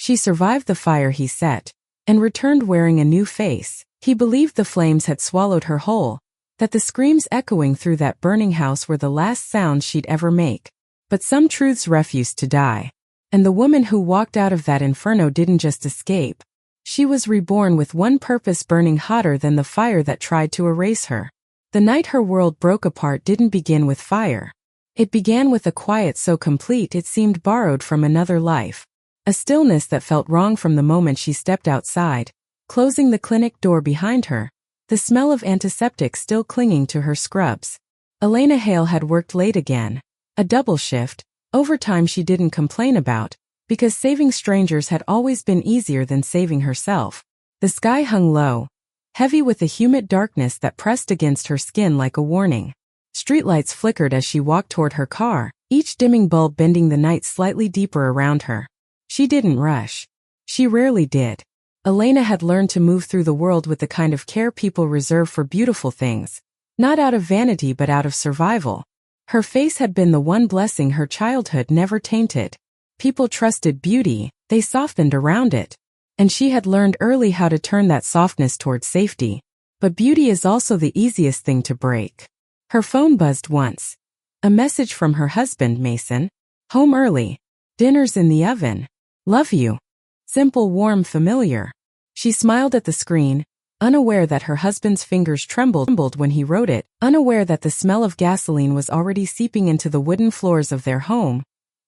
She survived the fire he set, and returned wearing a new face. He believed the flames had swallowed her whole, that the screams echoing through that burning house were the last sounds she'd ever make. But some truths refused to die. And the woman who walked out of that inferno didn't just escape. She was reborn with one purpose burning hotter than the fire that tried to erase her. The night her world broke apart didn't begin with fire. It began with a quiet so complete it seemed borrowed from another life. A stillness that felt wrong from the moment she stepped outside, closing the clinic door behind her, the smell of antiseptic still clinging to her scrubs. Elena Hale had worked late again, a double shift, overtime she didn't complain about, because saving strangers had always been easier than saving herself. The sky hung low, heavy with a humid darkness that pressed against her skin like a warning. Streetlights flickered as she walked toward her car, each dimming bulb bending the night slightly deeper around her. She didn't rush. She rarely did. Elena had learned to move through the world with the kind of care people reserve for beautiful things, not out of vanity but out of survival. Her face had been the one blessing her childhood never tainted. People trusted beauty, they softened around it. And she had learned early how to turn that softness toward safety. But beauty is also the easiest thing to break. Her phone buzzed once. A message from her husband, Mason. Home early. Dinner's in the oven. Love you. Simple, warm, familiar. She smiled at the screen, unaware that her husband's fingers trembled when he wrote it, unaware that the smell of gasoline was already seeping into the wooden floors of their home,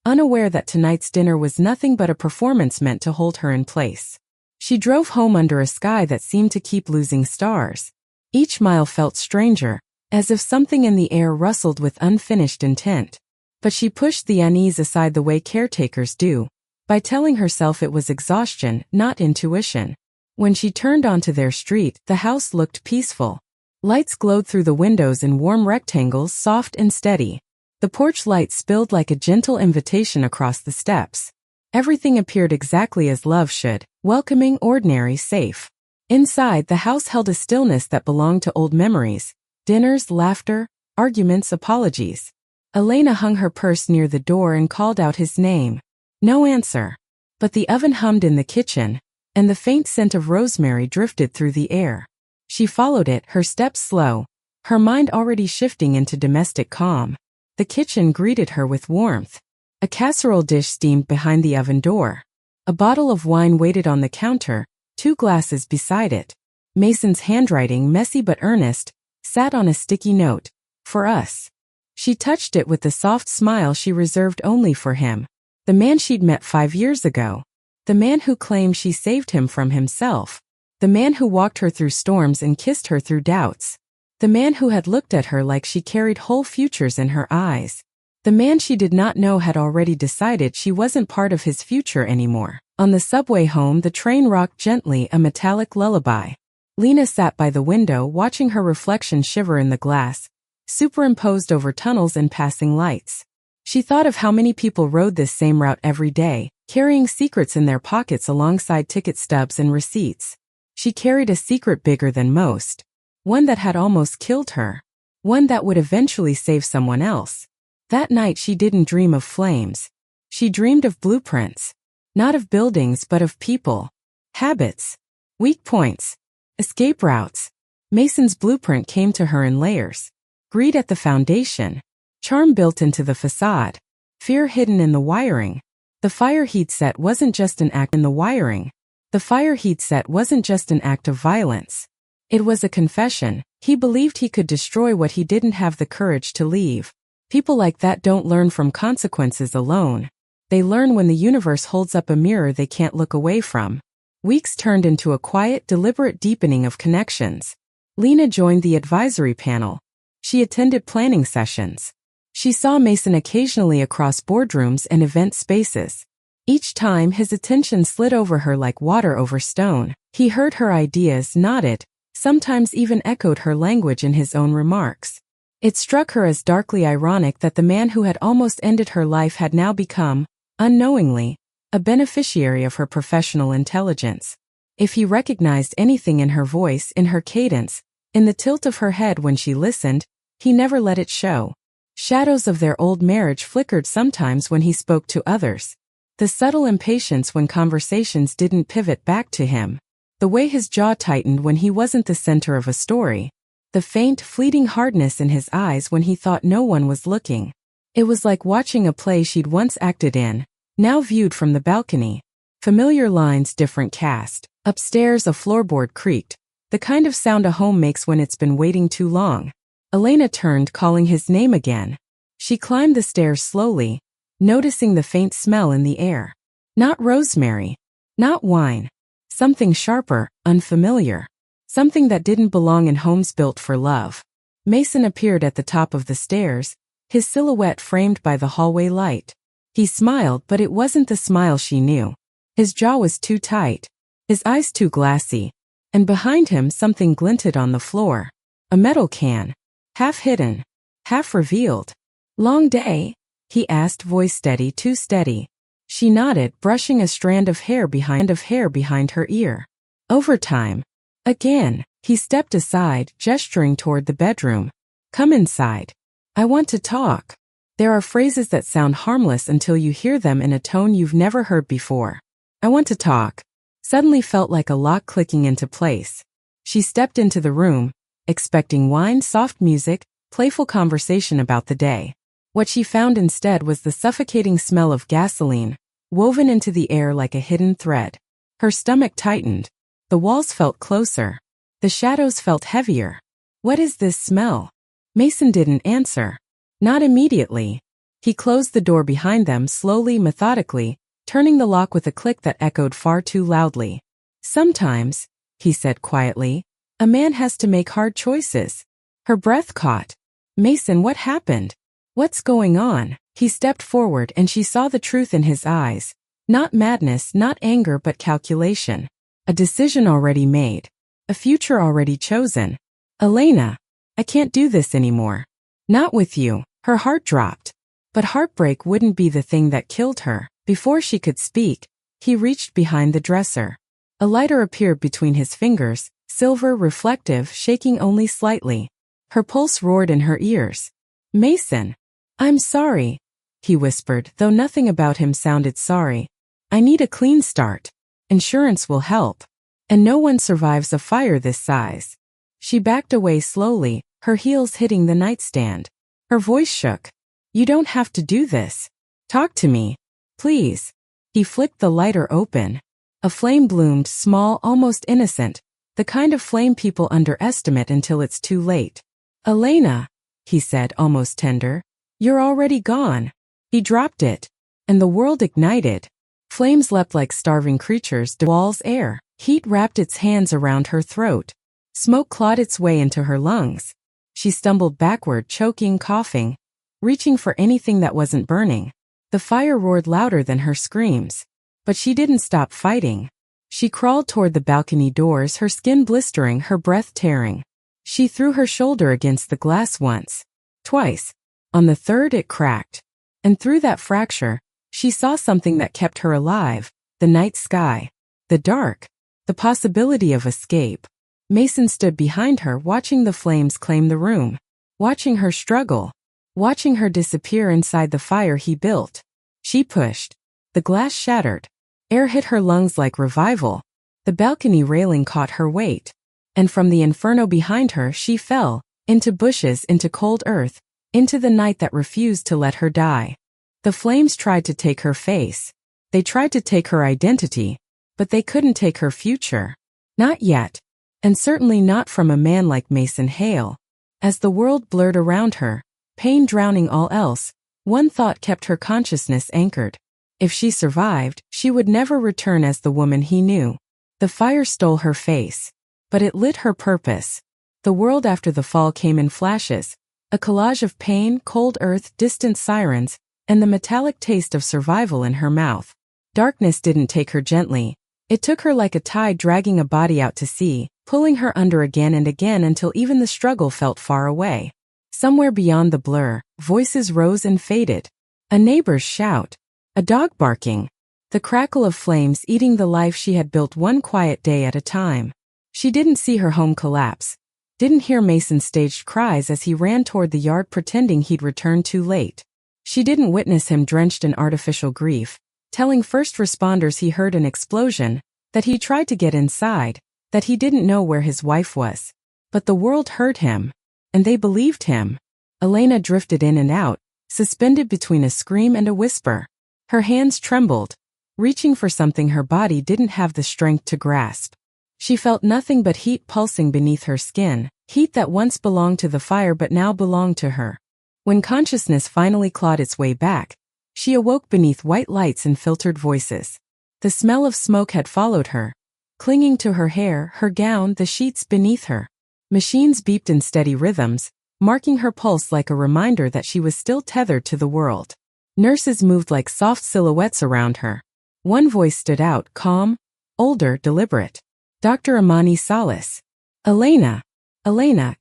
unaware that tonight's dinner was nothing but a performance meant to hold her in place. She drove home under a sky that seemed to keep losing stars. Each mile felt stranger, as if something in the air rustled with unfinished intent. But she pushed the unease aside the way caretakers do, by telling herself it was exhaustion, not intuition. When she turned onto their street, the house looked peaceful. Lights glowed through the windows in warm rectangles, soft and steady. The porch light spilled like a gentle invitation across the steps. Everything appeared exactly as love should, welcoming, ordinary, safe. Inside, the house held a stillness that belonged to old memories. Dinners, laughter, arguments, apologies. Elena hung her purse near the door and called out his name. No answer. But the oven hummed in the kitchen, and the faint scent of rosemary drifted through the air. She followed it, her steps slow, her mind already shifting into domestic calm. The kitchen greeted her with warmth. A casserole dish steamed behind the oven door. A bottle of wine waited on the counter, 2 glasses beside it. Mason's handwriting, messy but earnest, sat on a sticky note. For us. She touched it with the soft smile she reserved only for him. The man she'd met 5 years ago. The man who claimed she saved him from himself. The man who walked her through storms and kissed her through doubts. The man who had looked at her like she carried whole futures in her eyes. The man she did not know had already decided she wasn't part of his future anymore. On the subway home, the train rocked gently, a metallic lullaby. Lena sat by the window, watching her reflection shiver in the glass, superimposed over tunnels and passing lights. She thought of how many people rode this same route every day, carrying secrets in their pockets alongside ticket stubs and receipts. She carried a secret bigger than most. One that had almost killed her. One that would eventually save someone else. That night she didn't dream of flames. She dreamed of blueprints. Not of buildings but of people. Habits. Weak points. Escape routes. Mason's blueprint came to her in layers. Greed at the foundation. Charm built into the facade. Fear hidden in the wiring. The fire he'd set wasn't just an act in the wiring. The fire he'd set wasn't just an act of violence. It was a confession. He believed he could destroy what he didn't have the courage to leave. People like that don't learn from consequences alone. They learn when the universe holds up a mirror they can't look away from. Weeks turned into a quiet, deliberate deepening of connections. Lena joined the advisory panel. She attended planning sessions. She saw Mason occasionally across boardrooms and event spaces. Each time his attention slid over her like water over stone. He heard her ideas, nodded, sometimes even echoed her language in his own remarks. It struck her as darkly ironic that the man who had almost ended her life had now become, unknowingly, a beneficiary of her professional intelligence. If he recognized anything in her voice, in her cadence, in the tilt of her head when she listened, he never let it show. Shadows of their old marriage flickered sometimes when he spoke to others. The subtle impatience when conversations didn't pivot back to him. The way his jaw tightened when he wasn't the center of a story. The faint, fleeting hardness in his eyes when he thought no one was looking. It was like watching a play she'd once acted in, now viewed from the balcony. Familiar lines, different cast. Upstairs, a floorboard creaked, the kind of sound a home makes when it's been waiting too long. Elena turned, calling his name again. She climbed the stairs slowly, noticing the faint smell in the air. Not rosemary. Not wine. Something sharper, unfamiliar. Something that didn't belong in homes built for love. Mason appeared at the top of the stairs, his silhouette framed by the hallway light. He smiled, but it wasn't the smile she knew. His jaw was too tight, his eyes too glassy, and behind him something glinted on the floor. A metal can. Half hidden. Half revealed. "Long day?" he asked, voice steady, too steady. She nodded, brushing a strand of hair behind her ear. "Overtime." Again, he stepped aside, gesturing toward the bedroom. "Come inside. I want to talk." There are phrases that sound harmless until you hear them in a tone you've never heard before. "I want to talk." Suddenly felt like a lock clicking into place. She stepped into the room, expecting wine, soft music, playful conversation about the day. What she found instead was the suffocating smell of gasoline, woven into the air like a hidden thread. Her stomach tightened. The walls felt closer. The shadows felt heavier. "What is this smell?" Mason didn't answer. Not immediately. He closed the door behind them slowly, methodically, turning the lock with a click that echoed far too loudly. "Sometimes," he said quietly, "a man has to make hard choices." Her breath caught. "Mason, what happened? What's going on?" He stepped forward and she saw the truth in his eyes. Not madness, not anger, but calculation. A decision already made. A future already chosen. "Elena, I can't do this anymore. Not with you." Her heart dropped. But heartbreak wouldn't be the thing that killed her. Before she could speak, he reached behind the dresser. A lighter appeared between his fingers, silver, reflective, shaking only slightly. Her pulse roared in her ears. "Mason." "I'm sorry," he whispered, though nothing about him sounded sorry. "I need a clean start. Insurance will help. And no one survives a fire this size." She backed away slowly, her heels hitting the nightstand. Her voice shook. "You don't have to do this. Talk to me. Please." He flicked the lighter open. A flame bloomed, small, almost innocent, the kind of flame people underestimate until it's too late. "Elena," he said, almost tender, "you're already gone." He dropped it, and the world ignited. Flames leapt like starving creatures, the wall's air. Heat wrapped its hands around her throat. Smoke clawed its way into her lungs. She stumbled backward, choking, coughing, reaching for anything that wasn't burning. The fire roared louder than her screams. But she didn't stop fighting. She crawled toward the balcony doors, her skin blistering, her breath tearing. She threw her shoulder against the glass once, twice. On the third it cracked. And through that fracture, she saw something that kept her alive, the night sky, the dark, the possibility of escape. Mason stood behind her, watching the flames claim the room, watching her struggle, watching her disappear inside the fire he built. She pushed. The glass shattered. Air hit her lungs like revival. The balcony railing caught her weight. And from the inferno behind her she fell, into bushes, into cold earth, into the night that refused to let her die. The flames tried to take her face. They tried to take her identity, but they couldn't take her future. Not yet. And certainly not from a man like Mason Hale. As the world blurred around her, pain drowning all else, one thought kept her consciousness anchored. If she survived, she would never return as the woman he knew. The fire stole her face, but it lit her purpose. The world after the fall came in flashes, a collage of pain, cold earth, distant sirens, and the metallic taste of survival in her mouth. Darkness didn't take her gently. It took her like a tide dragging a body out to sea, pulling her under again and again until even the struggle felt far away. Somewhere beyond the blur, voices rose and faded. A neighbor's shout. A dog barking. The crackle of flames eating the life she had built one quiet day at a time. She didn't see her home collapse. Didn't hear Mason's staged cries as he ran toward the yard pretending he'd returned too late. She didn't witness him drenched in artificial grief. telling first responders he heard an explosion, that he tried to get inside, that he didn't know where his wife was. But the world heard him, and they believed him. Elena drifted in and out, suspended between a scream and a whisper. Her hands trembled, reaching for something her body didn't have the strength to grasp. She felt nothing but heat pulsing beneath her skin, heat that once belonged to the fire but now belonged to her. When consciousness finally clawed its way back, she awoke beneath white lights and filtered voices. The smell of smoke had followed her, clinging to her hair, her gown, the sheets beneath her. Machines beeped in steady rhythms, marking her pulse like a reminder that she was still tethered to the world. Nurses moved like soft silhouettes around her. One voice stood out, calm, older, deliberate. Dr. Amani Salas. Elena,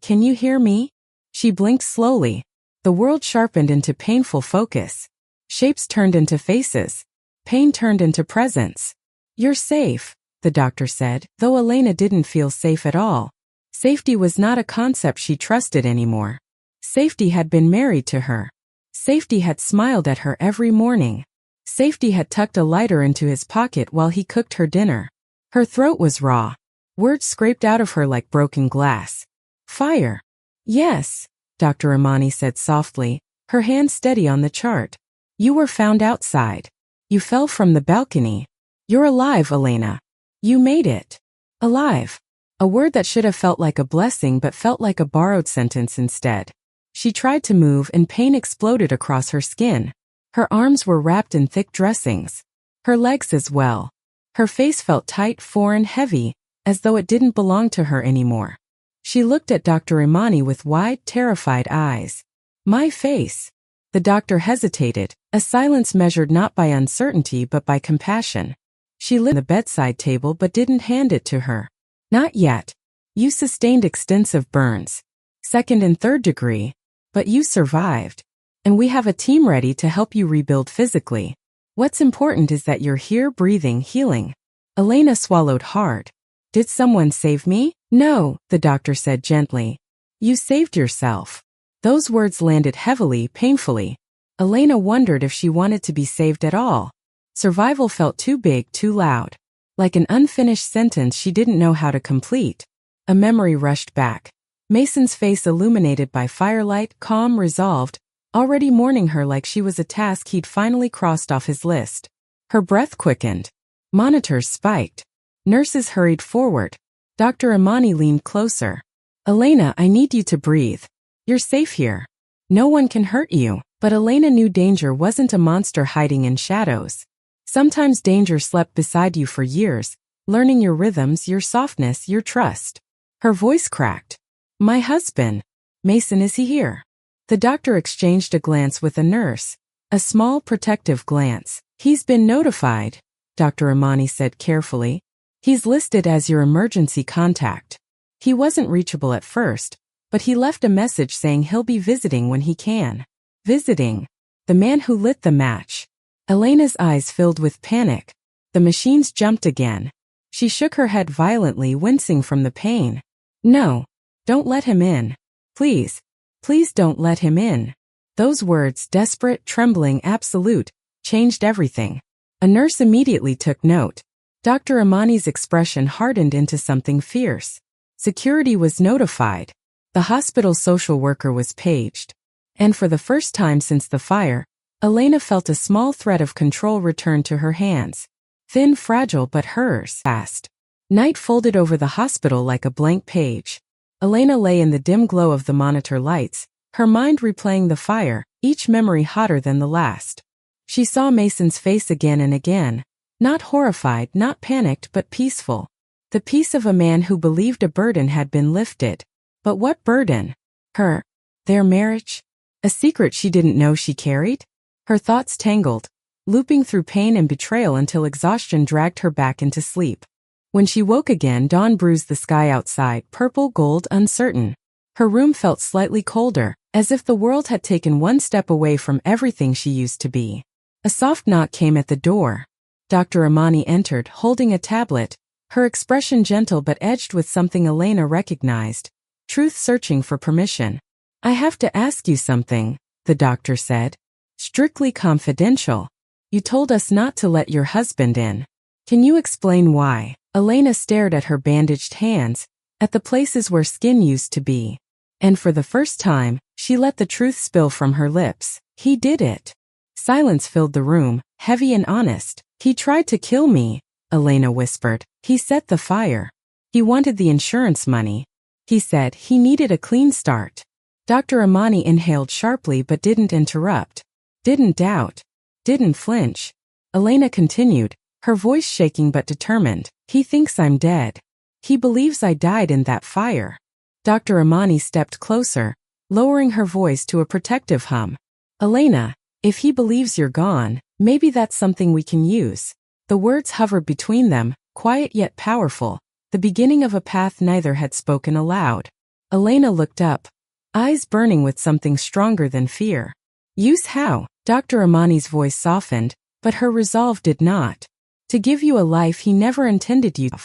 can you hear me? She blinked slowly. The world sharpened into painful focus. Shapes turned into faces. Pain turned into presence. You're safe, the doctor said, though Elena didn't feel safe at all. Safety was not a concept she trusted anymore. Safety had been married to her. Safety had smiled at her every morning. Safety had tucked a lighter into his pocket while he cooked her dinner. Her throat was raw. Words scraped out of her like broken glass. Fire. Yes, Dr. Amani said softly, her hand steady on the chart. You were found outside. You fell from the balcony. You're alive, Elena. You made it. Alive. A word that should have felt like a blessing but felt like a borrowed sentence instead. She tried to move and pain exploded across her skin. Her arms were wrapped in thick dressings. Her legs as well. Her face felt tight, foreign, heavy, as though it didn't belong to her anymore. She looked at Dr. Imani with wide, terrified eyes. My face. The doctor hesitated, a silence measured not by uncertainty but by compassion. She lit the bedside table but didn't hand it to her. Not yet. You sustained extensive burns. 2nd and 3rd degree. But you survived. And we have a team ready to help you rebuild physically. What's important is that you're here, breathing, healing. Elena swallowed hard. Did someone save me? No, the doctor said gently. You saved yourself. Those words landed heavily, painfully. Elena wondered if she wanted to be saved at all. Survival felt too big, too loud. Like an unfinished sentence she didn't know how to complete. A memory rushed back. Mason's face illuminated by firelight, calm, resolved, already mourning her like she was a task he'd finally crossed off his list. Her breath quickened. Monitors spiked. Nurses hurried forward. Dr. Imani leaned closer. Elena, I need you to breathe. You're safe here. No one can hurt you. But Elena knew danger wasn't a monster hiding in shadows. Sometimes danger slept beside you for years, learning your rhythms, your softness, your trust. Her voice cracked. My husband. Mason, is he here? The doctor exchanged a glance with a nurse. A small, protective glance. He's been notified, Dr. Imani said carefully. He's listed as your emergency contact. He wasn't reachable at first, but he left a message saying he'll be visiting when he can. Visiting. The man who lit the match. Elena's eyes filled with panic. The machines jumped again. She shook her head violently, wincing from the pain. No. Don't let him in. Please. Please don't let him in. Those words, desperate, trembling, absolute, changed everything. A nurse immediately took note. Dr. Imani's expression hardened into something fierce. Security was notified. The hospital's social worker was paged. And for the first time since the fire, Elena felt a small thread of control return to her hands. Thin, fragile, but hers. Fast. Night folded over the hospital like a blank page. Elena lay in the dim glow of the monitor lights, her mind replaying the fire, each memory hotter than the last. She saw Mason's face again and again, not horrified, not panicked, but peaceful. The peace of a man who believed a burden had been lifted. But what burden? Their marriage? A secret she didn't know she carried? Her thoughts tangled, looping through pain and betrayal until exhaustion dragged her back into sleep. When she woke again, dawn bruised the sky outside, purple, gold, uncertain. Her room felt slightly colder, as if the world had taken one step away from everything she used to be. A soft knock came at the door. Dr. Imani entered, holding a tablet, her expression gentle but edged with something Elena recognized. Truth searching for permission. I have to ask you something, the doctor said. Strictly confidential. You told us not to let your husband in. Can you explain why? Elena stared at her bandaged hands, at the places where skin used to be. And for the first time, she let the truth spill from her lips. He did it. Silence filled the room, heavy and honest. He tried to kill me, Elena whispered. He set the fire. He wanted the insurance money. He said he needed a clean start. Dr. Amani inhaled sharply but didn't interrupt. Didn't doubt. Didn't flinch. Elena continued, her voice shaking but determined. He thinks I'm dead. He believes I died in that fire. Dr. Amani stepped closer, lowering her voice to a protective hum. Elena, if he believes you're gone, maybe that's something we can use. The words hovered between them, quiet yet powerful, the beginning of a path neither had spoken aloud. Elena looked up, eyes burning with something stronger than fear. Use how? Dr. Amani's voice softened, but her resolve did not. To give you a life he never intended you to.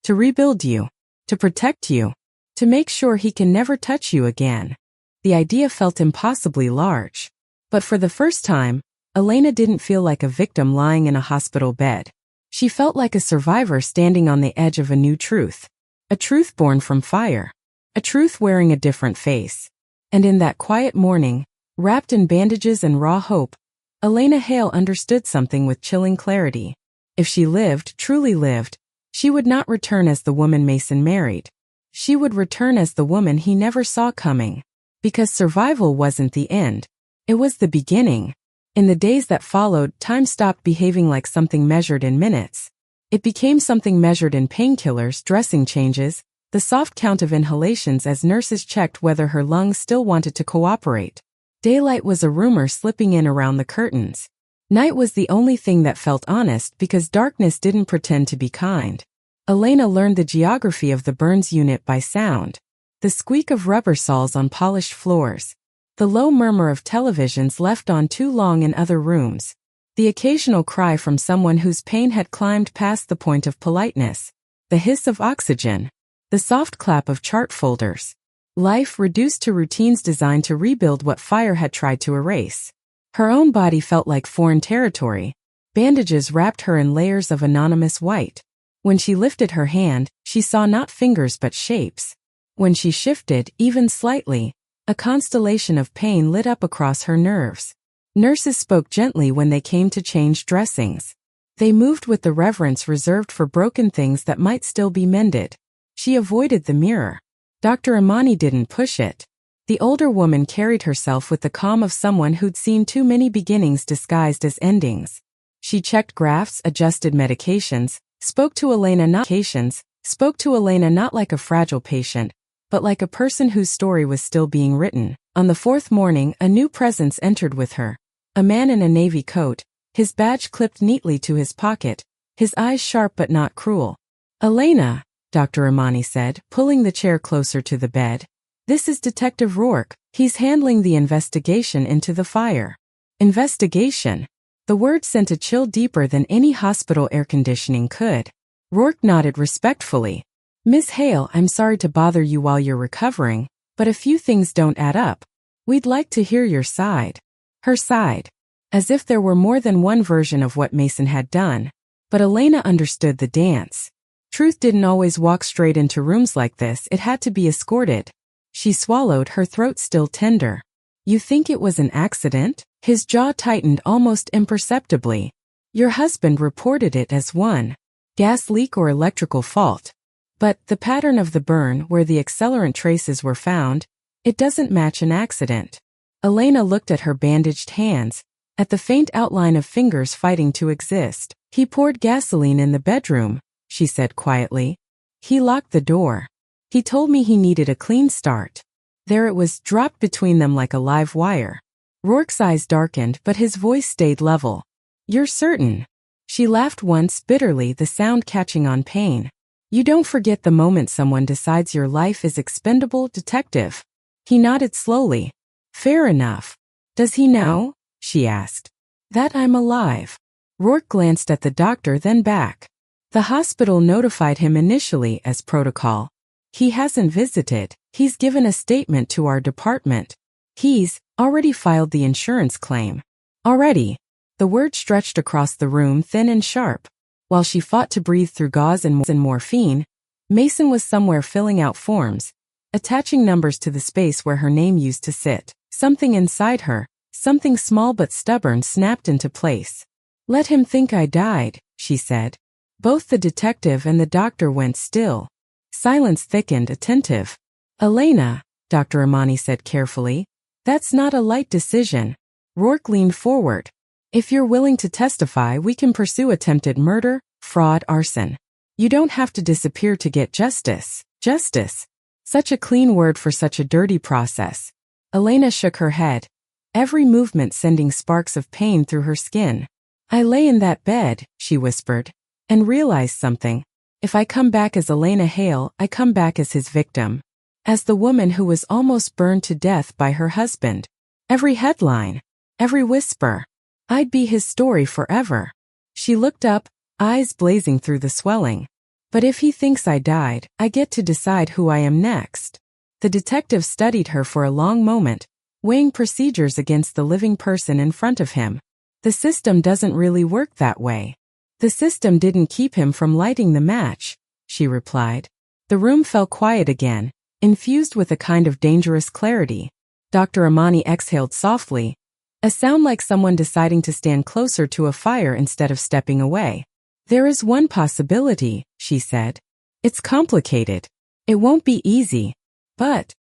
To rebuild you. To protect you. To make sure he can never touch you again. The idea felt impossibly large. But for the first time, Elena didn't feel like a victim lying in a hospital bed. She felt like a survivor standing on the edge of a new truth. A truth born from fire. A truth wearing a different face. And in that quiet morning, wrapped in bandages and raw hope, Elena Hale understood something with chilling clarity. If she lived, truly lived, she would not return as the woman Mason married. She would return as the woman he never saw coming. Because survival wasn't the end. It was the beginning. In the days that followed, time stopped behaving like something measured in minutes. It became something measured in painkillers, dressing changes, the soft count of inhalations as nurses checked whether her lungs still wanted to cooperate. Daylight was a rumor slipping in around the curtains. Night was the only thing that felt honest because darkness didn't pretend to be kind. Elena learned the geography of the burns unit by sound. The squeak of rubber soles on polished floors. The low murmur of televisions left on too long in other rooms. The occasional cry from someone whose pain had climbed past the point of politeness. The hiss of oxygen. The soft clap of chart folders. Life reduced to routines designed to rebuild what fire had tried to erase. Her own body felt like foreign territory. Bandages wrapped her in layers of anonymous white. When she lifted her hand, she saw not fingers but shapes. When she shifted, even slightly, a constellation of pain lit up across her nerves. Nurses spoke gently when they came to change dressings. They moved with the reverence reserved for broken things that might still be mended. She avoided the mirror. Dr. Amani didn't push it. The older woman carried herself with the calm of someone who'd seen too many beginnings disguised as endings. She checked graphs, adjusted medications, spoke to Elena not like a fragile patient, but like a person whose story was still being written. On the fourth morning, a new presence entered with her. A man in a navy coat, his badge clipped neatly to his pocket, his eyes sharp but not cruel. Elena, Dr. Amani said, pulling the chair closer to the bed. This is Detective Rourke. He's handling the investigation into the fire. Investigation. The word sent a chill deeper than any hospital air conditioning could. Rourke nodded respectfully. Miss Hale, I'm sorry to bother you while you're recovering, but a few things don't add up. We'd like to hear your side. Her side. As if there were more than one version of what Mason had done. But Elena understood the dance. Truth didn't always walk straight into rooms like this, it had to be escorted. She swallowed, her throat still tender. You think it was an accident? His jaw tightened almost imperceptibly. Your husband reported it as one. Gas leak or electrical fault. But the pattern of the burn where the accelerant traces were found, it doesn't match an accident. Elena looked at her bandaged hands, at the faint outline of fingers fighting to exist. He poured gasoline in the bedroom, she said quietly. He locked the door. He told me he needed a clean start. There it was, dropped between them like a live wire. Rourke's eyes darkened, but his voice stayed level. You're certain? She laughed once bitterly, the sound catching on pain. You don't forget the moment someone decides your life is expendable, detective. He nodded slowly. Fair enough. Does he know? She asked. That I'm alive. Rourke glanced at the doctor, then back. The hospital notified him initially as protocol. He hasn't visited. He's given a statement to our department. He's already filed the insurance claim. Already. The word stretched across the room thin and sharp. While she fought to breathe through gauze and morphine, Mason was somewhere filling out forms, attaching numbers to the space where her name used to sit. Something inside her, something small but stubborn, snapped into place. "Let him think I died," she said. Both the detective and the doctor went still. Silence thickened, attentive. "Elena," Dr. Amani said carefully, "that's not a light decision." Rourke leaned forward. "If you're willing to testify, we can pursue attempted murder, fraud, arson. You don't have to disappear to get justice." Justice. Such a clean word for such a dirty process. Elena shook her head, every movement sending sparks of pain through her skin. "I lay in that bed," she whispered, "and realized something. If I come back as Elena Hale, I come back as his victim. As the woman who was almost burned to death by her husband. Every headline, every whisper. I'd be his story forever." She looked up, eyes blazing through the swelling. "But if he thinks I died, I get to decide who I am next." The detective studied her for a long moment, weighing procedures against the living person in front of him. "The system doesn't really work that way." "The system didn't keep him from lighting the match," she replied. The room fell quiet again, infused with a kind of dangerous clarity. Dr. Amani exhaled softly, a sound like someone deciding to stand closer to a fire instead of stepping away. "There is one possibility," she said. "It's complicated. It won't be easy. But,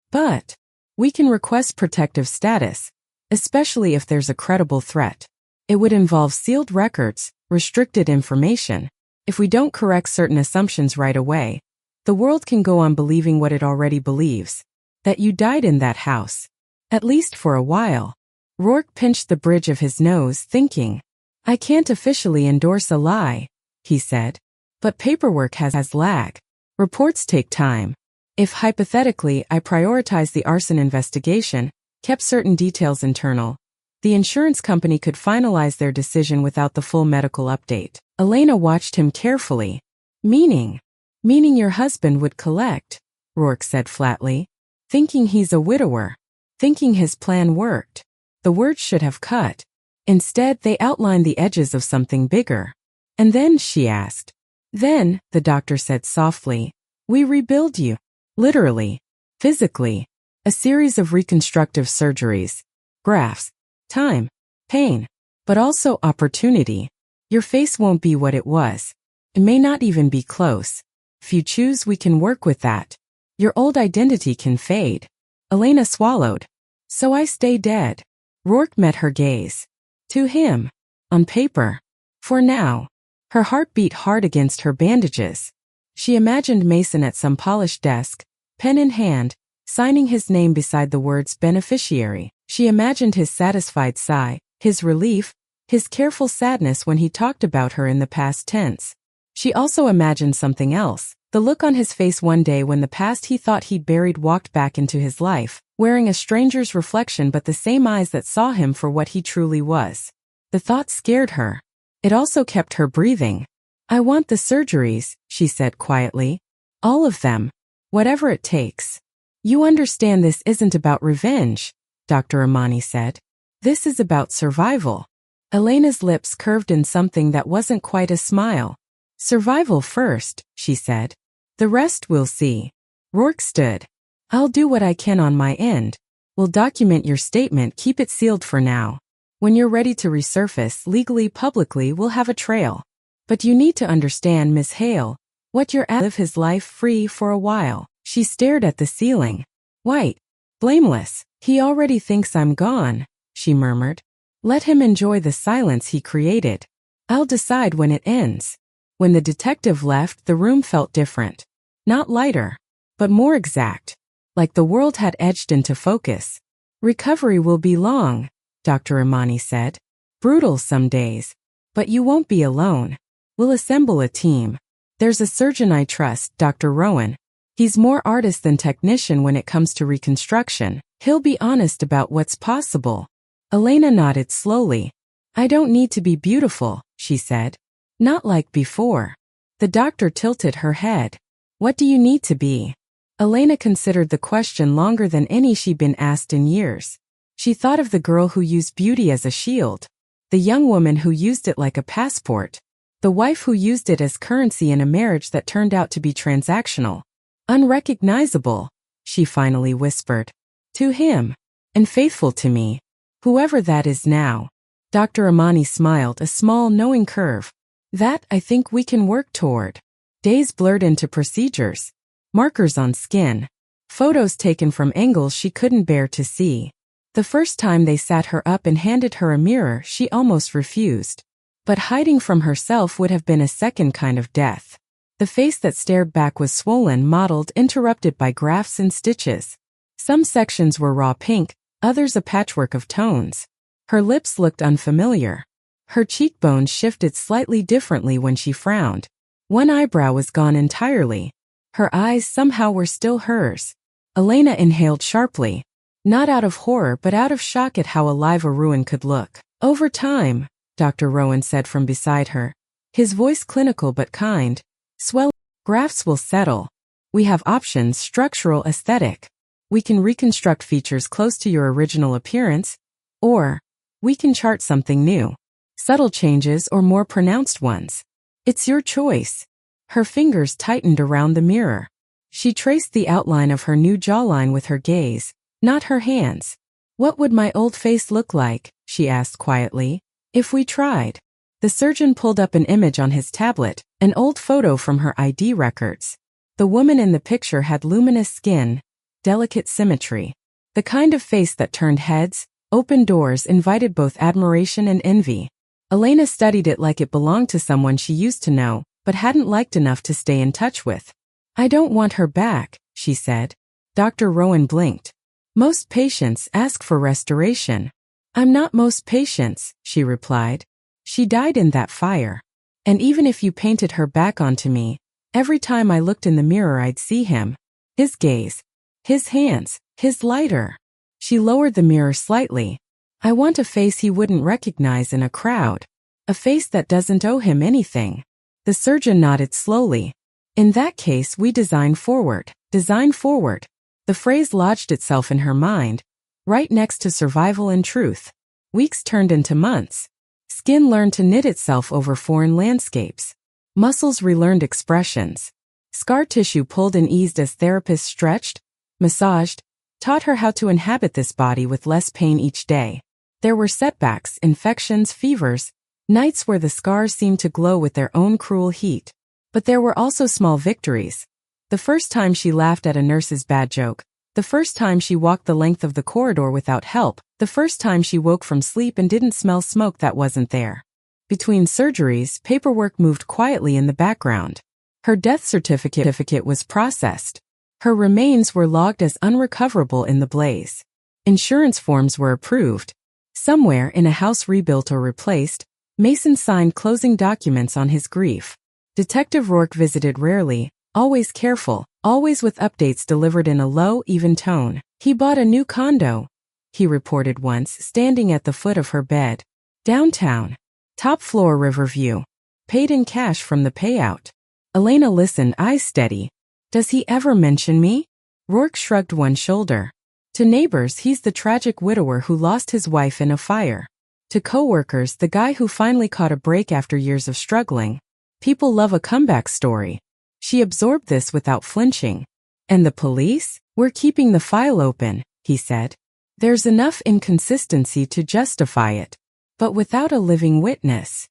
we can request protective status, especially if there's a credible threat. It would involve sealed records, restricted information. If we don't correct certain assumptions right away, the world can go on believing what it already believes, that you died in that house. At least for a while." Rourke pinched the bridge of his nose, thinking. "I can't officially endorse a lie," he said. "But paperwork has lag. Reports take time. If hypothetically I prioritize the arson investigation, kept certain details internal, the insurance company could finalize their decision without the full medical update." Elena watched him carefully. Meaning your husband would collect," Rourke said flatly. "Thinking he's a widower. Thinking his plan worked." The words should have cut. Instead, they outlined the edges of something bigger. "And then," she asked. "Then," the doctor said softly, "we rebuild you. Literally. Physically. A series of reconstructive surgeries. Grafts. Time. Pain. But also opportunity. Your face won't be what it was. It may not even be close. If you choose, we can work with that. Your old identity can fade." Elena swallowed. "So I stay dead." Rourke met her gaze. To him. On paper. For now. Her heart beat hard against her bandages. She imagined Mason at some polished desk, pen in hand, signing his name beside the words beneficiary. She imagined his satisfied sigh, his relief, his careful sadness when he talked about her in the past tense. She also imagined something else, the look on his face one day when the past he thought he'd buried walked back into his life, wearing a stranger's reflection but the same eyes that saw him for what he truly was. The thought scared her. It also kept her breathing. "I want the surgeries," she said quietly. "All of them. Whatever it takes." "You understand this isn't about revenge," Dr. Amani said. "This is about survival." Elena's lips curved in something that wasn't quite a smile. "Survival first," she said. "The rest we'll see." Rourke stood. "I'll do what I can on my end. We'll document your statement, keep it sealed for now. When you're ready to resurface legally, publicly, we'll have a trail. But you need to understand, Miss Hale, what you're at. Live his life free for a while." She stared at the ceiling. "White. Blameless. He already thinks I'm gone," she murmured. "Let him enjoy the silence he created. I'll decide when it ends." When the detective left, the room felt different. Not lighter, but more exact. Like the world had edged into focus. "Recovery will be long," Dr. Amani said. "Brutal some days. But you won't be alone. We'll assemble a team. There's a surgeon I trust, Dr. Rowan. He's more artist than technician when it comes to reconstruction. He'll be honest about what's possible." Elena nodded slowly. "I don't need to be beautiful," she said. "Not like before." The doctor tilted her head. "What do you need to be?" Elena considered the question longer than any she'd been asked in years. She thought of the girl who used beauty as a shield. The young woman who used it like a passport. The wife who used it as currency in a marriage that turned out to be transactional. Unrecognizable, she finally whispered. To him. And faithful to me. Whoever that is now. Dr. Amani smiled, a small, knowing curve. That, I think, we can work toward. Days blurred into procedures. Markers on skin. Photos taken from angles she couldn't bear to see. The first time they sat her up and handed her a mirror, she almost refused. But hiding from herself would have been a second kind of death. The face that stared back was swollen, mottled, interrupted by grafts and stitches. Some sections were raw pink, others a patchwork of tones. Her lips looked unfamiliar. Her cheekbones shifted slightly differently when she frowned. One eyebrow was gone entirely. Her eyes somehow were still hers. Elena inhaled sharply. Not out of horror but out of shock at how alive a ruin could look. Over time, Dr. Rowan said from beside her. His voice clinical but kind. Swell. Grafts will settle. We have options, structural, aesthetic. We can reconstruct features close to your original appearance. Or, we can chart something new. Subtle changes or more pronounced ones. It's your choice. Her fingers tightened around the mirror. She traced the outline of her new jawline with her gaze, not her hands. What would my old face look like, she asked quietly, if we tried? The surgeon pulled up an image on his tablet, an old photo from her ID records. The woman in the picture had luminous skin, delicate symmetry. The kind of face that turned heads, opened doors, invited both admiration and envy. Elena studied it like it belonged to someone she used to know, but hadn't liked enough to stay in touch with. I don't want her back, she said. Dr. Rowan blinked. Most patients ask for restoration. I'm not most patients, she replied. She died in that fire. And even if you painted her back onto me, every time I looked in the mirror I'd see him. His gaze. His hands. His lighter. She lowered the mirror slightly. I want a face he wouldn't recognize in a crowd. A face that doesn't owe him anything. The surgeon nodded slowly. In that case, we design forward. Design forward. The phrase lodged itself in her mind, right next to survival and truth. Weeks turned into months. Skin learned to knit itself over foreign landscapes. Muscles relearned expressions. Scar tissue pulled and eased as therapists stretched, massaged, taught her how to inhabit this body with less pain each day. There were setbacks, infections, fevers, nights where the scars seemed to glow with their own cruel heat. But there were also small victories. The first time she laughed at a nurse's bad joke, the first time she walked the length of the corridor without help, the first time she woke from sleep and didn't smell smoke that wasn't there. Between surgeries, paperwork moved quietly in the background. Her death certificate was processed. Her remains were logged as unrecoverable in the blaze. Insurance forms were approved. Somewhere in a house rebuilt or replaced, Mason signed closing documents on his grief. Detective Rourke visited rarely, always careful, always with updates delivered in a low, even tone. He bought a new condo, he reported once, standing at the foot of her bed. Downtown. Top floor Riverview. Paid in cash from the payout. Elena listened, eyes steady. Does he ever mention me? Rourke shrugged one shoulder. To neighbors, he's the tragic widower who lost his wife in a fire. To coworkers, the guy who finally caught a break after years of struggling. People love a comeback story. She absorbed this without flinching. And the police? We're keeping the file open, he said. There's enough inconsistency to justify it. But without a living witness,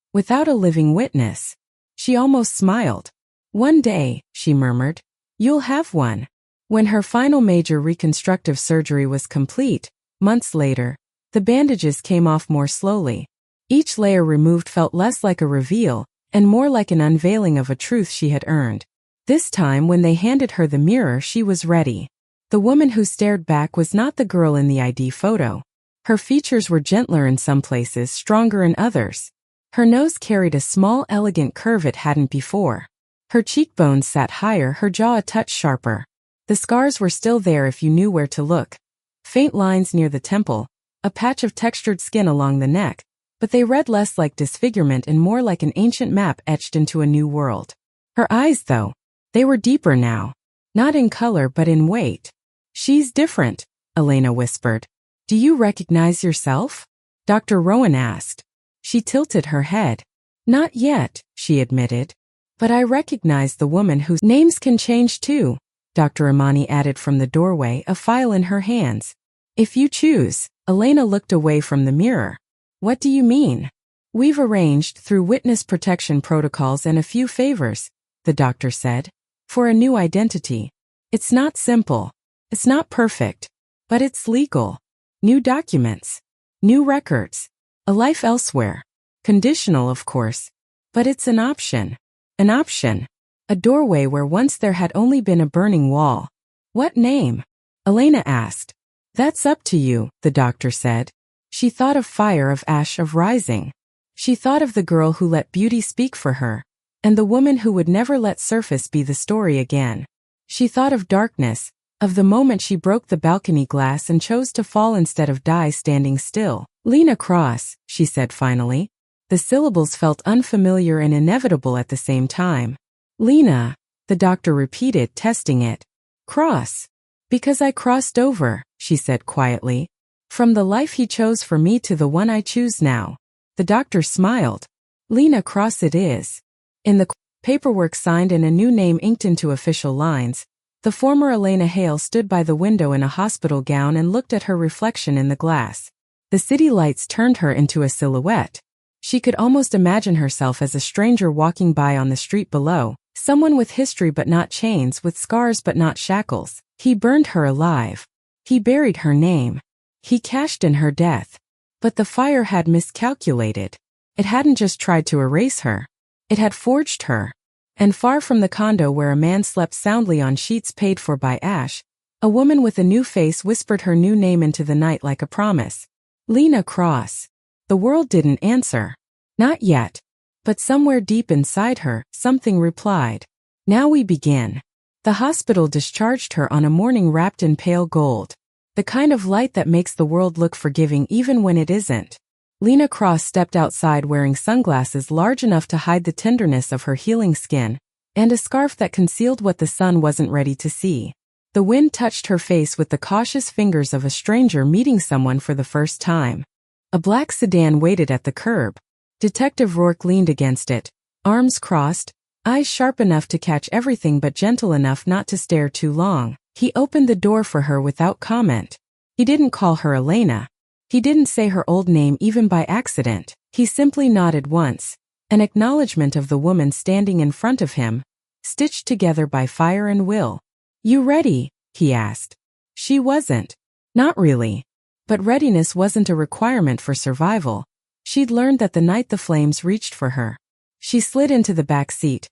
she almost smiled. One day, she murmured, you'll have one. When her final major reconstructive surgery was complete, months later, the bandages came off more slowly. Each layer removed felt less like a reveal, and more like an unveiling of a truth she had earned. This time when they handed her the mirror, she was ready. The woman who stared back was not the girl in the ID photo. Her features were gentler in some places, stronger in others. Her nose carried a small, elegant curve it hadn't before. Her cheekbones sat higher, her jaw a touch sharper. The scars were still there if you knew where to look. Faint lines near the temple, a patch of textured skin along the neck, but they read less like disfigurement and more like an ancient map etched into a new world. Her eyes, though, they were deeper now. Not in color but in weight. She's different, Elena whispered. Do you recognize yourself? Dr. Rowan asked. She tilted her head. Not yet, she admitted. But I recognize the woman whose names can change too, Dr. Imani added from the doorway, a file in her hands. If you choose. Elena looked away from the mirror. What do you mean? We've arranged, through witness protection protocols and a few favors, the doctor said, for a new identity. It's not simple. It's not perfect. But it's legal. New documents. New records. A life elsewhere. Conditional, of course. But it's an option. An option. A doorway where once there had only been a burning wall. What name? Elena asked. That's up to you, the doctor said. She thought of fire, of ash, of rising. She thought of the girl who let beauty speak for her, and the woman who would never let surface be the story again. She thought of darkness, of the moment she broke the balcony glass and chose to fall instead of die standing still. Lena Cross, she said finally. The syllables felt unfamiliar and inevitable at the same time. Lena, the doctor repeated, testing it. Cross. Because I crossed over, she said quietly. From the life he chose for me to the one I choose now. The doctor smiled. Lena Cross it is. In the paperwork signed and a new name inked into official lines, the former Elena Hale stood by the window in a hospital gown and looked at her reflection in the glass. The city lights turned her into a silhouette. She could almost imagine herself as a stranger walking by on the street below, someone with history but not chains, with scars but not shackles. He burned her alive. He buried her name. He cashed in her death. But the fire had miscalculated. It hadn't just tried to erase her. It had forged her. And far from the condo where a man slept soundly on sheets paid for by ash, a woman with a new face whispered her new name into the night like a promise. Lena Cross. The world didn't answer. Not yet. But somewhere deep inside her, something replied. Now we begin. The hospital discharged her on a morning wrapped in pale gold. The kind of light that makes the world look forgiving even when it isn't. Lena Cross stepped outside wearing sunglasses large enough to hide the tenderness of her healing skin, and a scarf that concealed what the sun wasn't ready to see. The wind touched her face with the cautious fingers of a stranger meeting someone for the first time. A black sedan waited at the curb. Detective Rourke leaned against it, arms crossed, eyes sharp enough to catch everything but gentle enough not to stare too long. He opened the door for her without comment. He didn't call her Elena. He didn't say her old name even by accident. He simply nodded once, an acknowledgement of the woman standing in front of him, stitched together by fire and will. You ready? He asked. She wasn't. Not really. But readiness wasn't a requirement for survival. She'd learned that the night the flames reached for her. She slid into the back seat.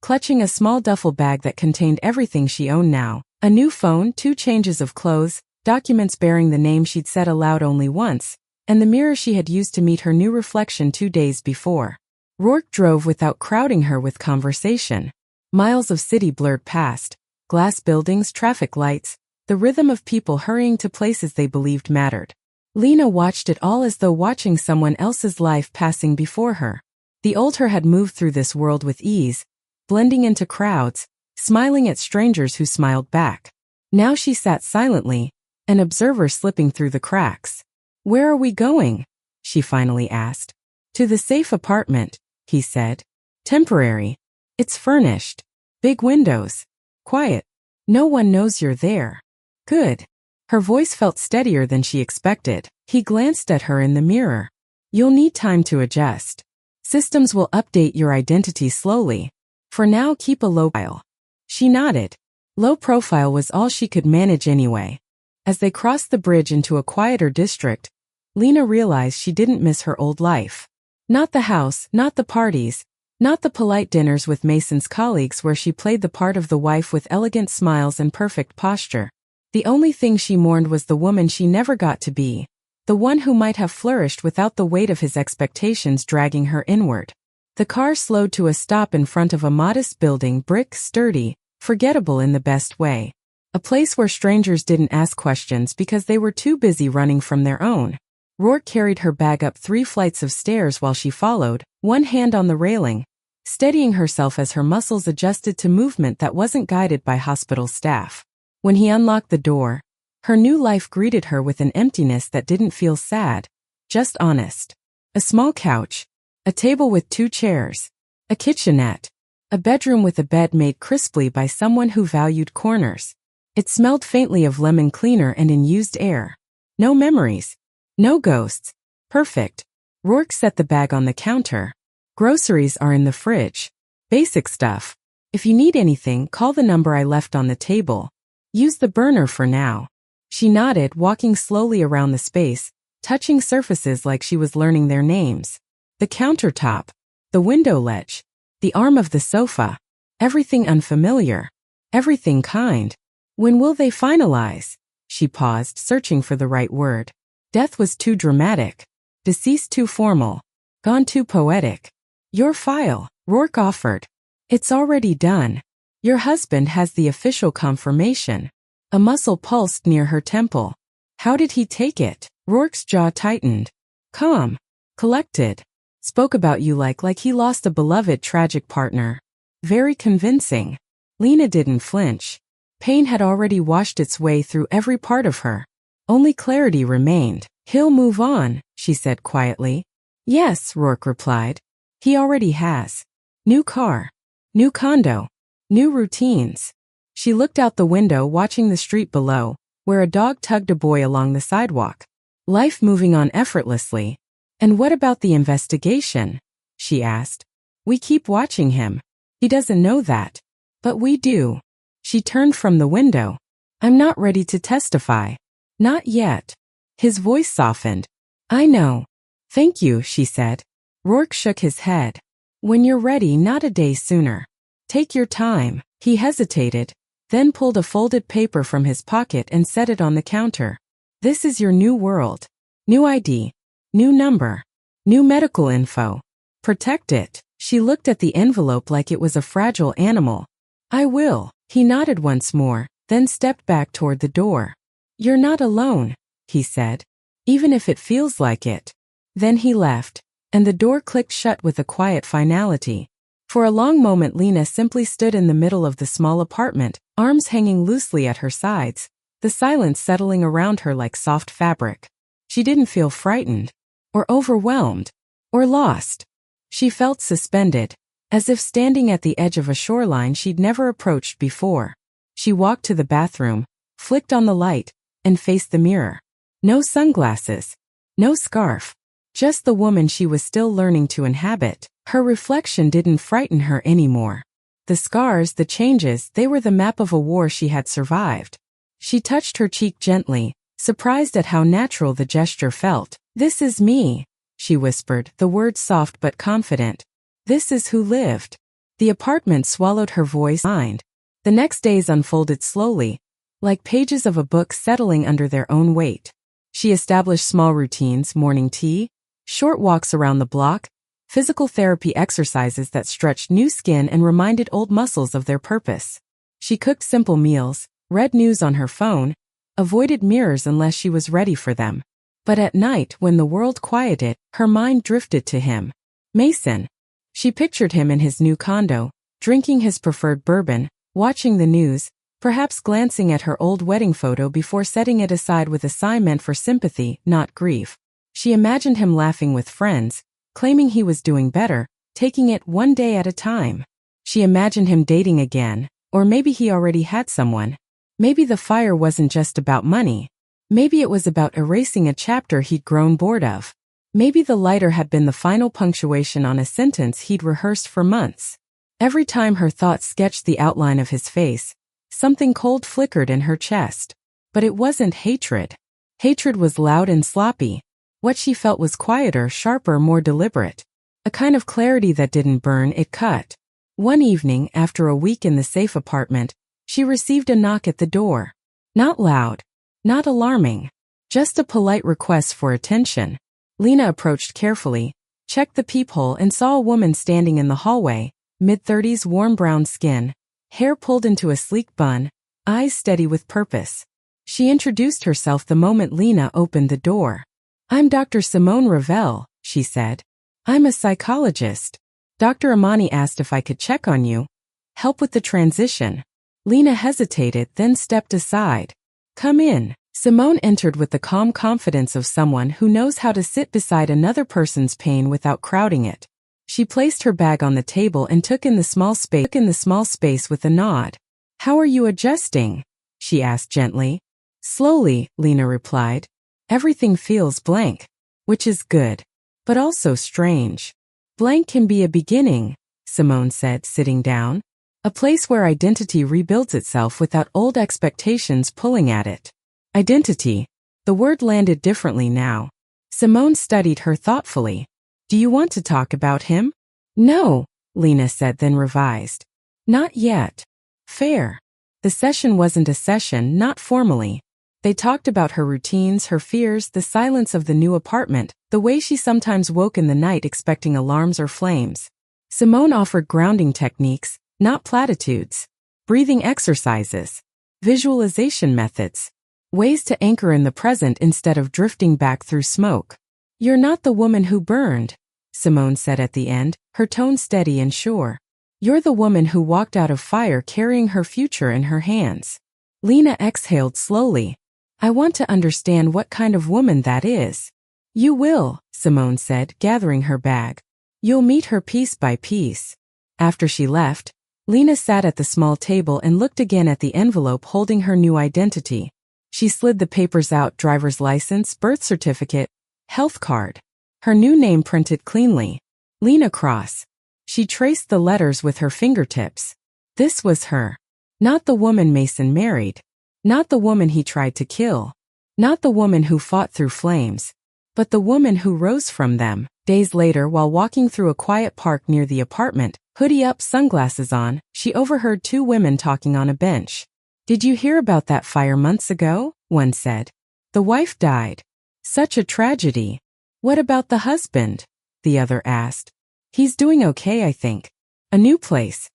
Clutching a small duffel bag that contained everything she owned now. A new phone, 2 changes of clothes, documents bearing the name she'd said aloud only once, and the mirror she had used to meet her new reflection 2 days before. Rourke drove without crowding her with conversation. Miles of city blurred past. Glass buildings, traffic lights, the rhythm of people hurrying to places they believed mattered. Lena watched it all as though watching someone else's life passing before her. The old her had moved through this world with ease, blending into crowds, smiling at strangers who smiled back. Now she sat silently, an observer slipping through the cracks. Where are we going? She finally asked. To the safe apartment, he said. Temporary. It's furnished. Big windows. Quiet. No one knows you're there. Good. Her voice felt steadier than she expected. He glanced at her in the mirror. You'll need time to adjust. Systems will update your identity slowly. For now, keep a low profile. She nodded. Low profile was all she could manage anyway. As they crossed the bridge into a quieter district, Lena realized she didn't miss her old life. Not the house, not the parties, not the polite dinners with Mason's colleagues where she played the part of the wife with elegant smiles and perfect posture. The only thing she mourned was the woman she never got to be, the one who might have flourished without the weight of his expectations dragging her inward. The car slowed to a stop in front of a modest building, brick, sturdy, forgettable in the best way. A place where strangers didn't ask questions because they were too busy running from their own. Rourke carried her bag up 3 flights of stairs while she followed, one hand on the railing, steadying herself as her muscles adjusted to movement that wasn't guided by hospital staff. When he unlocked the door, her new life greeted her with an emptiness that didn't feel sad, just honest. A small couch, a table with 2 chairs, a kitchenette, a bedroom with a bed made crisply by someone who valued corners. It smelled faintly of lemon cleaner and in used air. No memories. No ghosts. Perfect. Rourke set the bag on the counter. Groceries are in the fridge. Basic stuff. If you need anything, call the number I left on the table. Use the burner for now. She nodded, walking slowly around the space, touching surfaces like she was learning their names. The countertop. The window ledge. The arm of the sofa. Everything unfamiliar. Everything kind. When will they finalize? She paused, searching for the right word. Death was too dramatic. Deceased too formal. Gone too poetic. Your file, Rourke offered. It's already done. Your husband has the official confirmation. A muscle pulsed near her temple. How did he take it? Rourke's jaw tightened. Calm. Collected. Spoke about you like he lost a beloved tragic partner. Very convincing. Lena didn't flinch. Pain had already washed its way through every part of her. Only clarity remained. He'll move on, she said quietly. Yes, Rourke replied. He already has. New car. New condo. New routines. She looked out the window, watching the street below, where a dog tugged a boy along the sidewalk. Life moving on effortlessly. And what about the investigation? She asked. We keep watching him. He doesn't know that. But we do. She turned from the window. I'm not ready to testify. Not yet. His voice softened. I know. Thank you, she said. Rourke shook his head. When you're ready, not a day sooner. Take your time. He hesitated, then pulled a folded paper from his pocket and set it on the counter. This is your new world. New ID. New number. New medical info. Protect it. She looked at the envelope like it was a fragile animal. I will. He nodded once more, then stepped back toward the door. You're not alone, he said. Even if it feels like it. Then he left, and the door clicked shut with a quiet finality. For a long moment Lena simply stood in the middle of the small apartment, arms hanging loosely at her sides, the silence settling around her like soft fabric. She didn't feel frightened, or overwhelmed, or lost. She felt suspended, as if standing at the edge of a shoreline she'd never approached before. She walked to the bathroom, flicked on the light, and faced the mirror. No sunglasses. No scarf. Just the woman she was still learning to inhabit. Her reflection didn't frighten her anymore. The scars, the changes, they were the map of a war she had survived. She touched her cheek gently, surprised at how natural the gesture felt. This is me, she whispered, the words soft but confident. This is who lived. The apartment swallowed her voice mind. The next days unfolded slowly, like pages of a book settling under their own weight. She established small routines, morning tea, short walks around the block, physical therapy exercises that stretched new skin and reminded old muscles of their purpose. She cooked simple meals, read news on her phone, avoided mirrors unless she was ready for them. But at night, when the world quieted, her mind drifted to him. Mason. She pictured him in his new condo, drinking his preferred bourbon, watching the news, perhaps glancing at her old wedding photo before setting it aside with a sigh meant for sympathy, not grief. She imagined him laughing with friends, claiming he was doing better, taking it one day at a time. She imagined him dating again, or maybe he already had someone. Maybe the fire wasn't just about money. Maybe it was about erasing a chapter he'd grown bored of. Maybe the lighter had been the final punctuation on a sentence he'd rehearsed for months. Every time her thoughts sketched the outline of his face, something cold flickered in her chest. But it wasn't hatred. Hatred was loud and sloppy. What she felt was quieter, sharper, more deliberate. A kind of clarity that didn't burn, it cut. One evening, after a week in the safe apartment, she received a knock at the door. Not loud. Not alarming. Just a polite request for attention. Lena approached carefully, checked the peephole and saw a woman standing in the hallway, mid-30s, warm brown skin, hair pulled into a sleek bun, eyes steady with purpose. She introduced herself the moment Lena opened the door. I'm Dr. Simone Ravel, she said. I'm a psychologist. Dr. Amani asked if I could check on you, help with the transition. Lena hesitated, then stepped aside. Come in, Simone entered with the calm confidence of someone who knows how to sit beside another person's pain without crowding it. She placed her bag on the table and took in the small space with a nod. "How are you adjusting?" she asked gently. "Slowly," Lena replied. "Everything feels blank, which is good, but also strange." "Blank can be a beginning," Simone said, sitting down. "A place where identity rebuilds itself without old expectations pulling at it." Identity. The word landed differently now. Simone studied her thoughtfully. "Do you want to talk about him?" "No," Lena said, then revised. "Not yet." Fair. The session wasn't a session, not formally. They talked about her routines, her fears, the silence of the new apartment, the way she sometimes woke in the night expecting alarms or flames. Simone offered grounding techniques, not platitudes. Breathing exercises. Visualization methods. Ways to anchor in the present instead of drifting back through smoke. "You're not the woman who burned," Simone said at the end, her tone steady and sure. "You're the woman who walked out of fire carrying her future in her hands." Lena exhaled slowly. "I want to understand what kind of woman that is." "You will," Simone said, gathering her bag. "You'll meet her piece by piece." After she left, Lena sat at the small table and looked again at the envelope holding her new identity. She slid the papers out: driver's license, birth certificate, health card. Her new name printed cleanly. Lena Cross. She traced the letters with her fingertips. This was her. Not the woman Mason married. Not the woman he tried to kill. Not the woman who fought through flames. But the woman who rose from them. Days later, while walking through a quiet park near the apartment, hoodie up, sunglasses on, she overheard two women talking on a bench. "Did you hear about that fire months ago?" one said. "The wife died. Such a tragedy." "What about the husband?" the other asked. "He's doing okay, I think. A new place."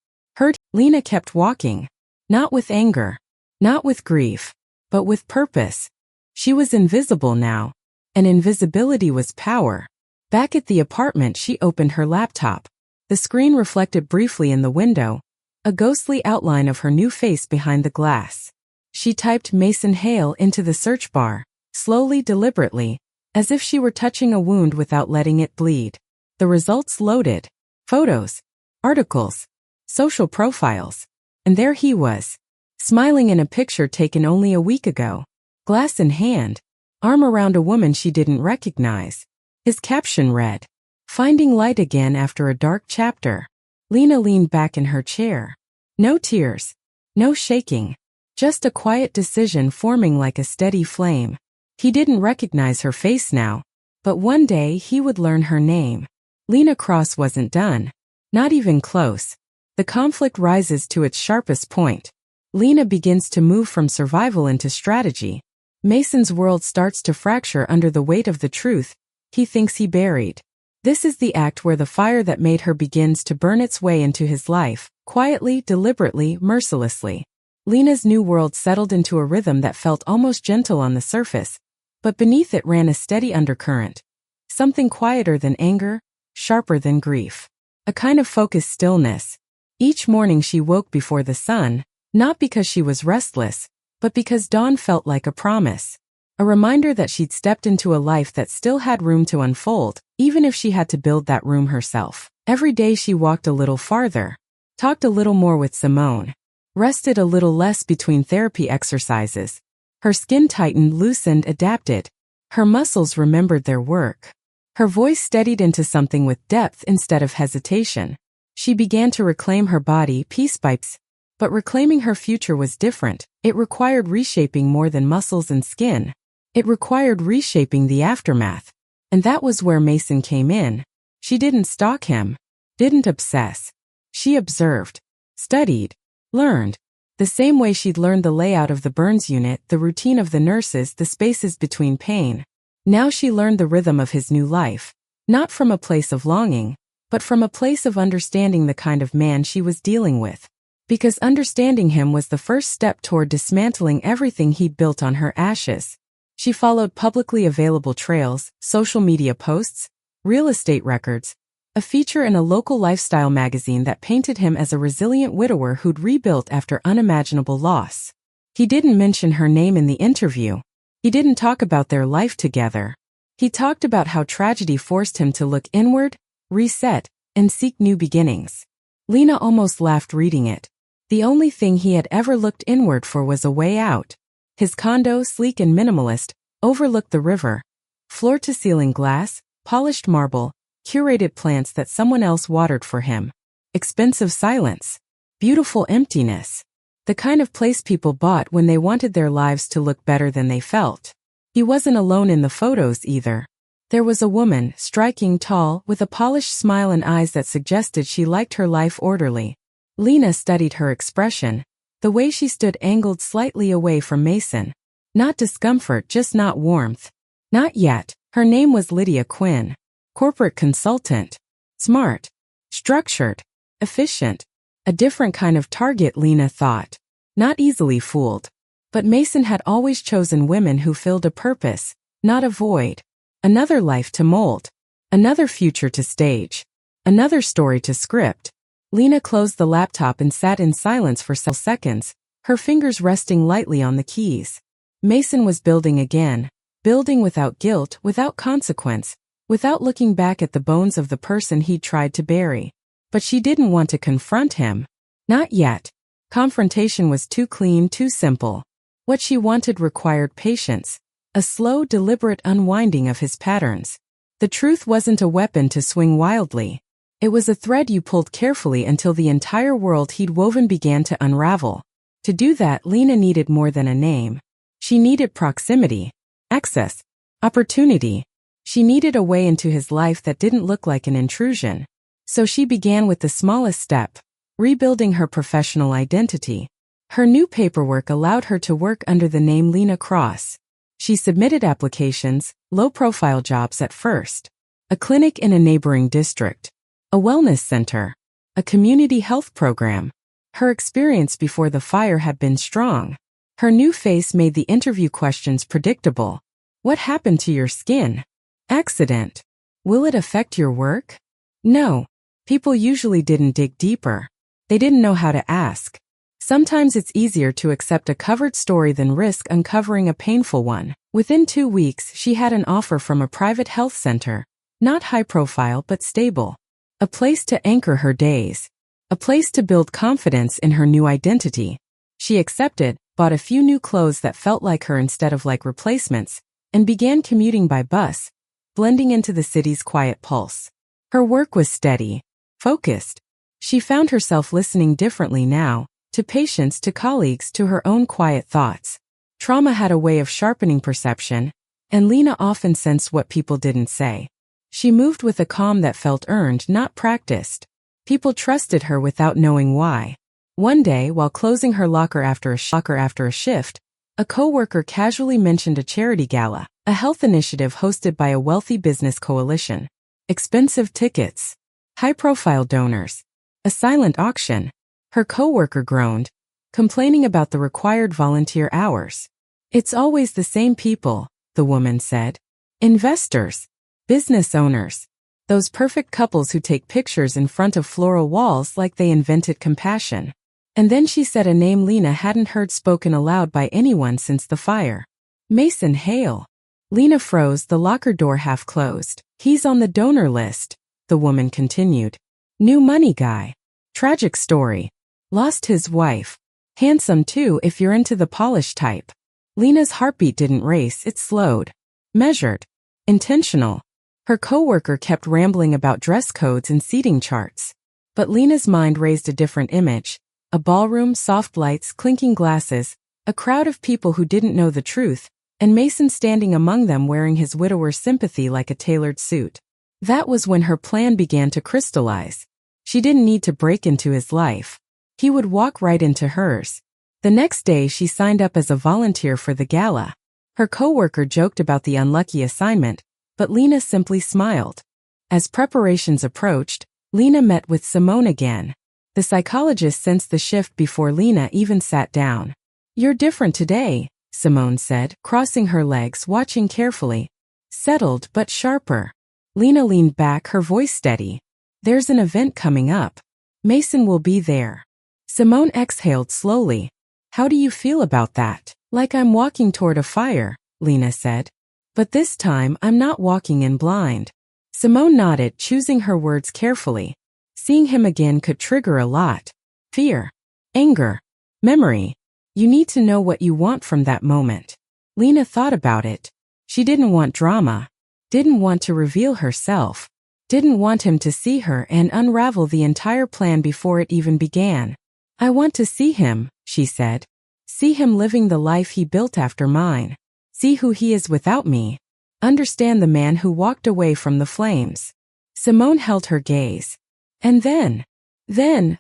Lena kept walking. Not with anger. Not with grief. But with purpose. She was invisible now. And invisibility was power. Back at the apartment, she opened her laptop. The screen reflected briefly in the window, a ghostly outline of her new face behind the glass. She typed Mason Hale into the search bar, slowly, deliberately, as if she were touching a wound without letting it bleed. The results loaded. Photos, articles, social profiles. And there he was, smiling in a picture taken only a week ago. Glass in hand, arm around a woman she didn't recognize. His caption read, "Finding light again after a dark chapter." Lena leaned back in her chair. No tears. No shaking. Just a quiet decision forming like a steady flame. He didn't recognize her face now, but one day he would learn her name. Lena Cross wasn't done. Not even close. The conflict rises to its sharpest point. Lena begins to move from survival into strategy. Mason's world starts to fracture under the weight of the truth he thinks he buried. This is the act where the fire that made her begins to burn its way into his life, quietly, deliberately, mercilessly. Lena's new world settled into a rhythm that felt almost gentle on the surface, but beneath it ran a steady undercurrent. Something quieter than anger, sharper than grief. A kind of focused stillness. Each morning she woke before the sun, not because she was restless, but because dawn felt like a promise. A reminder that she'd stepped into a life that still had room to unfold, even if she had to build that room herself. Every day she walked a little farther, talked a little more with Simone, rested a little less between therapy exercises. Her skin tightened, loosened, adapted. Her muscles remembered their work. Her voice steadied into something with depth instead of hesitation. She began to reclaim her body piece by piece. But reclaiming her future was different. It required reshaping more than muscles and skin. It required reshaping the aftermath. And that was where Mason came in. She didn't stalk him. Didn't obsess. She observed. Studied. Learned. The same way she'd learned the layout of the burns unit, the routine of the nurses, the spaces between pain. Now she learned the rhythm of his new life. Not from a place of longing, but from a place of understanding the kind of man she was dealing with. Because understanding him was the first step toward dismantling everything he'd built on her ashes. She followed publicly available trails, social media posts, real estate records, a feature in a local lifestyle magazine that painted him as a resilient widower who'd rebuilt after unimaginable loss. He didn't mention her name in the interview. He didn't talk about their life together. He talked about how tragedy forced him to look inward, reset, and seek new beginnings. Lena almost laughed reading it. The only thing he had ever looked inward for was a way out. His condo, sleek and minimalist, overlooked the river. Floor-to-ceiling glass, polished marble, curated plants that someone else watered for him. Expensive silence. Beautiful emptiness. The kind of place people bought when they wanted their lives to look better than they felt. He wasn't alone in the photos either. There was a woman, striking, tall, with a polished smile and eyes that suggested she liked her life orderly. Lena studied her expression, the way she stood angled slightly away from Mason. Not discomfort, just not warmth. Not yet. Her name was Lydia Quinn. Corporate consultant. Smart. Structured. Efficient. A different kind of target, Lena thought. Not easily fooled. But Mason had always chosen women who filled a purpose, not a void. Another life to mold. Another future to stage. Another story to script. Lena closed the laptop and sat in silence for several seconds, her fingers resting lightly on the keys. Mason was building again. Building without guilt, without consequence, without looking back at the bones of the person he'd tried to bury. But she didn't want to confront him. Not yet. Confrontation was too clean, too simple. What she wanted required patience, a slow, deliberate unwinding of his patterns. The truth wasn't a weapon to swing wildly. It was a thread you pulled carefully until the entire world he'd woven began to unravel. To do that, Lena needed more than a name. She needed proximity, access, opportunity. She needed a way into his life that didn't look like an intrusion. So she began with the smallest step, rebuilding her professional identity. Her new paperwork allowed her to work under the name Lena Cross. She submitted applications, low-profile jobs at first. A clinic in a neighboring district. A wellness center. A community health program. Her experience before the fire had been strong. Her new face made the interview questions predictable. What happened to your skin? Accident. Will it affect your work? No. People usually didn't dig deeper. They didn't know how to ask. Sometimes it's easier to accept a covered story than risk uncovering a painful one. Within 2 weeks, she had an offer from a private health center. Not high profile but stable. A place to anchor her days. A place to build confidence in her new identity. She accepted, bought a few new clothes that felt like her instead of like replacements, and began commuting by bus, blending into the city's quiet pulse. Her work was steady, focused. She found herself listening differently now, to patients, to colleagues, to her own quiet thoughts. Trauma had a way of sharpening perception, and Lena often sensed what people didn't say. She moved with a calm that felt earned, not practiced. People trusted her without knowing why. One day, while closing her locker after a shift, a coworker casually mentioned a charity gala, a health initiative hosted by a wealthy business coalition. Expensive tickets. High-profile donors. A silent auction. Her coworker groaned, complaining about the required volunteer hours. It's always the same people, the woman said. Investors. Business owners. Those perfect couples who take pictures in front of floral walls like they invented compassion. And then she said a name Lena hadn't heard spoken aloud by anyone since the fire. Mason Hale. Lena froze, the locker door half closed. He's on the donor list, the woman continued. New money guy. Tragic story. Lost his wife. Handsome too if you're into the polished type. Lena's heartbeat didn't race, it slowed. Measured. Intentional. Her coworker kept rambling about dress codes and seating charts. But Lena's mind raised a different image. A ballroom, soft lights, clinking glasses, a crowd of people who didn't know the truth, and Mason standing among them wearing his widower's sympathy like a tailored suit. That was when her plan began to crystallize. She didn't need to break into his life. He would walk right into hers. The next day she signed up as a volunteer for the gala. Her coworker joked about the unlucky assignment, but Lena simply smiled. As preparations approached, Lena met with Simone again. The psychologist sensed the shift before Lena even sat down. You're different today, Simone said, crossing her legs, watching carefully. Settled but sharper. Lena leaned back, her voice steady. There's an event coming up. Mason will be there. Simone exhaled slowly. How do you feel about that? Like I'm walking toward a fire, Lena said. But this time I'm not walking in blind. Simone nodded, choosing her words carefully. Seeing him again could trigger a lot. Fear. Anger. Memory. You need to know what you want from that moment. Lena thought about it. She didn't want drama. Didn't want to reveal herself. Didn't want him to see her and unravel the entire plan before it even began. I want to see him, she said. See him living the life he built after mine. See who he is without me. Understand the man who walked away from the flames. Simone held her gaze. And then,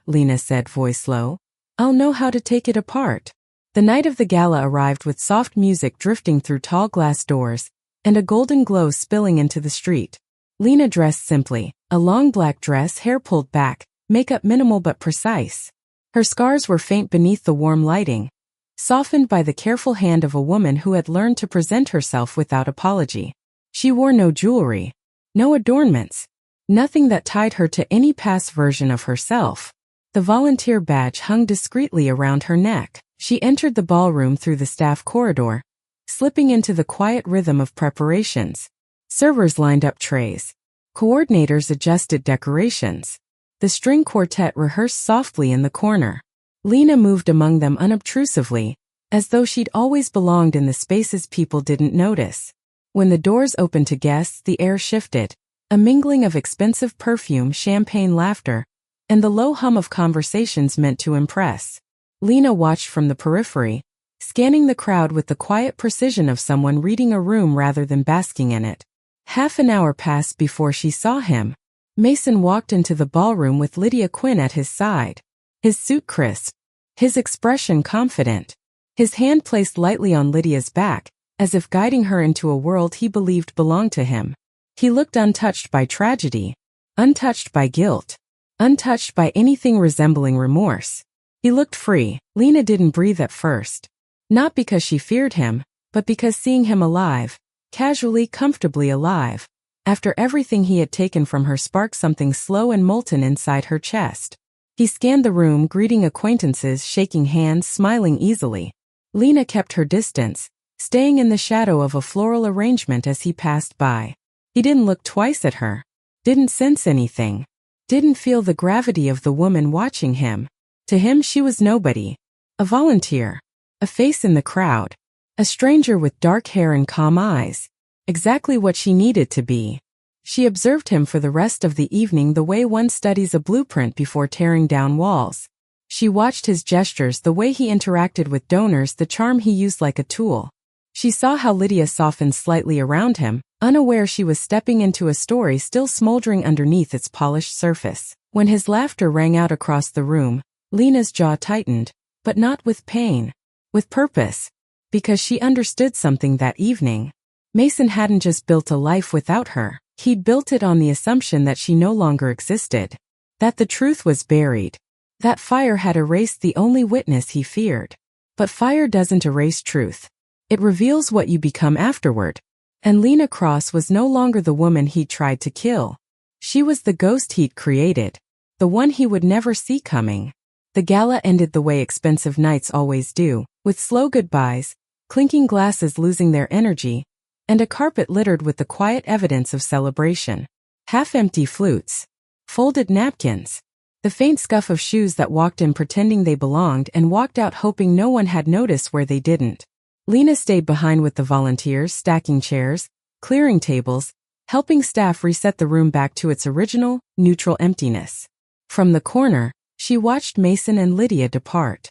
Lena said, voice low, I'll know how to take it apart. The night of the gala arrived with soft music drifting through tall glass doors and a golden glow spilling into the street. Lena dressed simply, a long black dress, hair pulled back, makeup minimal but precise. Her scars were faint beneath the warm lighting, softened by the careful hand of a woman who had learned to present herself without apology. She wore no jewelry, no adornments, nothing that tied her to any past version of herself. The volunteer badge hung discreetly around her neck. She entered the ballroom through the staff corridor, slipping into the quiet rhythm of preparations. Servers lined up trays. Coordinators adjusted decorations. The string quartet rehearsed softly in the corner. Lena moved among them unobtrusively, as though she'd always belonged in the spaces people didn't notice. When the doors opened to guests, the air shifted, a mingling of expensive perfume, champagne, laughter, and the low hum of conversations meant to impress. Lena watched from the periphery, scanning the crowd with the quiet precision of someone reading a room rather than basking in it. Half an hour passed before she saw him. Mason walked into the ballroom with Lydia Quinn at his side. His suit crisp, his expression confident, his hand placed lightly on Lydia's back, as if guiding her into a world he believed belonged to him. He looked untouched by tragedy, untouched by guilt, untouched by anything resembling remorse. He looked free. Lena didn't breathe at first. Not because she feared him, but because seeing him alive, casually, comfortably alive, after everything he had taken from her, sparked something slow and molten inside her chest. He scanned the room, greeting acquaintances, shaking hands, smiling easily. Lena kept her distance, staying in the shadow of a floral arrangement as he passed by. He didn't look twice at her, didn't sense anything, didn't feel the gravity of the woman watching him. To him she was nobody, a volunteer, a face in the crowd, a stranger with dark hair and calm eyes, exactly what she needed to be. She observed him for the rest of the evening the way one studies a blueprint before tearing down walls. She watched his gestures, the way he interacted with donors, the charm he used like a tool. She saw how Lydia softened slightly around him, unaware she was stepping into a story still smoldering underneath its polished surface. When his laughter rang out across the room, Lena's jaw tightened, but not with pain, with purpose, because she understood something that evening. Mason hadn't just built a life without her, he'd built it on the assumption that she no longer existed, that the truth was buried, that fire had erased the only witness he feared. But fire doesn't erase truth. It reveals what you become afterward. And Lena Cross was no longer the woman he'd tried to kill. She was the ghost he'd created, the one he would never see coming. The gala ended the way expensive nights always do, with slow goodbyes, clinking glasses losing their energy, and a carpet littered with the quiet evidence of celebration. Half-empty flutes, folded napkins, the faint scuff of shoes that walked in pretending they belonged and walked out hoping no one had noticed where they didn't. Lena stayed behind with the volunteers, stacking chairs, clearing tables, helping staff reset the room back to its original, neutral emptiness. From the corner, she watched Mason and Lydia depart.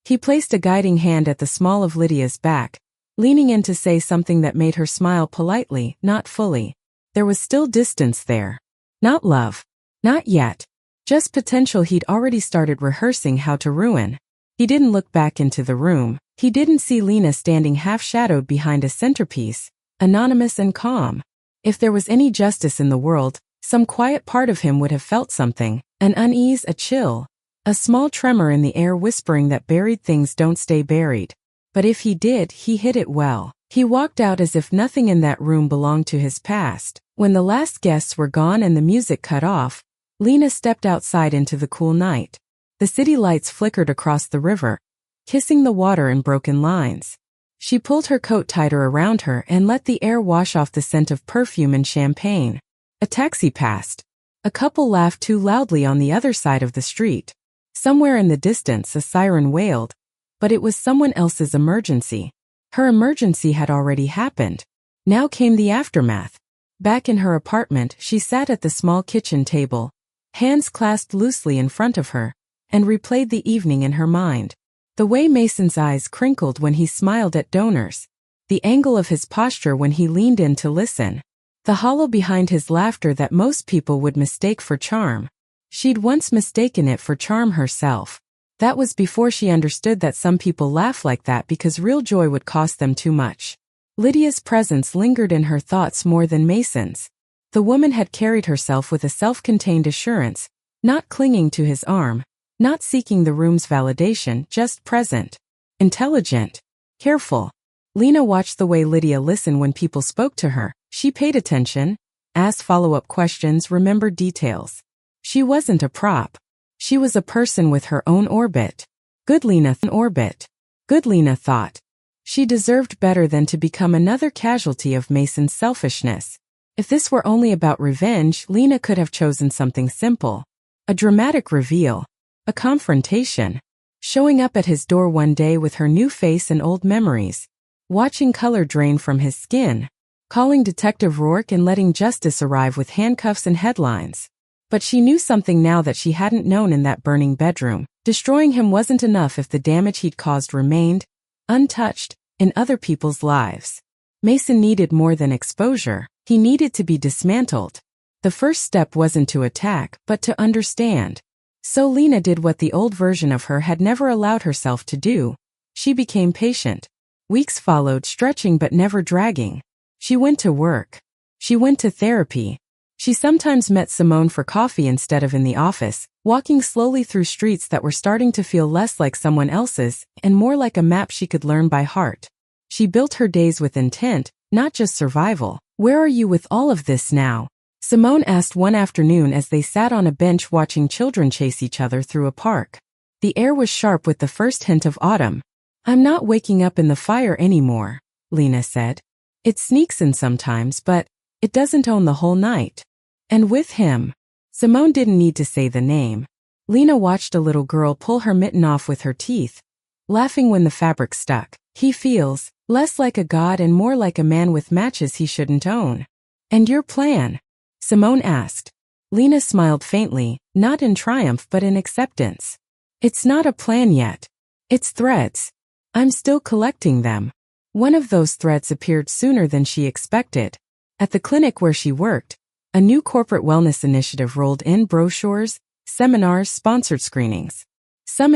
He placed a guiding hand at the small of Lydia's back, leaning in to say something that made her smile politely, not fully. There was still distance there. Not love. Not yet. Just potential he'd already started rehearsing how to ruin. He didn't look back into the room. He didn't see Lena standing half-shadowed behind a centerpiece, anonymous and calm. If there was any justice in the world, some quiet part of him would have felt something, an unease, a chill, a small tremor in the air whispering that buried things don't stay buried. But if he did, he hid it well. He walked out as if nothing in that room belonged to his past. When the last guests were gone and the music cut off, Lena stepped outside into the cool night. The city lights flickered across the river, kissing the water in broken lines. She pulled her coat tighter around her and let the air wash off the scent of perfume and champagne. A taxi passed. A couple laughed too loudly on the other side of the street. Somewhere in the distance a siren wailed, but it was someone else's emergency. Her emergency had already happened. Now came the aftermath. Back in her apartment, she sat at the small kitchen table, hands clasped loosely in front of her, and replayed the evening in her mind. The way Mason's eyes crinkled when he smiled at donors, the angle of his posture when he leaned in to listen, the hollow behind his laughter that most people would mistake for charm. She'd once mistaken it for charm herself. That was before she understood that some people laugh like that because real joy would cost them too much. Lydia's presence lingered in her thoughts more than Mason's. The woman had carried herself with a self-contained assurance, not clinging to his arm, not seeking the room's validation, just present. Intelligent. Careful. Lena watched the way Lydia listened when people spoke to her. She paid attention, asked follow-up questions, remembered details. She wasn't a prop. She was a person with her own orbit. Good Lena thought. She deserved better than to become another casualty of Mason's selfishness. If this were only about revenge, Lena could have chosen something simple. A dramatic reveal. A confrontation. Showing up at his door one day with her new face and old memories. Watching color drain from his skin. Calling Detective Rourke and letting justice arrive with handcuffs and headlines. But she knew something now that she hadn't known in that burning bedroom. Destroying him wasn't enough if the damage he'd caused remained, untouched, in other people's lives. Mason needed more than exposure. He needed to be dismantled. The first step wasn't to attack, but to understand. So Lena did what the old version of her had never allowed herself to do. She became patient. Weeks followed, stretching but never dragging. She went to work. She went to therapy. She sometimes met Simone for coffee instead of in the office, walking slowly through streets that were starting to feel less like someone else's and more like a map she could learn by heart. She built her days with intent, not just survival. "Where are you with all of this now?" Simone asked one afternoon as they sat on a bench watching children chase each other through a park. The air was sharp with the first hint of autumn. "I'm not waking up in the fire anymore," Lena said. "It sneaks in sometimes, but it doesn't own the whole night." And with him. Simone didn't need to say the name. Lena watched a little girl pull her mitten off with her teeth, laughing when the fabric stuck. "He feels less like a god and more like a man with matches he shouldn't own." "And your plan?" Simone asked. Lena smiled faintly, not in triumph but in acceptance. "It's not a plan yet. It's threads. I'm still collecting them." One of those threads appeared sooner than she expected. At the clinic where she worked, a new corporate wellness initiative rolled in: brochures, seminars, sponsored screenings. Some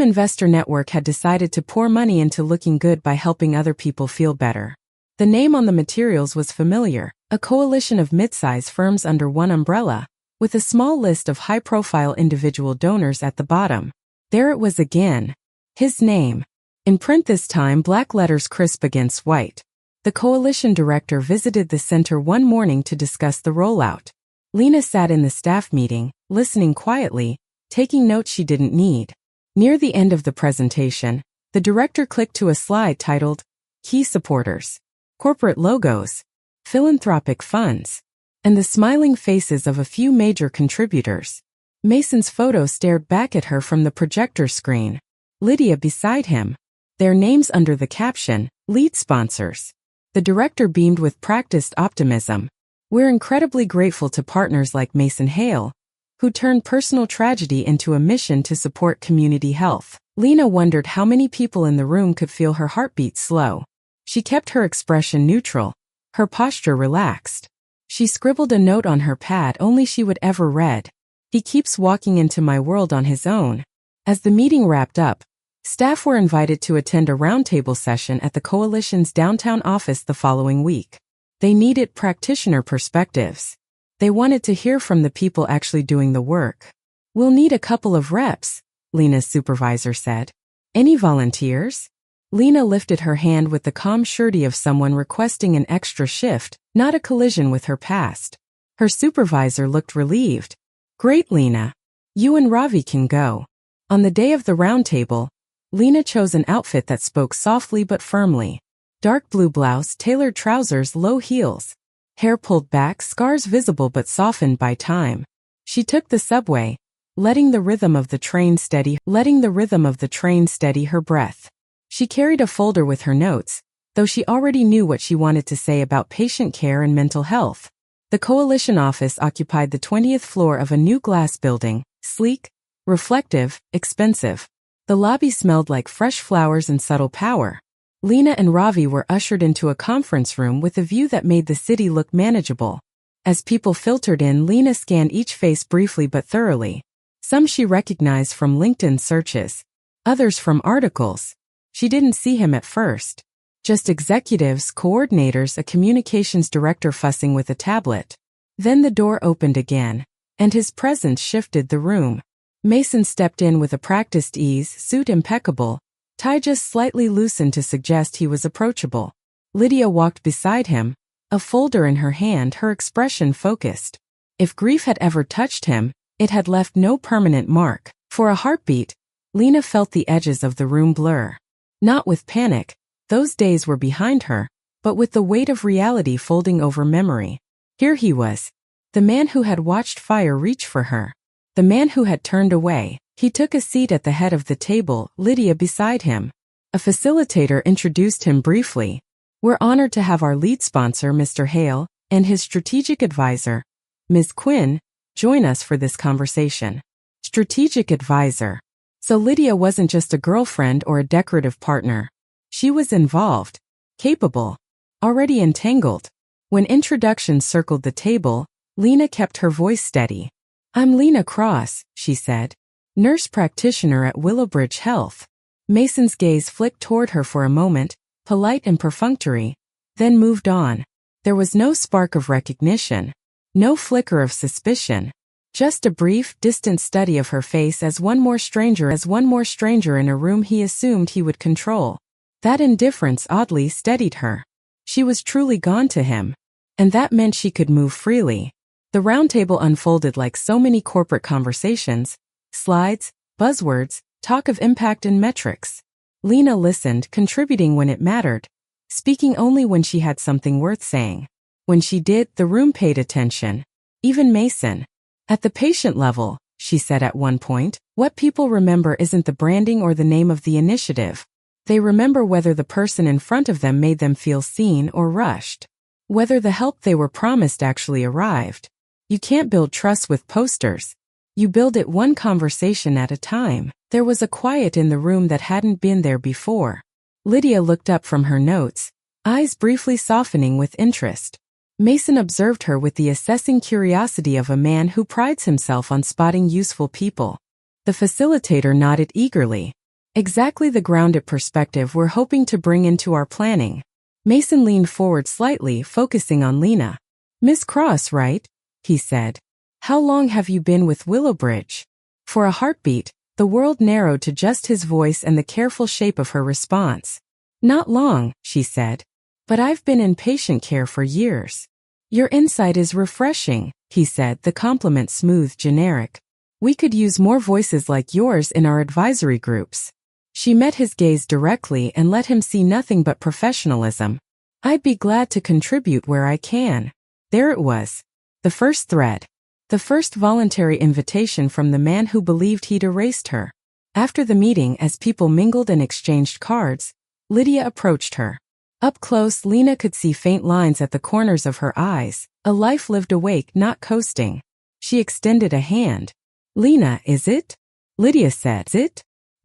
investor network had decided to pour money into looking good by helping other people feel better. The name on the materials was familiar, a coalition of mid-size firms under one umbrella, with a small list of high-profile individual donors at the bottom. There it was again. His name. In print this time, black letters crisp against white. The coalition director visited the center one morning to discuss the rollout. Lena sat in the staff meeting, listening quietly, taking notes she didn't need. Near the end of the presentation, the director clicked to a slide titled, "Key Supporters." Corporate logos, philanthropic funds, and the smiling faces of a few major contributors. Mason's photo stared back at her from the projector screen. Lydia beside him. Their names under the caption, "Lead Sponsors." The director beamed with practiced optimism. "We're incredibly grateful to partners like Mason Hale, who turned personal tragedy into a mission to support community health." Lena wondered how many people in the room could feel her heartbeat slow. She kept her expression neutral, her posture relaxed. She scribbled a note on her pad only she would ever read. "He keeps walking into my world on his own." As the meeting wrapped up, staff were invited to attend a roundtable session at the coalition's downtown office the following week. They needed practitioner perspectives. They wanted to hear from the people actually doing the work. "We'll need a couple of reps," Lena's supervisor said. "Any volunteers?" Lena lifted her hand with the calm surety of someone requesting an extra shift, not a collision with her past. Her supervisor looked relieved. "Great, Lena. You and Ravi can go." On the day of the roundtable, Lena chose an outfit that spoke softly but firmly. Dark blue blouse, tailored trousers, low heels. Hair pulled back, scars visible but softened by time. She took the subway, letting the rhythm of the train steady her breath. She carried a folder with her notes, though she already knew what she wanted to say about patient care and mental health. The coalition office occupied the 20th floor of a new glass building, sleek, reflective, expensive. The lobby smelled like fresh flowers and subtle power. Lena and Ravi were ushered into a conference room with a view that made the city look manageable. As people filtered in, Lena scanned each face briefly but thoroughly. Some she recognized from LinkedIn searches, others from articles. She didn't see him at first. Just executives, coordinators, a communications director fussing with a tablet. Then the door opened again, and his presence shifted the room. Mason stepped in with a practiced ease, suit impeccable, tie just slightly loosened to suggest he was approachable. Lydia walked beside him, a folder in her hand, her expression focused. If grief had ever touched him, it had left no permanent mark. For a heartbeat, Lena felt the edges of the room blur. Not with panic, those days were behind her, but with the weight of reality folding over memory. Here he was, the man who had watched fire reach for her. The man who had turned away. He took a seat at the head of the table, Lydia beside him. A facilitator introduced him briefly. We're honored to have our lead sponsor, Mr. Hale, and his strategic advisor, Ms. Quinn, join us for this conversation. Strategic advisor. So Lydia wasn't just a girlfriend or a decorative partner. She was involved, capable, already entangled. When introductions circled the table, Lena kept her voice steady. I'm Lena Cross, she said, nurse practitioner at Willowbridge Health. Mason's gaze flicked toward her for a moment, polite and perfunctory, then moved on. There was no spark of recognition, no flicker of suspicion, just a brief, distant study of her face as one more stranger in a room he assumed he would control. That indifference oddly steadied her. She was truly gone to him, and that meant she could move freely. The roundtable unfolded like so many corporate conversations, slides, buzzwords, talk of impact and metrics. Lena listened, contributing when it mattered, speaking only when she had something worth saying. When she did, the room paid attention. Even Mason. At the patient level, she said at one point, what people remember isn't the branding or the name of the initiative. They remember whether the person in front of them made them feel seen or rushed. Whether the help they were promised actually arrived. You can't build trust with posters. You build it one conversation at a time. There was a quiet in the room that hadn't been there before. Lydia looked up from her notes, eyes briefly softening with interest. Mason observed her with the assessing curiosity of a man who prides himself on spotting useful people. The facilitator nodded eagerly. Exactly the grounded perspective we're hoping to bring into our planning. Mason leaned forward slightly, focusing on Lena. Miss Cross, right? He said. How long have you been with Willowbridge? For a heartbeat, the world narrowed to just his voice and the careful shape of her response. Not long, she said. But I've been in patient care for years. Your insight is refreshing, he said, the compliment smooth, generic. We could use more voices like yours in our advisory groups. She met his gaze directly and let him see nothing but professionalism. I'd be glad to contribute where I can. There it was. The first thread. The first voluntary invitation from the man who believed he'd erased her. After the meeting, as people mingled and exchanged cards, Lydia approached her. Up close, Lena could see faint lines at the corners of her eyes, a life lived awake, not coasting. She extended a hand. Lena, is it? Lydia said.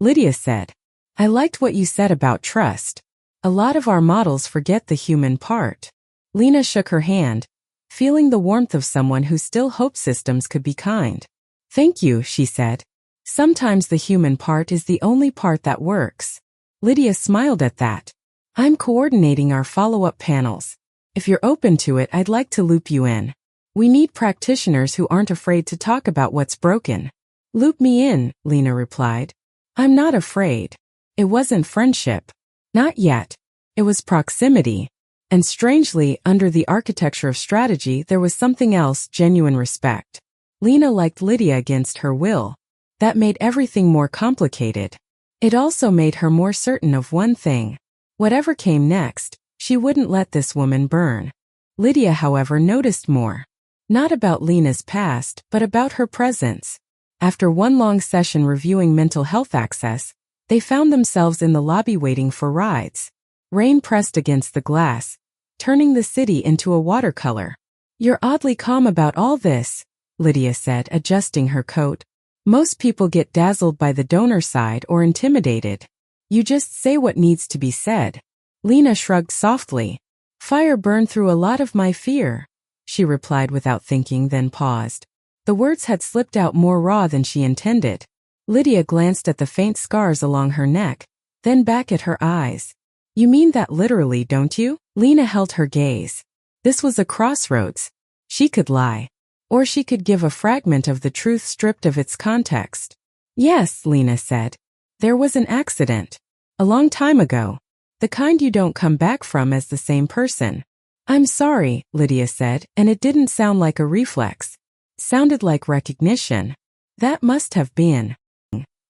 Lydia said. I liked what you said about trust. A lot of our models forget the human part. Lena shook her hand, feeling the warmth of someone who still hoped systems could be kind. Thank you, she said. Sometimes the human part is the only part that works. Lydia smiled at that. I'm coordinating our follow-up panels. If you're open to it, I'd like to loop you in. We need practitioners who aren't afraid to talk about what's broken. Loop me in, Lena replied. I'm not afraid. It wasn't friendship. Not yet. It was proximity. And strangely, under the architecture of strategy, there was something else, genuine respect. Lena liked Lydia against her will. That made everything more complicated. It also made her more certain of one thing. Whatever came next, she wouldn't let this woman burn. Lydia, however, noticed more. Not about Lena's past, but about her presence. After one long session reviewing mental health access, they found themselves in the lobby waiting for rides. Rain pressed against the glass, turning the city into a watercolor. "You're oddly calm about all this," Lydia said, adjusting her coat. "Most people get dazzled by the donor side or intimidated. You just say what needs to be said." Lena shrugged softly. "Fire burned through a lot of my fear," she replied without thinking, then paused. The words had slipped out more raw than she intended. Lydia glanced at the faint scars along her neck, then back at her eyes. "You mean that literally, don't you?" Lena held her gaze. This was a crossroads. She could lie. Or she could give a fragment of the truth stripped of its context. "Yes," Lena said. "There was an accident. A long time ago. The kind you don't come back from as the same person." "I'm sorry," Lydia said, and it didn't sound like a reflex. It sounded like recognition. "That must have been,"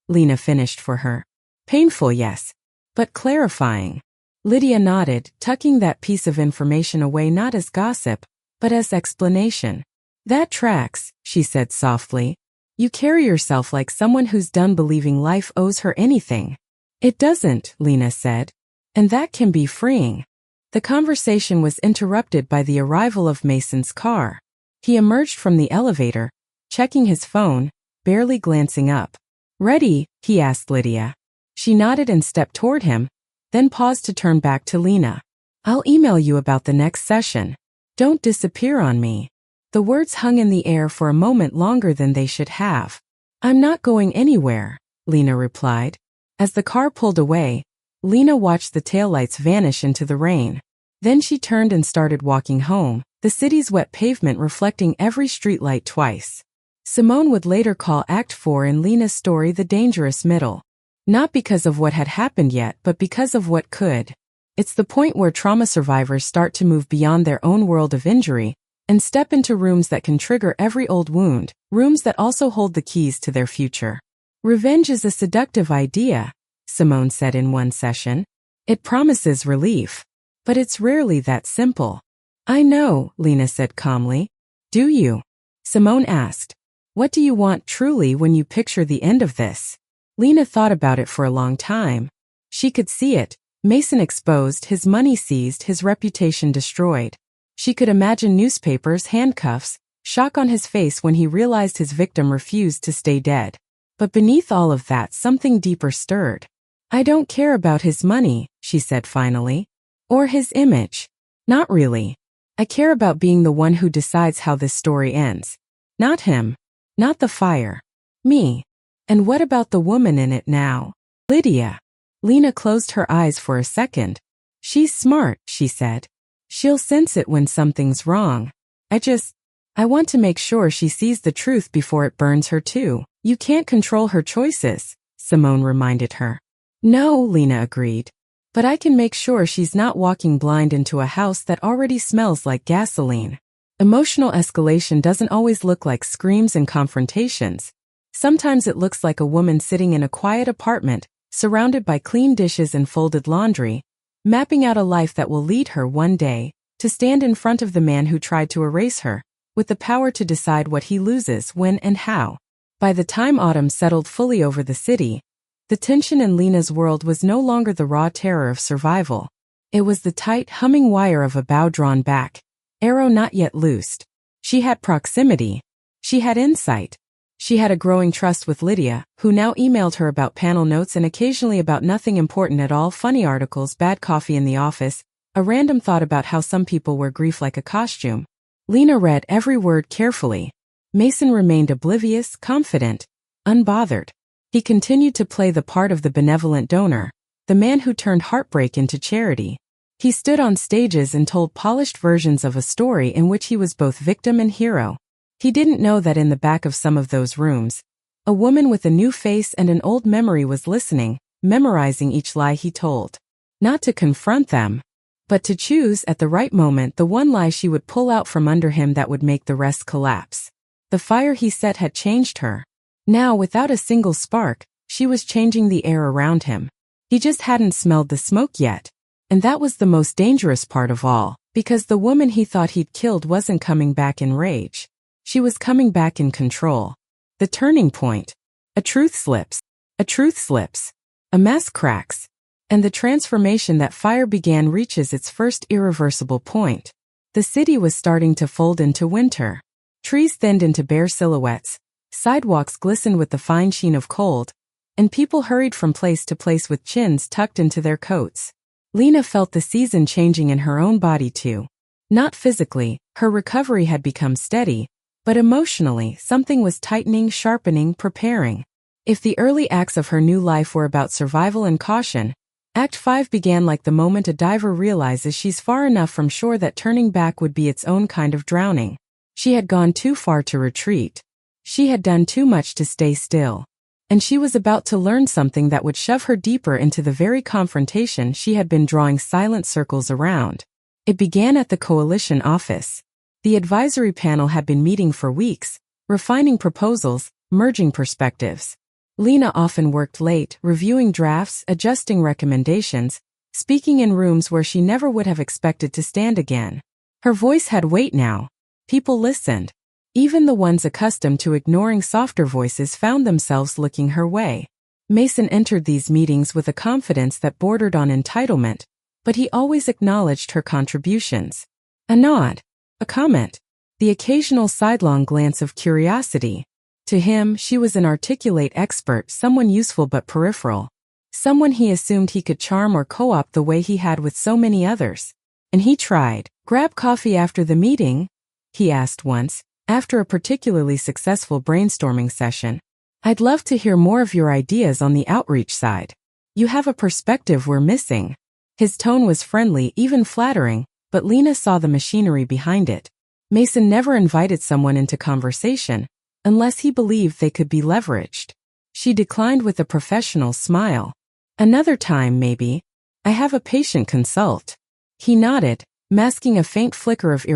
Lena finished for her. "Painful, yes. But clarifying." Lydia nodded, tucking that piece of information away not as gossip, but as explanation. "That tracks," she said softly. "You carry yourself like someone who's done believing life owes her anything." "It doesn't," Lena said. "And that can be freeing." The conversation was interrupted by the arrival of Mason's car. He emerged from the elevator, checking his phone, barely glancing up. "Ready?" he asked Lydia. She nodded and stepped toward him, then paused to turn back to Lena. "I'll email you about the next session. Don't disappear on me." The words hung in the air for a moment longer than they should have. "I'm not going anywhere," Lena replied. As the car pulled away, Lena watched the taillights vanish into the rain. Then she turned and started walking home, the city's wet pavement reflecting every streetlight twice. Simone would later call Act 4 in Lena's story the dangerous middle. Not because of what had happened yet, but because of what could. It's the point where trauma survivors start to move beyond their own world of injury and step into rooms that can trigger every old wound, rooms that also hold the keys to their future. "Revenge is a seductive idea," Simone said in one session. "It promises relief. But it's rarely that simple." "I know," Lena said calmly. "Do you?" Simone asked. "What do you want truly when you picture the end of this?" Lena thought about it for a long time. She could see it. Mason exposed, his money seized, his reputation destroyed. She could imagine newspapers, handcuffs, shock on his face when he realized his victim refused to stay dead. But beneath all of that, something deeper stirred. "I don't care about his money," she said finally. "Or his image. Not really. I care about being the one who decides how this story ends. Not him. Not the fire. Me. And what about the woman in it now? Lydia." Lena closed her eyes for a second. "She's smart," she said. "She'll sense it when something's wrong. I want to make sure she sees the truth before it burns her too." "You can't control her choices," Simone reminded her. "No," Lena agreed. "But I can make sure she's not walking blind into a house that already smells like gasoline." Emotional escalation doesn't always look like screams and confrontations. Sometimes it looks like a woman sitting in a quiet apartment, surrounded by clean dishes and folded laundry, mapping out a life that will lead her one day to stand in front of the man who tried to erase her, with the power to decide what he loses, when and how. By the time autumn settled fully over the city, the tension in Lena's world was no longer the raw terror of survival. It was the tight, humming wire of a bow drawn back, arrow not yet loosed. She had proximity. She had insight. She had a growing trust with Lydia, who now emailed her about panel notes and occasionally about nothing important at all, funny articles, bad coffee in the office, a random thought about how some people wear grief like a costume. Lena read every word carefully. Mason remained oblivious, confident, unbothered. He continued to play the part of the benevolent donor, the man who turned heartbreak into charity. He stood on stages and told polished versions of a story in which he was both victim and hero. He didn't know that in the back of some of those rooms, a woman with a new face and an old memory was listening, memorizing each lie he told. Not to confront them, but to choose at the right moment the one lie she would pull out from under him that would make the rest collapse. The fire he set had changed her. Now, without a single spark, She was changing the air around him. He just hadn't smelled the smoke yet. And that was the most dangerous part of all, because the woman he thought he'd killed wasn't coming back in rage. She was coming back in control. The turning point. A truth slips. A truth slips. A mask cracks. And the transformation that fire began reaches its first irreversible point. The city was starting to fold into winter. Trees thinned into bare silhouettes. Sidewalks glistened with the fine sheen of cold. And people hurried from place to place with chins tucked into their coats. Lena felt the season changing in her own body too. Not physically, her recovery had become steady, but emotionally, something was tightening, sharpening, preparing. If the early acts of her new life were about survival and caution, Act 5 began like the moment a diver realizes she's far enough from shore that turning back would be its own kind of drowning. She had gone too far to retreat. She had done too much to stay still. And she was about to learn something that would shove her deeper into the very confrontation she had been drawing silent circles around. It began at the coalition office. The advisory panel had been meeting for weeks, refining proposals, merging perspectives. Lena often worked late, reviewing drafts, adjusting recommendations, speaking in rooms where she never would have expected to stand again. Her voice had weight now. People listened. Even the ones accustomed to ignoring softer voices found themselves looking her way. Mason entered these meetings with a confidence that bordered on entitlement, but he always acknowledged her contributions. A nod, a comment, the occasional sidelong glance of curiosity. To him, she was an articulate expert, someone useful but peripheral. Someone he assumed he could charm or co-opt the way he had with so many others. And he tried. "Grab coffee after the meeting?" he asked once. After a particularly successful brainstorming session. "I'd love to hear more of your ideas on the outreach side. You have a perspective we're missing." His tone was friendly, even flattering, but Lena saw the machinery behind it. Mason never invited someone into conversation, unless he believed they could be leveraged. She declined with a professional smile. "Another time, maybe. I have a patient consult." He nodded, masking a faint flicker of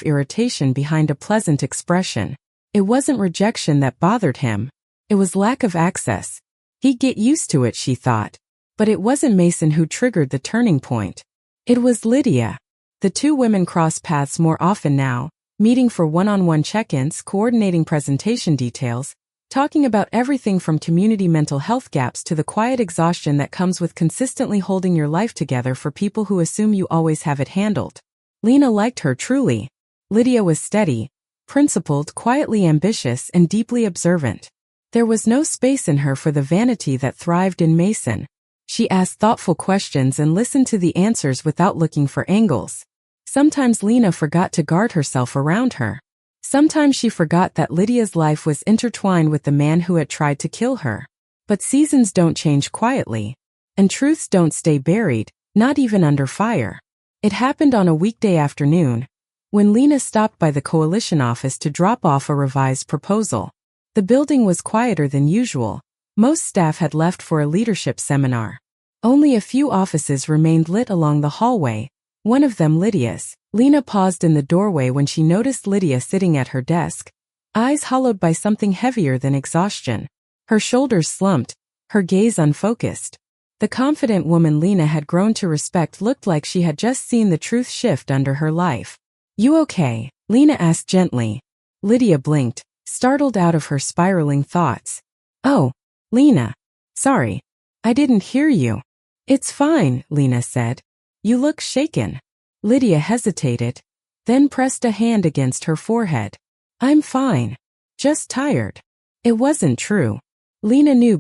irritation behind a pleasant expression. It wasn't rejection that bothered him. It was lack of access. He'd get used to it, she thought. But it wasn't Mason who triggered the turning point. It was Lydia. The two women crossed paths more often now, meeting for one-on-one check-ins, coordinating presentation details, talking about everything from community mental health gaps to the quiet exhaustion that comes with consistently holding your life together for people who assume you always have it handled. Lena liked her truly. Lydia was steady, principled, quietly ambitious, and deeply observant. There was no space in her for the vanity that thrived in Mason. She asked thoughtful questions and listened to the answers without looking for angles. Sometimes Lena forgot to guard herself around her. Sometimes she forgot that Lydia's life was intertwined with the man who had tried to kill her. But seasons don't change quietly. And truths don't stay buried, not even under fire. It happened on a weekday afternoon, when Lena stopped by the coalition office to drop off a revised proposal. The building was quieter than usual. Most staff had left for a leadership seminar. Only a few offices remained lit along the hallway, one of them Lydia's. Lena paused in the doorway when she noticed Lydia sitting at her desk, eyes hollowed by something heavier than exhaustion. Her shoulders slumped, her gaze unfocused. The confident woman Lena had grown to respect looked like she had just seen the truth shift under her life. "You okay?" Lena asked gently. Lydia blinked, startled out of her spiraling thoughts. "Oh, Lena. Sorry. I didn't hear you." "It's fine," Lena said. "You look shaken." Lydia hesitated, then pressed a hand against her forehead. "I'm fine. Just tired." It wasn't true. Lena knew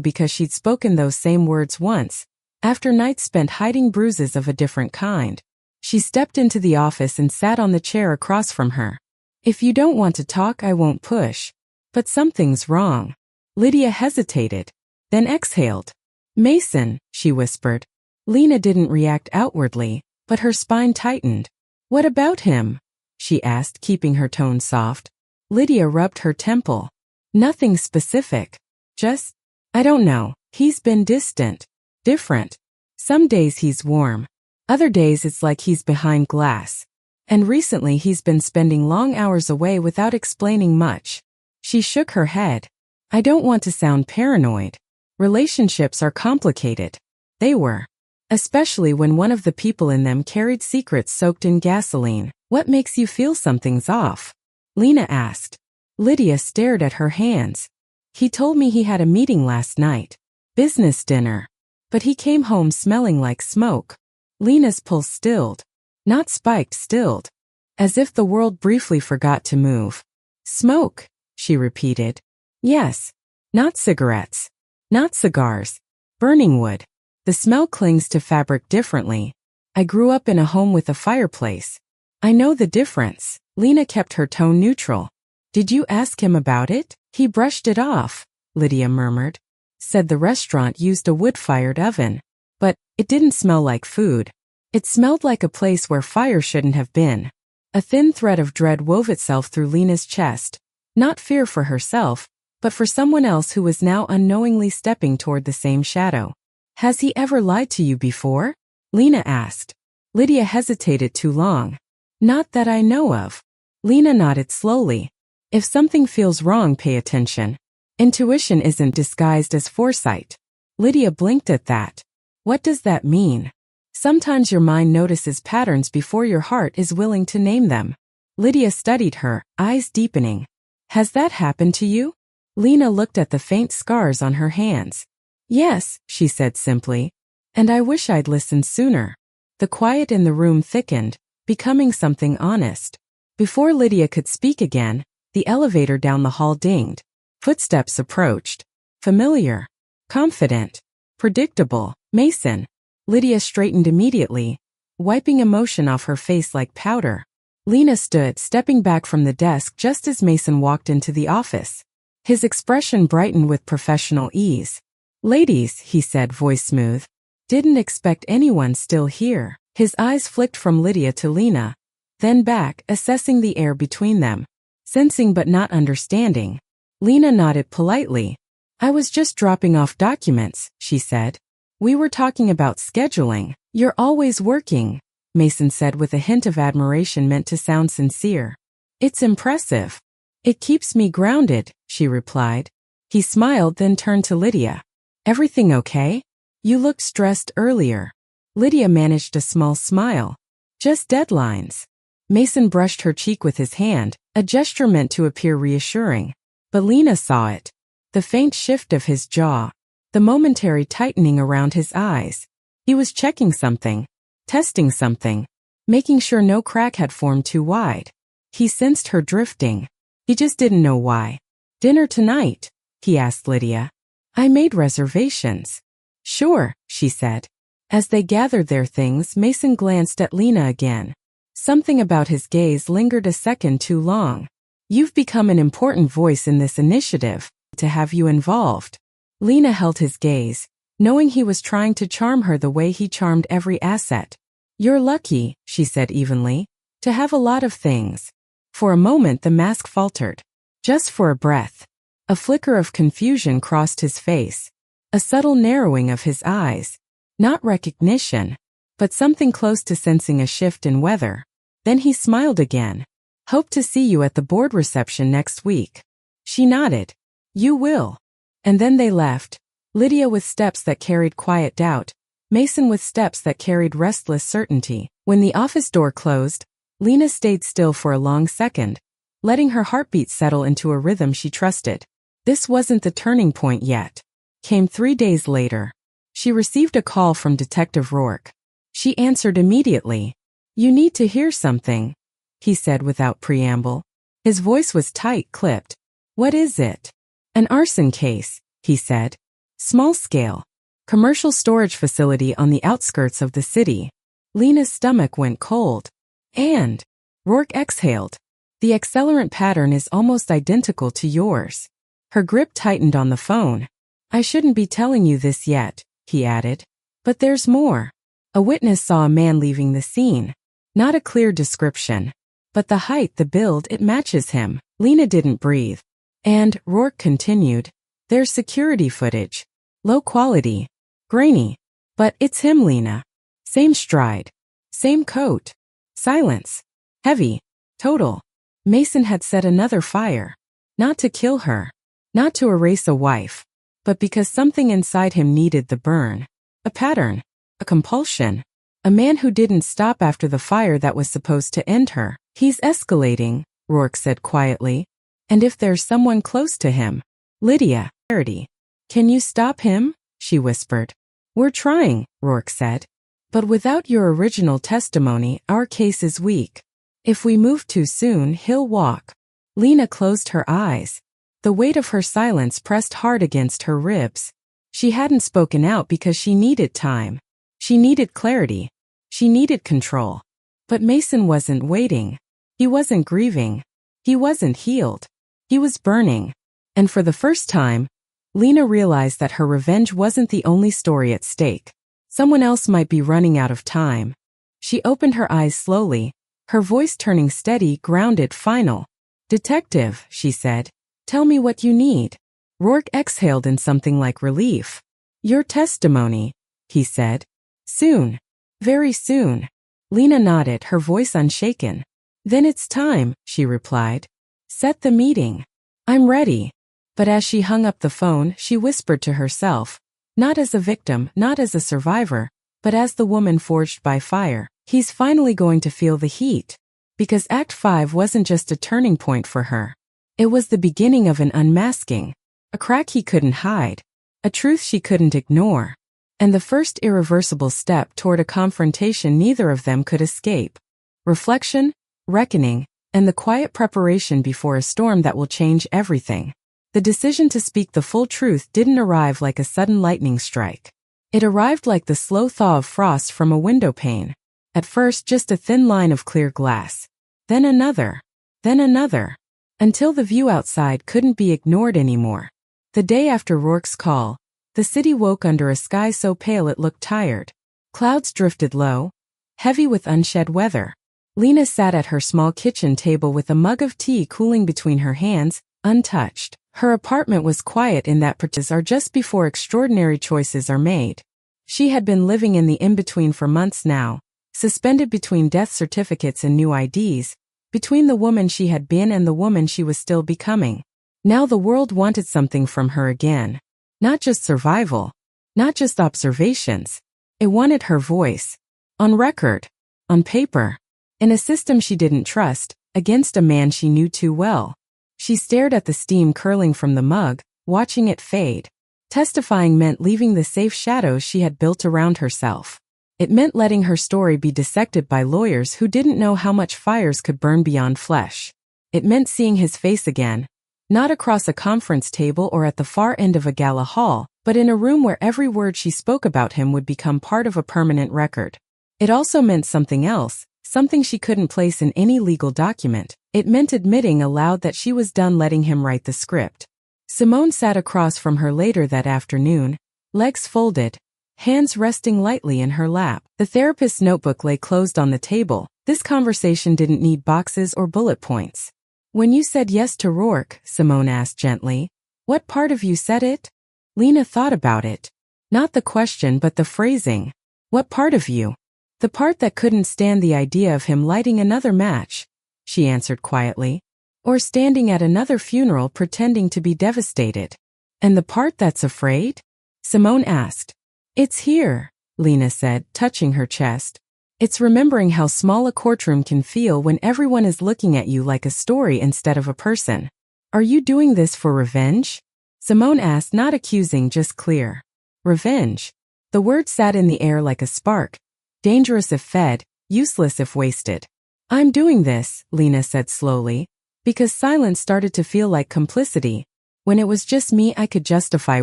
because she'd spoken those same words once, after nights spent hiding bruises of a different kind. She stepped into the office and sat on the chair across from her. "If you don't want to talk, I won't push. But something's wrong." Lydia hesitated, then exhaled. "Mason," she whispered. Lena didn't react outwardly, but her spine tightened. "What about him?" she asked, keeping her tone soft. Lydia rubbed her temple. "Nothing specific. Just, I don't know. He's been distant. Different. Some days he's warm. Other days it's like he's behind glass. And recently he's been spending long hours away without explaining much." She shook her head. I don't want to sound paranoid. Relationships are complicated. They were. Especially when one of the people in them carried secrets soaked in gasoline. What makes you feel something's off? Lena asked. Lydia stared at her hands. He told me he had a meeting last night. Business dinner. But he came home smelling like smoke. Lena's pulse stilled. Not spiked, stilled. As if the world briefly forgot to move. Smoke, she repeated. Yes. Not cigarettes. Not cigars. Burning wood. The smell clings to fabric differently. I grew up in a home with a fireplace. I know the difference. Lena kept her tone neutral. Did you ask him about it? He brushed it off, Lydia murmured. Said the restaurant used a wood-fired oven. But it didn't smell like food. It smelled like a place where fire shouldn't have been. A thin thread of dread wove itself through Lena's chest. Not fear for herself, but for someone else who was now unknowingly stepping toward the same shadow. Has he ever lied to you before? Lena asked. Lydia hesitated too long. Not that I know of. Lena nodded slowly. If something feels wrong, pay attention. Intuition isn't disguised as foresight. Lydia blinked at that. What does that mean? Sometimes your mind notices patterns before your heart is willing to name them. Lydia studied her, eyes deepening. Has that happened to you? Lena looked at the faint scars on her hands. Yes, she said simply. And I wish I'd listened sooner. The quiet in the room thickened, becoming something honest. Before Lydia could speak again, the elevator down the hall dinged. Footsteps approached. Familiar. Confident. Predictable. Mason. Lydia straightened immediately, wiping emotion off her face like powder. Lena stood, stepping back from the desk just as Mason walked into the office. His expression brightened with professional ease. Ladies, he said, voice smooth. Didn't expect anyone still here. His eyes flicked from Lydia to Lena, then back, assessing the air between them. Sensing but not understanding. Lena nodded politely. I was just dropping off documents, she said. We were talking about scheduling. You're always working, Mason said with a hint of admiration meant to sound sincere. It's impressive. It keeps me grounded, she replied. He smiled, then turned to Lydia. Everything okay? You looked stressed earlier. Lydia managed a small smile. Just deadlines. Mason brushed her cheek with his hand, a gesture meant to appear reassuring. But Lena saw it. The faint shift of his jaw. The momentary tightening around his eyes. He was checking something. Testing something. Making sure no crack had formed too wide. He sensed her drifting. He just didn't know why. Dinner tonight? He asked Lydia. I made reservations. Sure, she said. As they gathered their things, Mason glanced at Lena again. Something about his gaze lingered a second too long. You've become an important voice in this initiative. To have you involved. Lena held his gaze, knowing he was trying to charm her the way he charmed every asset. You're lucky, she said evenly, to have a lot of things. For a moment the mask faltered. Just for a breath. A flicker of confusion crossed his face. A subtle narrowing of his eyes. Not recognition, but something close to sensing a shift in weather. Then he smiled again. Hope to see you at the board reception next week. She nodded. You will. And then they left. Lydia with steps that carried quiet doubt. Mason with steps that carried restless certainty. When the office door closed, Lena stayed still for a long second, letting her heartbeat settle into a rhythm she trusted. This wasn't the turning point yet. Came 3 days later. She received a call from Detective Rourke. She answered immediately. You need to hear something, he said without preamble. His voice was tight-clipped. What is it? An arson case, he said. Small scale. Commercial storage facility on the outskirts of the city. Lena's stomach went cold. And Rourke exhaled. The accelerant pattern is almost identical to yours. Her grip tightened on the phone. I shouldn't be telling you this yet, he added. But there's more. A witness saw a man leaving the scene. Not a clear description. But the height, the build, it matches him. Lena didn't breathe. And, Rourke continued, there's security footage. Low quality. Grainy. But it's him, Lena. Same stride. Same coat. Silence. Heavy. Total. Mason had set another fire. Not to kill her. Not to erase a wife, but because something inside him needed the burn. A pattern. A compulsion. A man who didn't stop after the fire that was supposed to end her. He's escalating, Rourke said quietly. And if there's someone close to him. Lydia. Charity. Can you stop him? She whispered. We're trying, Rourke said. But without your original testimony, our case is weak. If we move too soon, he'll walk. Lena closed her eyes. The weight of her silence pressed hard against her ribs. She hadn't spoken out because she needed time. She needed clarity. She needed control. But Mason wasn't waiting. He wasn't grieving. He wasn't healed. He was burning. And for the first time, Lena realized that her revenge wasn't the only story at stake. Someone else might be running out of time. She opened her eyes slowly, her voice turning steady, grounded, final. Detective, she said, tell me what you need. Rourke exhaled in something like relief. Your testimony, he said. Soon. Very soon. Lena nodded, her voice unshaken. Then it's time, she replied. Set the meeting. I'm ready. But as she hung up the phone, she whispered to herself, not as a victim, not as a survivor, but as the woman forged by fire. He's finally going to feel the heat. Because Act 5 wasn't just a turning point for her. It was the beginning of an unmasking. A crack he couldn't hide. A truth she couldn't ignore. And the first irreversible step toward a confrontation neither of them could escape. Reflection, reckoning, and the quiet preparation before a storm that will change everything. The decision to speak the full truth didn't arrive like a sudden lightning strike. It arrived like the slow thaw of frost from a window pane. At first just a thin line of clear glass. Then another. Then another. Until the view outside couldn't be ignored anymore. The day after Rourke's call, the city woke under a sky so pale it looked tired. Clouds drifted low, heavy with unshed weather. Lena sat at her small kitchen table with a mug of tea cooling between her hands, untouched. Her apartment was quiet in that purchases are just before extraordinary choices are made. She had been living in the in-between for months now, suspended between death certificates and new IDs, between the woman she had been and the woman she was still becoming. Now the world wanted something from her again. Not just survival. Not just observations. It wanted her voice. On record. On paper. In a system she didn't trust, against a man she knew too well. She stared at the steam curling from the mug, watching it fade. Testifying meant leaving the safe shadows she had built around herself. It meant letting her story be dissected by lawyers who didn't know how much fires could burn beyond flesh. It meant seeing his face again, not across a conference table or at the far end of a gala hall, but in a room where every word she spoke about him would become part of a permanent record. It also meant something else, something she couldn't place in any legal document. It meant admitting aloud that she was done letting him write the script. Simone sat across from her later that afternoon, legs folded, hands resting lightly in her lap. The therapist's notebook lay closed on the table. This conversation didn't need boxes or bullet points. When you said yes to Rourke, Simone asked gently, what part of you said it? Lena thought about it. Not the question but the phrasing. What part of you? The part that couldn't stand the idea of him lighting another match, she answered quietly. Or standing at another funeral pretending to be devastated. And the part that's afraid? Simone asked. It's here, Lena said, touching her chest. It's remembering how small a courtroom can feel when everyone is looking at you like a story instead of a person. Are you doing this for revenge? Simone asked, not accusing, just clear. Revenge. The word sat in the air like a spark. Dangerous if fed, useless if wasted. I'm doing this, Lena said slowly, because silence started to feel like complicity. When it was just me I could justify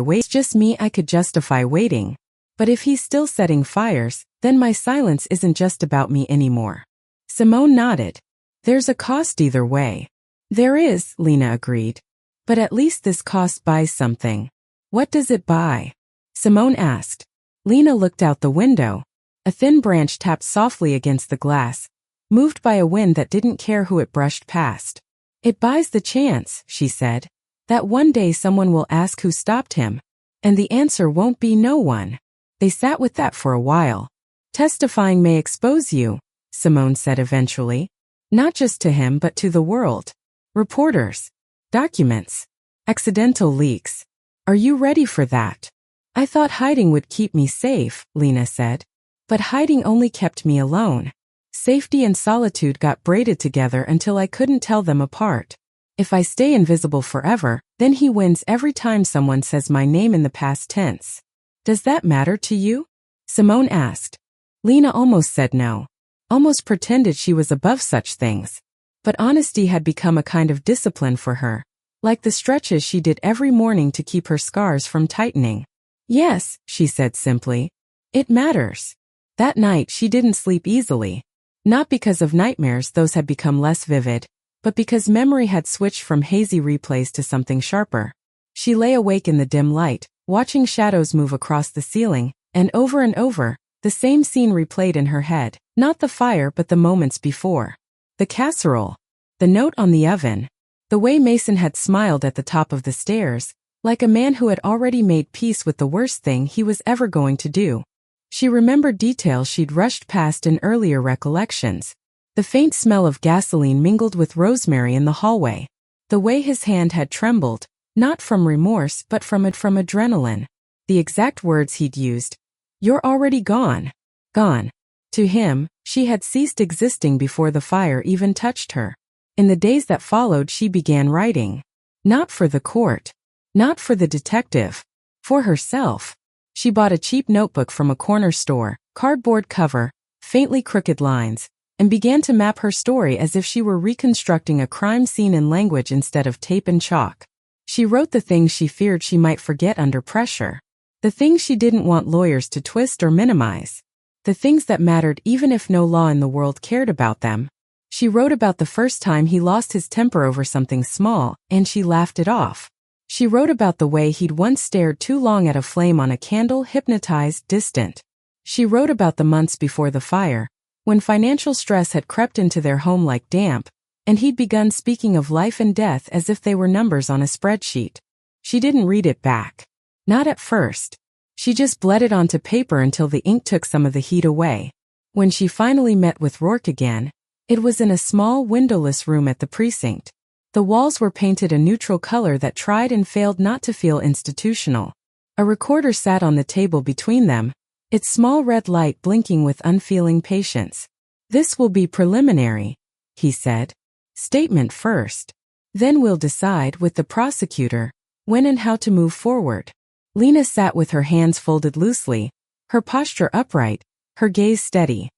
waiting. But if he's still setting fires, then my silence isn't just about me anymore. Simone nodded. There's a cost either way. There is, Lena agreed. But at least this cost buys something. What does it buy? Simone asked. Lena looked out the window. A thin branch tapped softly against the glass, moved by a wind that didn't care who it brushed past. It buys the chance, she said, that one day someone will ask who stopped him. And the answer won't be no one. They sat with that for a while. Testifying may expose you, Simone said eventually. Not just to him but to the world. Reporters. Documents. Accidental leaks. Are you ready for that? I thought hiding would keep me safe, Lena said. But hiding only kept me alone. Safety and solitude got braided together until I couldn't tell them apart. If I stay invisible forever, then he wins every time someone says my name in the past tense. Does that matter to you? Simone asked. Lena almost said no. Almost pretended she was above such things. But honesty had become a kind of discipline for her, like the stretches she did every morning to keep her scars from tightening. Yes, she said simply. It matters. That night she didn't sleep easily. Not because of nightmares, those had become less vivid, but because memory had switched from hazy replays to something sharper. She lay awake in the dim light, watching shadows move across the ceiling, and over, the same scene replayed in her head, not the fire but the moments before. The casserole, the note on the oven, the way Mason had smiled at the top of the stairs, like a man who had already made peace with the worst thing he was ever going to do. She remembered details she'd rushed past in earlier recollections. The faint smell of gasoline mingled with rosemary in the hallway. The way his hand had trembled, not from remorse but from adrenaline. The exact words he'd used. You're already gone. Gone. To him, she had ceased existing before the fire even touched her. In the days that followed she began writing. Not for the court. Not for the detective. For herself. She bought a cheap notebook from a corner store, cardboard cover, faintly crooked lines, and began to map her story as if she were reconstructing a crime scene in language instead of tape and chalk. She wrote the things she feared she might forget under pressure. The things she didn't want lawyers to twist or minimize. The things that mattered even if no law in the world cared about them. She wrote about the first time he lost his temper over something small, and she laughed it off. She wrote about the way he'd once stared too long at a flame on a candle, hypnotized, distant. She wrote about the months before the fire, when financial stress had crept into their home like damp, and he'd begun speaking of life and death as if they were numbers on a spreadsheet. She didn't read it back. Not at first. She just bled it onto paper until the ink took some of the heat away. When she finally met with Rourke again, it was in a small, windowless room at the precinct. The walls were painted a neutral color that tried and failed not to feel institutional. A recorder sat on the table between them, its small red light blinking with unfeeling patience. This will be preliminary, he said. Statement first. Then we'll decide with the prosecutor when and how to move forward. Lena sat with her hands folded loosely, her posture upright, her gaze steady.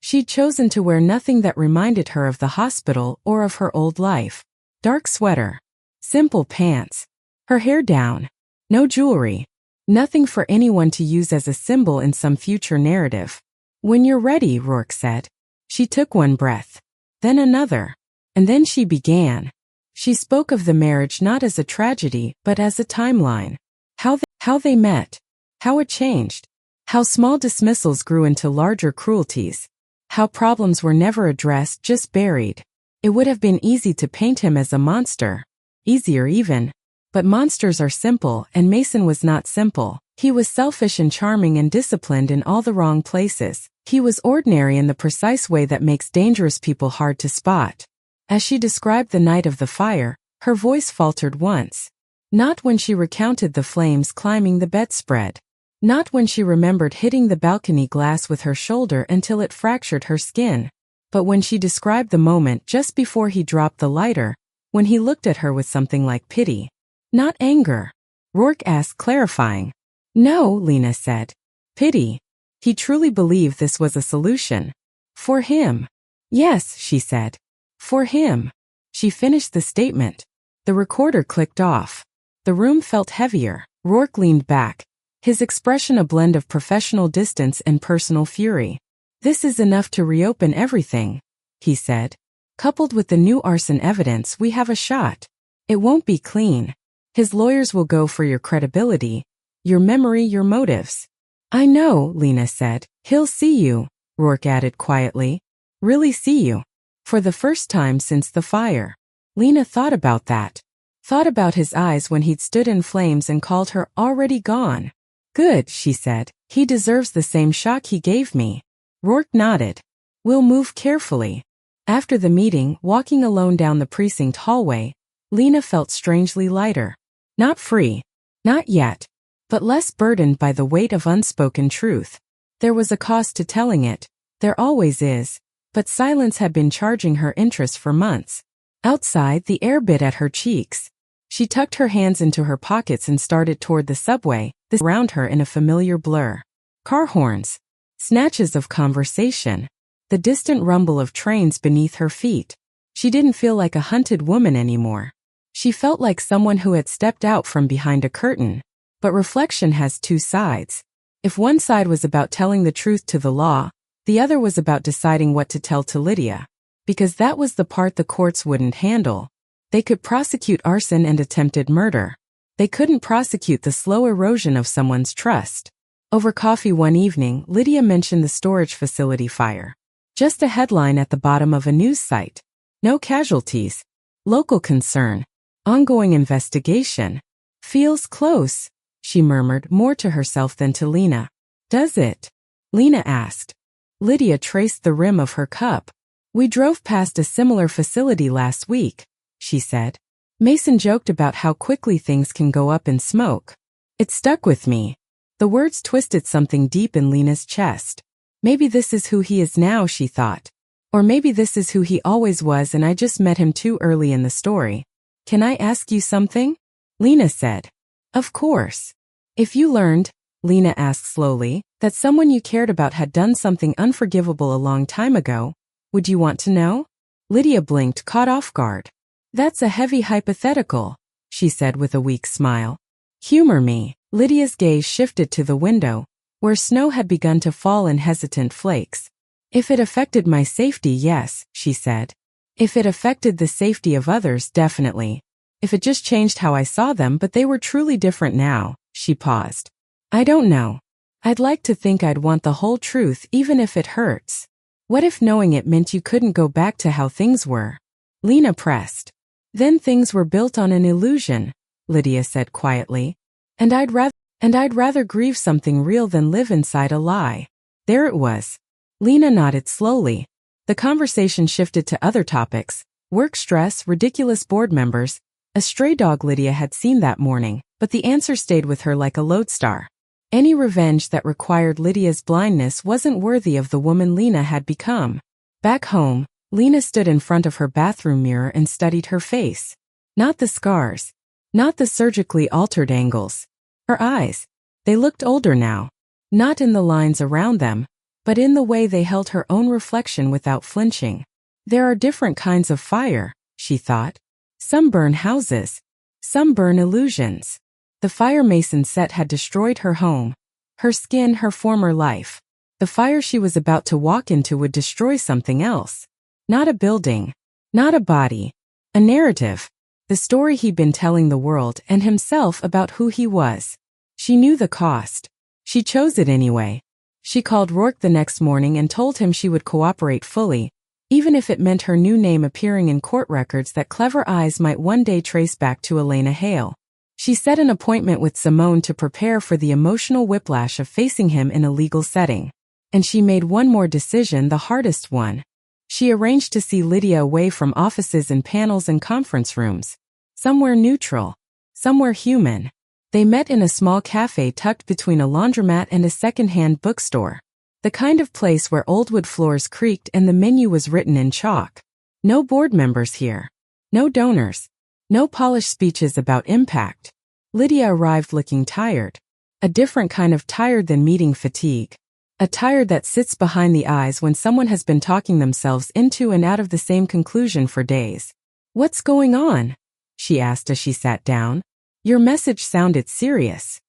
She'd chosen to wear nothing that reminded her of the hospital or of her old life. Dark sweater. Simple pants. Her hair down. No jewelry. Nothing for anyone to use as a symbol in some future narrative. When you're ready, Rourke said. She took one breath. Then another. And then she began. She spoke of the marriage not as a tragedy but as a timeline. How they met. How it changed. How small dismissals grew into larger cruelties. How problems were never addressed, just buried. It would have been easy to paint him as a monster. Easier even. But monsters are simple, and Mason was not simple. He was selfish and charming and disciplined in all the wrong places. He was ordinary in the precise way that makes dangerous people hard to spot. As she described the night of the fire, her voice faltered once. Not when she recounted the flames climbing the bedspread. Not when she remembered hitting the balcony glass with her shoulder until it fractured her skin. But when she described the moment just before he dropped the lighter, when he looked at her with something like pity. Not anger. Rourke asked, clarifying. No, Lena said. Pity. He truly believed this was a solution. For him. Yes, she said. For him. She finished the statement. The recorder clicked off. The room felt heavier. Rourke leaned back, his expression a blend of professional distance and personal fury. This is enough to reopen everything, he said. Coupled with the new arson evidence, we have a shot. It won't be clean. His lawyers will go for your credibility, your memory, your motives. I know, Lena said. He'll see you, Rourke added quietly. Really see you. For the first time since the fire. Lena thought about that. Thought about his eyes when he'd stood in flames and called her already gone. Good, she said. He deserves the same shock he gave me. Rourke nodded. We'll move carefully. After the meeting, walking alone down the precinct hallway, Lena felt strangely lighter. Not free. Not yet. But less burdened by the weight of unspoken truth. There was a cost to telling it. There always is. But silence had been charging her interest for months. Outside, the air bit at her cheeks. She tucked her hands into her pockets and started toward the subway, this around her in a familiar blur. Car horns. Snatches of conversation. The distant rumble of trains beneath her feet. She didn't feel like a hunted woman anymore. She felt like someone who had stepped out from behind a curtain. But reflection has two sides. If one side was about telling the truth to the law, the other was about deciding what to tell to Lydia. Because that was the part the courts wouldn't handle. They could prosecute arson and attempted murder. They couldn't prosecute the slow erosion of someone's trust. Over coffee one evening, Lydia mentioned the storage facility fire. Just a headline at the bottom of a news site. No casualties. Local concern. Ongoing investigation. Feels close, she murmured, more to herself than to Lena. Does it? Lena asked. Lydia traced the rim of her cup. We drove past a similar facility last week, she said. Mason joked about how quickly things can go up in smoke. It stuck with me. The words twisted something deep in Lena's chest. Maybe this is who he is now, she thought. Or maybe this is who he always was and I just met him too early in the story. Can I ask you something? Lena said. Of course. If you learned, Lena asked slowly, that someone you cared about had done something unforgivable a long time ago, would you want to know? Lydia blinked, caught off guard. That's a heavy hypothetical, she said with a weak smile. Humor me. Lydia's gaze shifted to the window, where snow had begun to fall in hesitant flakes. If it affected my safety, yes, she said. If it affected the safety of others, definitely. If it just changed how I saw them, but they were truly different now, she paused. I don't know. I'd like to think I'd want the whole truth even if it hurts. What if knowing it meant you couldn't go back to how things were? Lena pressed. Then things were built on an illusion, Lydia said quietly. And I'd rather grieve something real than live inside a lie. There it was. Lena nodded slowly. The conversation shifted to other topics. Work stress, ridiculous board members, a stray dog Lydia had seen that morning, but the answer stayed with her like a lodestar. Any revenge that required Lydia's blindness wasn't worthy of the woman Lena had become. Back home, Lena stood in front of her bathroom mirror and studied her face. Not the scars. Not the surgically altered angles. Her eyes. They looked older now. Not in the lines around them, but in the way they held her own reflection without flinching. There are different kinds of fire, she thought. Some burn houses. Some burn illusions. The fire Mason set had destroyed her home, her skin, her former life. The fire she was about to walk into would destroy something else. Not a building. Not a body. A narrative. The story he'd been telling the world and himself about who he was. She knew the cost. She chose it anyway. She called Rourke the next morning and told him she would cooperate fully, even if it meant her new name appearing in court records that clever eyes might one day trace back to Elena Hale. She set an appointment with Simone to prepare for the emotional whiplash of facing him in a legal setting. And she made one more decision, the hardest one. She arranged to see Lydia away from offices and panels and conference rooms. Somewhere neutral. Somewhere human. They met in a small cafe tucked between a laundromat and a second-hand bookstore. The kind of place where old wood floors creaked and the menu was written in chalk. No board members here. No donors. No polished speeches about impact. Lydia arrived looking tired. A different kind of tired than meeting fatigue. A tired that sits behind the eyes when someone has been talking themselves into and out of the same conclusion for days. What's going on? She asked as she sat down. Your message sounded serious.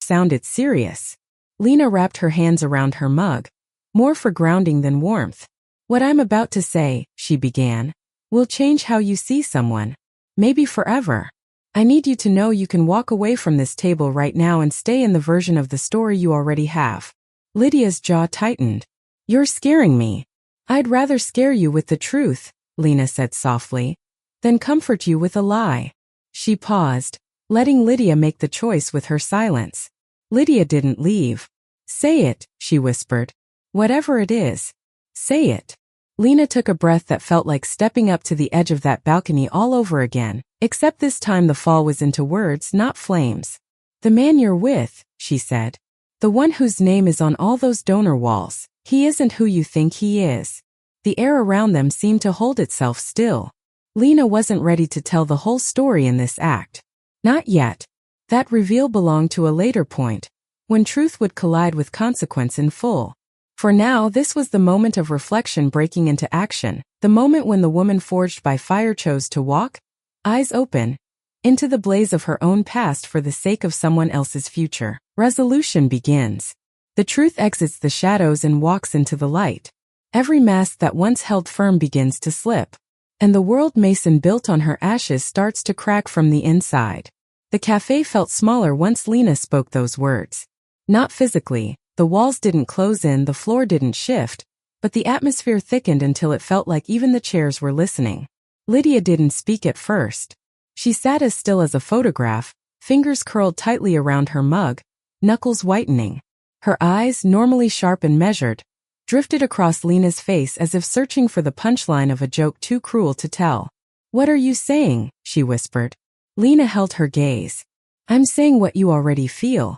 Lena wrapped her hands around her mug, more for grounding than warmth. What I'm about to say, she began, will change how you see someone. Maybe forever. I need you to know you can walk away from this table right now and stay in the version of the story you already have. Lydia's jaw tightened. You're scaring me. I'd rather scare you with the truth, Lena said softly, than comfort you with a lie. She paused, letting Lydia make the choice with her silence. Lydia didn't leave. Say it, she whispered. Whatever it is. Say it. Lena took a breath that felt like stepping up to the edge of that balcony all over again, except this time the fall was into words, not flames. "The man you're with," she said. "The one whose name is on all those donor walls, he isn't who you think he is." The air around them seemed to hold itself still. Lena wasn't ready to tell the whole story in this act. Not yet. That reveal belonged to a later point, when truth would collide with consequence in full. For now, this was the moment of reflection breaking into action, the moment when the woman forged by fire chose to walk, eyes open, into the blaze of her own past for the sake of someone else's future. Resolution begins. The truth exits the shadows and walks into the light. Every mask that once held firm begins to slip, and the world Mason built on her ashes starts to crack from the inside. The cafe felt smaller once Lena spoke those words. Not physically, the walls didn't close in, the floor didn't shift, but the atmosphere thickened until it felt like even the chairs were listening. Lydia didn't speak at first. She sat as still as a photograph, fingers curled tightly around her mug, knuckles whitening. Her eyes, normally sharp and measured, drifted across Lena's face as if searching for the punchline of a joke too cruel to tell. "What are you saying?" she whispered. Lena held her gaze. "I'm saying what you already feel.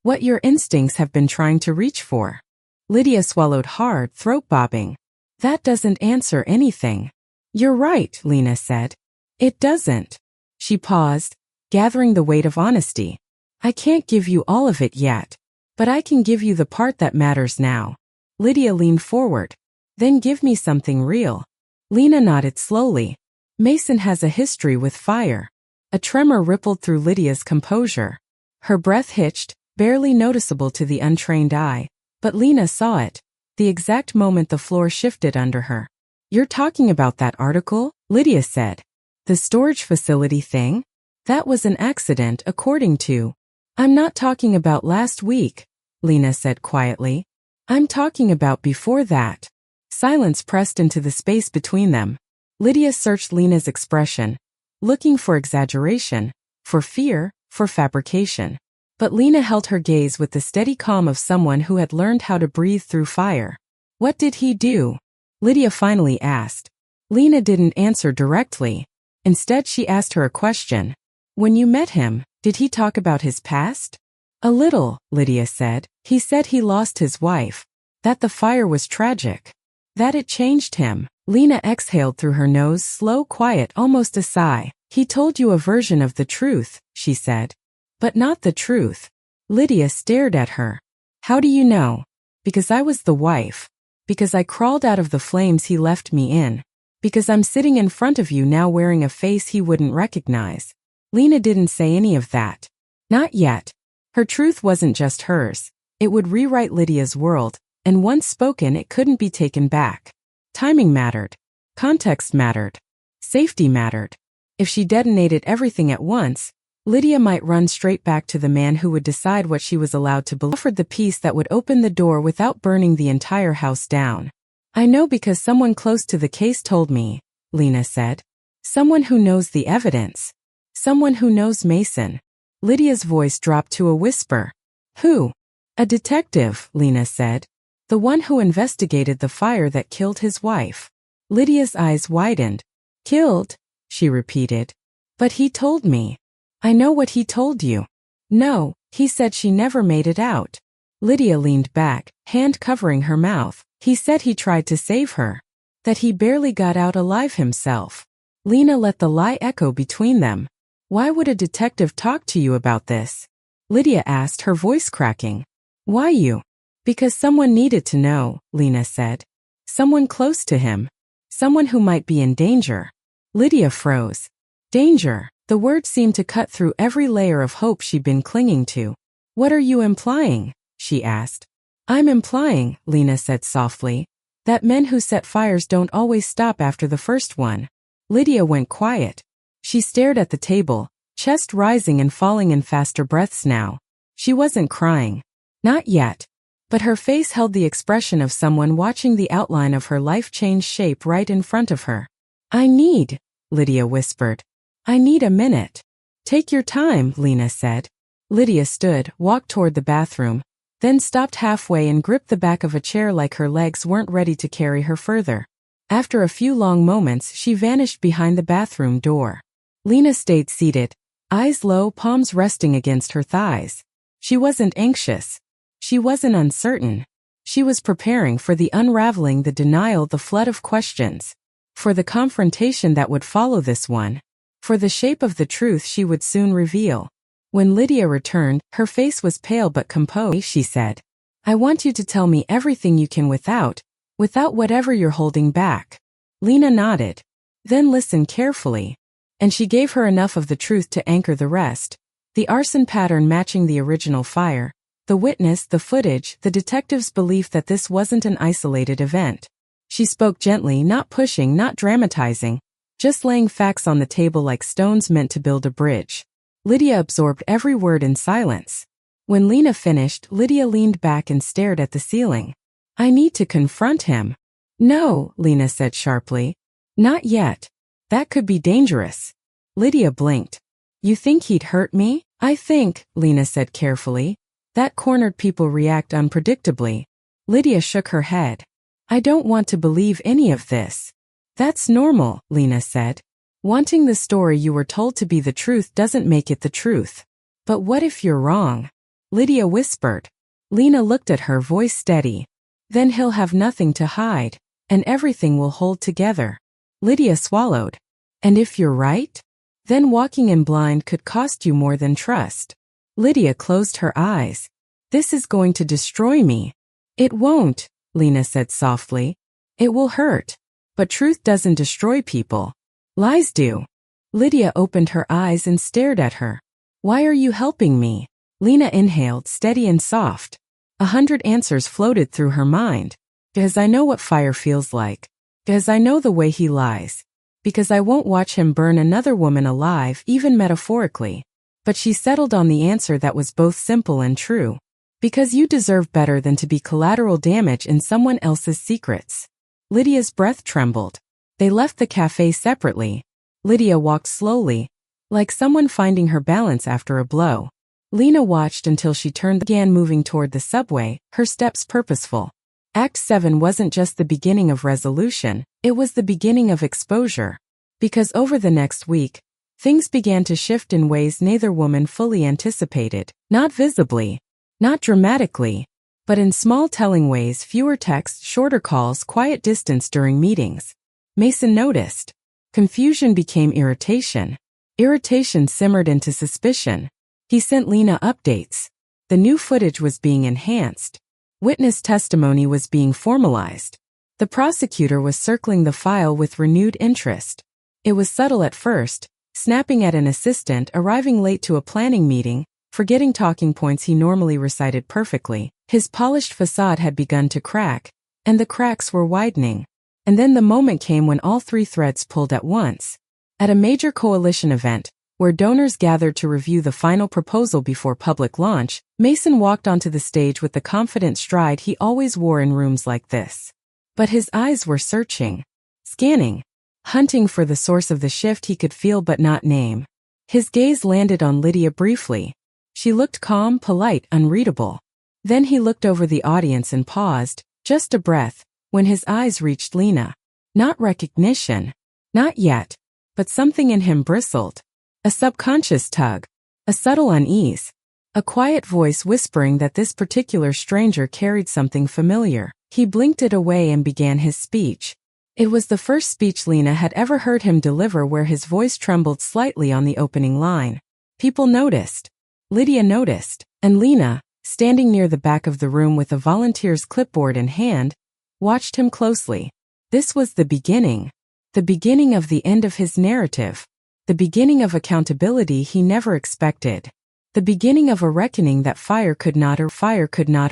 What your instincts have been trying to reach for." Lydia swallowed hard, throat bobbing. "That doesn't answer anything." "You're right," Lena said. "It doesn't." She paused, gathering the weight of honesty. "I can't give you all of it yet, but I can give you the part that matters now." Lydia leaned forward. "Then give me something real." Lena nodded slowly. "Mason has a history with fire." A tremor rippled through Lydia's composure. Her breath hitched, barely noticeable to the untrained eye, but Lena saw it, the exact moment the floor shifted under her. "You're talking about that article?" Lydia said. "The storage facility thing? That was an accident, according to—" "I'm not talking about last week," Lena said quietly. "I'm talking about before that." Silence pressed into the space between them. Lydia searched Lena's expression, looking for exaggeration, for fear, for fabrication. But Lena held her gaze with the steady calm of someone who had learned how to breathe through fire. "What did he do?" Lydia finally asked. Lena didn't answer directly. Instead, she asked her a question. "When you met him, did he talk about his past?" "A little," Lydia said. "He said he lost his wife, that the fire was tragic, that it changed him." Lena exhaled through her nose, slow, quiet, almost a sigh. "He told you a version of the truth," she said. "But not the truth." Lydia stared at her. "How do you know?" "Because I was the wife. Because I crawled out of the flames he left me in. Because I'm sitting in front of you now wearing a face he wouldn't recognize." Lena didn't say any of that. Not yet. Her truth wasn't just hers. It would rewrite Lydia's world, and once spoken it couldn't be taken back. Timing mattered. Context mattered. Safety mattered. If she detonated everything at once, Lydia might run straight back to the man who would decide what she was allowed to believe. Offered the piece that would open the door without burning the entire house down. "I know because someone close to the case told me," Lena said. "Someone who knows the evidence. Someone who knows Mason." Lydia's voice dropped to a whisper. "Who?" "A detective," Lena said. "The one who investigated the fire that killed his wife." Lydia's eyes widened. "Killed?" she repeated. "But he told me." "I know what he told you." "No, he said she never made it out." Lydia leaned back, hand covering her mouth. "He said he tried to save her. That he barely got out alive himself." Lena let the lie echo between them. "Why would a detective talk to you about this?" Lydia asked, her voice cracking. "Why you?" "Because someone needed to know," Lena said. "Someone close to him. Someone who might be in danger." Lydia froze. Danger. The word seemed to cut through every layer of hope she'd been clinging to. "What are you implying?" she asked. "I'm implying," Lena said softly, "that men who set fires don't always stop after the first one." Lydia went quiet. She stared at the table, chest rising and falling in faster breaths now. She wasn't crying. Not yet. But her face held the expression of someone watching the outline of her life change shape right in front of her. "I need," Lydia whispered. "I need a minute." "Take your time," Lena said. Lydia stood, walked toward the bathroom, then stopped halfway and gripped the back of a chair like her legs weren't ready to carry her further. After a few long moments, she vanished behind the bathroom door. Lena stayed seated, eyes low, palms resting against her thighs. She wasn't anxious. She wasn't uncertain. She was preparing for the unraveling, the denial, the flood of questions. For the confrontation that would follow this one. For the shape of the truth she would soon reveal. When Lydia returned, her face was pale but composed. She said, "I want you to tell me everything you can without whatever you're holding back." Lena nodded. "Then listen carefully." And she gave her enough of the truth to anchor the rest. The arson pattern matching the original fire. The witness, the footage, the detective's belief that this wasn't an isolated event. She spoke gently, not pushing, not dramatizing, just laying facts on the table like stones meant to build a bridge. Lydia absorbed every word in silence. When Lena finished, Lydia leaned back and stared at the ceiling. "I need to confront him." "No," Lena said sharply. "Not yet. That could be dangerous." Lydia blinked. "You think he'd hurt me?" "I think," Lena said carefully, "that cornered people react unpredictably." Lydia shook her head. "I don't want to believe any of this." "That's normal," Lena said. "Wanting the story you were told to be the truth doesn't make it the truth." "But what if you're wrong?" Lydia whispered. Lena looked at her, voice steady. "Then he'll have nothing to hide, and everything will hold together." Lydia swallowed. "And if you're right? Then walking in blind could cost you more than trust." Lydia closed her eyes. "This is going to destroy me." "It won't," Lena said softly. "It will hurt. But truth doesn't destroy people. Lies do." Lydia opened her eyes and stared at her. "Why are you helping me?" Lena inhaled, steady and soft. 100 answers floated through her mind. "Because I know what fire feels like. Because I know the way he lies. Because I won't watch him burn another woman alive, even metaphorically." But she settled on the answer that was both simple and true. "Because you deserve better than to be collateral damage in someone else's secrets." Lydia's breath trembled. They left the cafe separately. Lydia walked slowly, like someone finding her balance after a blow. Lena watched until she began moving toward the subway, her steps purposeful. Act 7 wasn't just the beginning of resolution, it was the beginning of exposure. Because over the next week, things began to shift in ways neither woman fully anticipated. Not visibly, not dramatically, but in small telling ways: fewer texts, shorter calls, quiet distance during meetings. Mason noticed. Confusion became irritation. Irritation simmered into suspicion. He sent Lena updates. The new footage was being enhanced. Witness testimony was being formalized. The prosecutor was circling the file with renewed interest. It was subtle at first, snapping at an assistant, arriving late to a planning meeting, forgetting talking points he normally recited perfectly. His polished facade had begun to crack, and the cracks were widening. And then the moment came when all three threads pulled at once. At a major coalition event, where donors gathered to review the final proposal before public launch, Mason walked onto the stage with the confident stride he always wore in rooms like this. But his eyes were searching, scanning, hunting for the source of the shift he could feel but not name. His gaze landed on Lydia briefly. She looked calm, polite, unreadable. Then he looked over the audience and paused, just a breath, when his eyes reached Lena. Not recognition. Not yet. But something in him bristled. A subconscious tug. A subtle unease. A quiet voice whispering that this particular stranger carried something familiar. He blinked it away and began his speech. It was the first speech Lena had ever heard him deliver where his voice trembled slightly on the opening line. People noticed. Lydia noticed. And Lena, standing near the back of the room with a volunteer's clipboard in hand, watched him closely. This was the beginning. The beginning of the end of his narrative. The beginning of accountability he never expected. The beginning of a reckoning that fire could not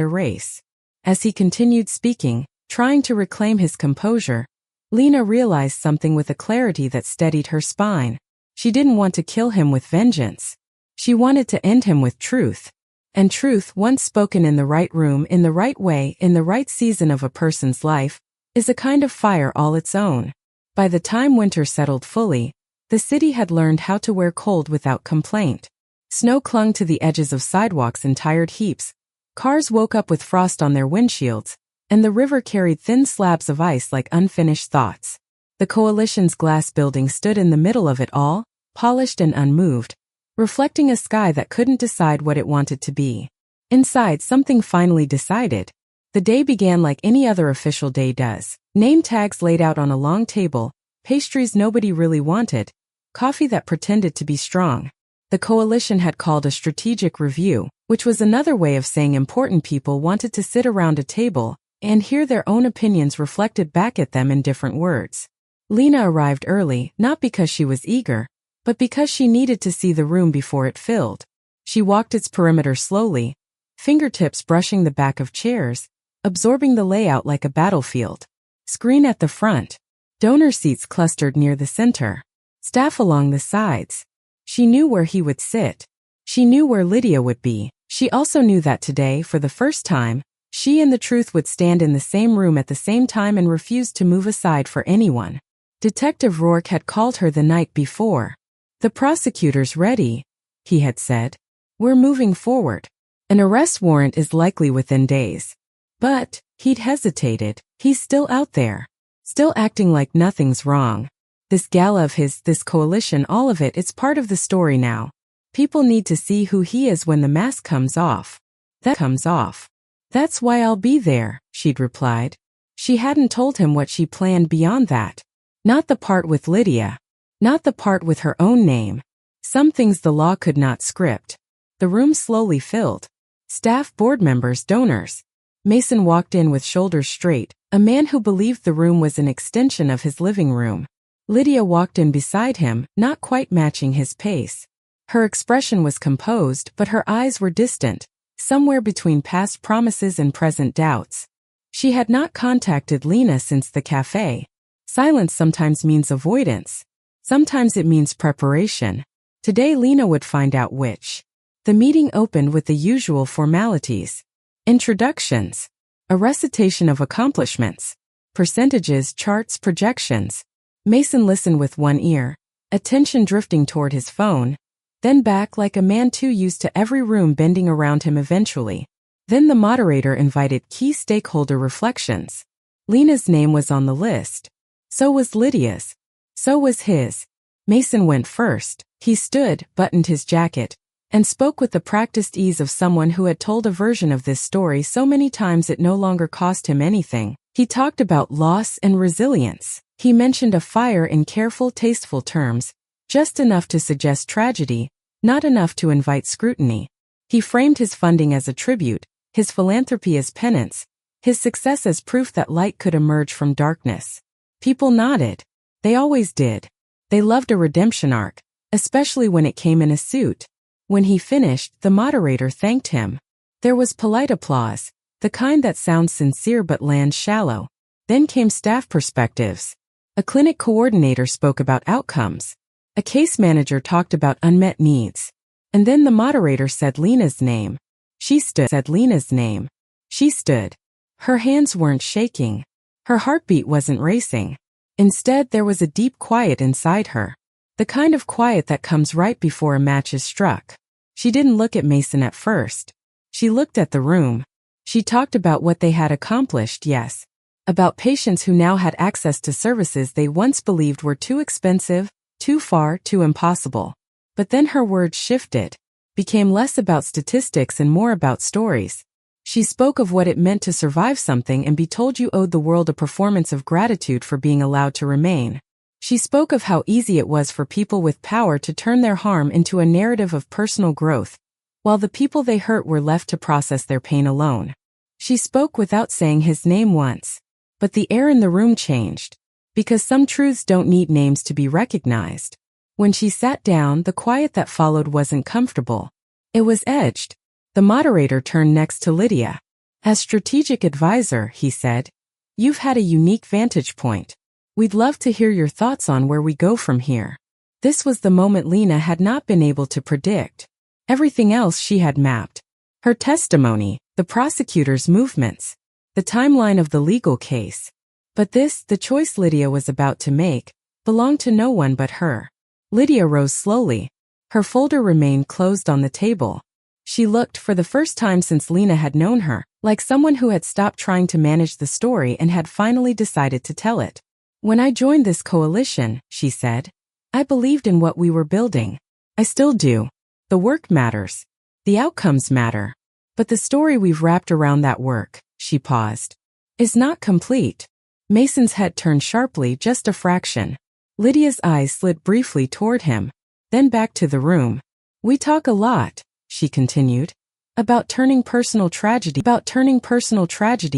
erase. As he continued speaking, trying to reclaim his composure, Lena realized something with a clarity that steadied her spine. She didn't want to kill him with vengeance. She wanted to end him with truth. And truth, once spoken in the right room, in the right way, in the right season of a person's life, is a kind of fire all its own. By the time winter settled fully, the city had learned how to wear cold without complaint. Snow clung to the edges of sidewalks in tired heaps. Cars woke up with frost on their windshields, and the river carried thin slabs of ice like unfinished thoughts. The coalition's glass building stood in the middle of it all, polished and unmoved, reflecting a sky that couldn't decide what it wanted to be. Inside, something finally decided. The day began like any other official day does. Name tags laid out on a long table, pastries nobody really wanted, coffee that pretended to be strong. The coalition had called a strategic review, which was another way of saying important people wanted to sit around a table and hear their own opinions reflected back at them in different words. Lena arrived early, not because she was eager, but because she needed to see the room before it filled. She walked its perimeter slowly, fingertips brushing the back of chairs, absorbing the layout like a battlefield. Screen at the front. Donor seats clustered near the center. Staff along the sides. She knew where he would sit. She knew where Lydia would be. She also knew that today, for the first time, she and the truth would stand in the same room at the same time and refuse to move aside for anyone. Detective Rourke had called her the night before. "The prosecutor's ready," he had said. "We're moving forward. An arrest warrant is likely within days." But he'd hesitated. He's still out there. Still acting like nothing's wrong. This gala of his, this coalition, all of it's part of the story now. People need to see who he is when the mask comes off. That comes off. "That's why I'll be there," she'd replied. She hadn't told him what she planned beyond that. Not the part with Lydia. Not the part with her own name. Some things the law could not script. The room slowly filled. Staff, board members, donors. Mason walked in with shoulders straight, a man who believed the room was an extension of his living room. Lydia walked in beside him, not quite matching his pace. Her expression was composed, but her eyes were distant, somewhere between past promises and present doubts. She had not contacted Lena since the cafe. Silence sometimes means avoidance. Sometimes it means preparation. Today Lena would find out which. The meeting opened with the usual formalities. Introductions. A recitation of accomplishments. Percentages, charts, projections. Mason listened with one ear, attention drifting toward his phone, then back like a man too used to every room bending around him eventually. Then the moderator invited key stakeholder reflections. Lena's name was on the list. So was Lydia's. So was his. Mason went first. He stood, buttoned his jacket, and spoke with the practiced ease of someone who had told a version of this story so many times it no longer cost him anything. He talked about loss and resilience. He mentioned a fire in careful, tasteful terms, just enough to suggest tragedy, not enough to invite scrutiny. He framed his funding as a tribute, his philanthropy as penance, his success as proof that light could emerge from darkness. People nodded. They always did. They loved a redemption arc, especially when it came in a suit. When he finished, the moderator thanked him. There was polite applause, the kind that sounds sincere but lands shallow. Then came staff perspectives. A clinic coordinator spoke about outcomes. A case manager talked about unmet needs. And then the moderator said Lena's name. She stood. Said Lena's name. She stood. Her hands weren't shaking. Her heartbeat wasn't racing. Instead, there was a deep quiet inside her. The kind of quiet that comes right before a match is struck. She didn't look at Mason at first. She looked at the room. She talked about what they had accomplished, yes. About patients who now had access to services they once believed were too expensive, too far, too impossible. But then her words shifted, became less about statistics and more about stories. She spoke of what it meant to survive something and be told you owed the world a performance of gratitude for being allowed to remain. She spoke of how easy it was for people with power to turn their harm into a narrative of personal growth, while the people they hurt were left to process their pain alone. She spoke without saying his name once. But the air in the room changed, because some truths don't need names to be recognized. When she sat down, the quiet that followed wasn't comfortable. It was edged. The moderator turned next to Lydia. "As strategic advisor," he said, "you've had a unique vantage point. We'd love to hear your thoughts on where we go from here." This was the moment Lena had not been able to predict. Everything else she had mapped. Her testimony, the prosecutor's movements, the timeline of the legal case. But this, the choice Lydia was about to make, belonged to no one but her. Lydia rose slowly. Her folder remained closed on the table. She looked, for the first time since Lena had known her, like someone who had stopped trying to manage the story and had finally decided to tell it. When I joined this coalition, she said, I believed in what we were building. I still do. The work matters. The outcomes matter. But the story we've wrapped around that work, she paused, is not complete. Mason's head turned sharply, just a fraction. Lydia's eyes slid briefly toward him, then back to the room. We talk a lot, she continued, about turning personal tragedy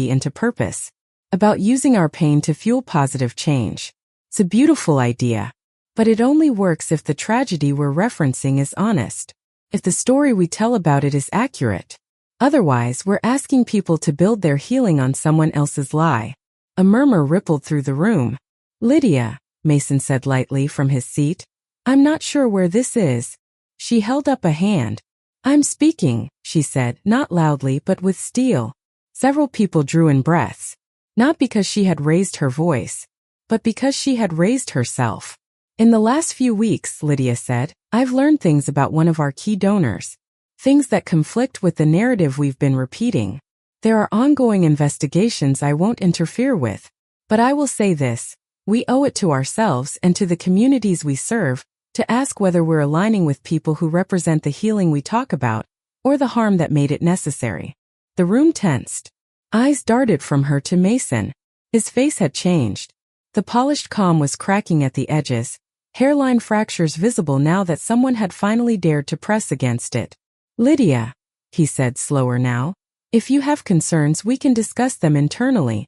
into purpose, about using our pain to fuel positive change. It's a beautiful idea. But it only works if the tragedy we're referencing is honest, if the story we tell about it is accurate. Otherwise, we're asking people to build their healing on someone else's lie. A murmur rippled through the room. Lydia, Mason said lightly from his seat, I'm not sure where this is. She held up a hand. I'm speaking, she said, not loudly but with steel. Several people drew in breaths, not because she had raised her voice, but because she had raised herself. In the last few weeks, Lydia said, I've learned things about one of our key donors. Things that conflict with the narrative we've been repeating. There are ongoing investigations I won't interfere with. But I will say this, we owe it to ourselves and to the communities we serve to ask whether we're aligning with people who represent the healing we talk about, or the harm that made it necessary. The room tensed. Eyes darted from her to Mason. His face had changed. The polished calm was cracking at the edges, hairline fractures visible now that someone had finally dared to press against it. Lydia, he said slower now, if you have concerns we can discuss them internally.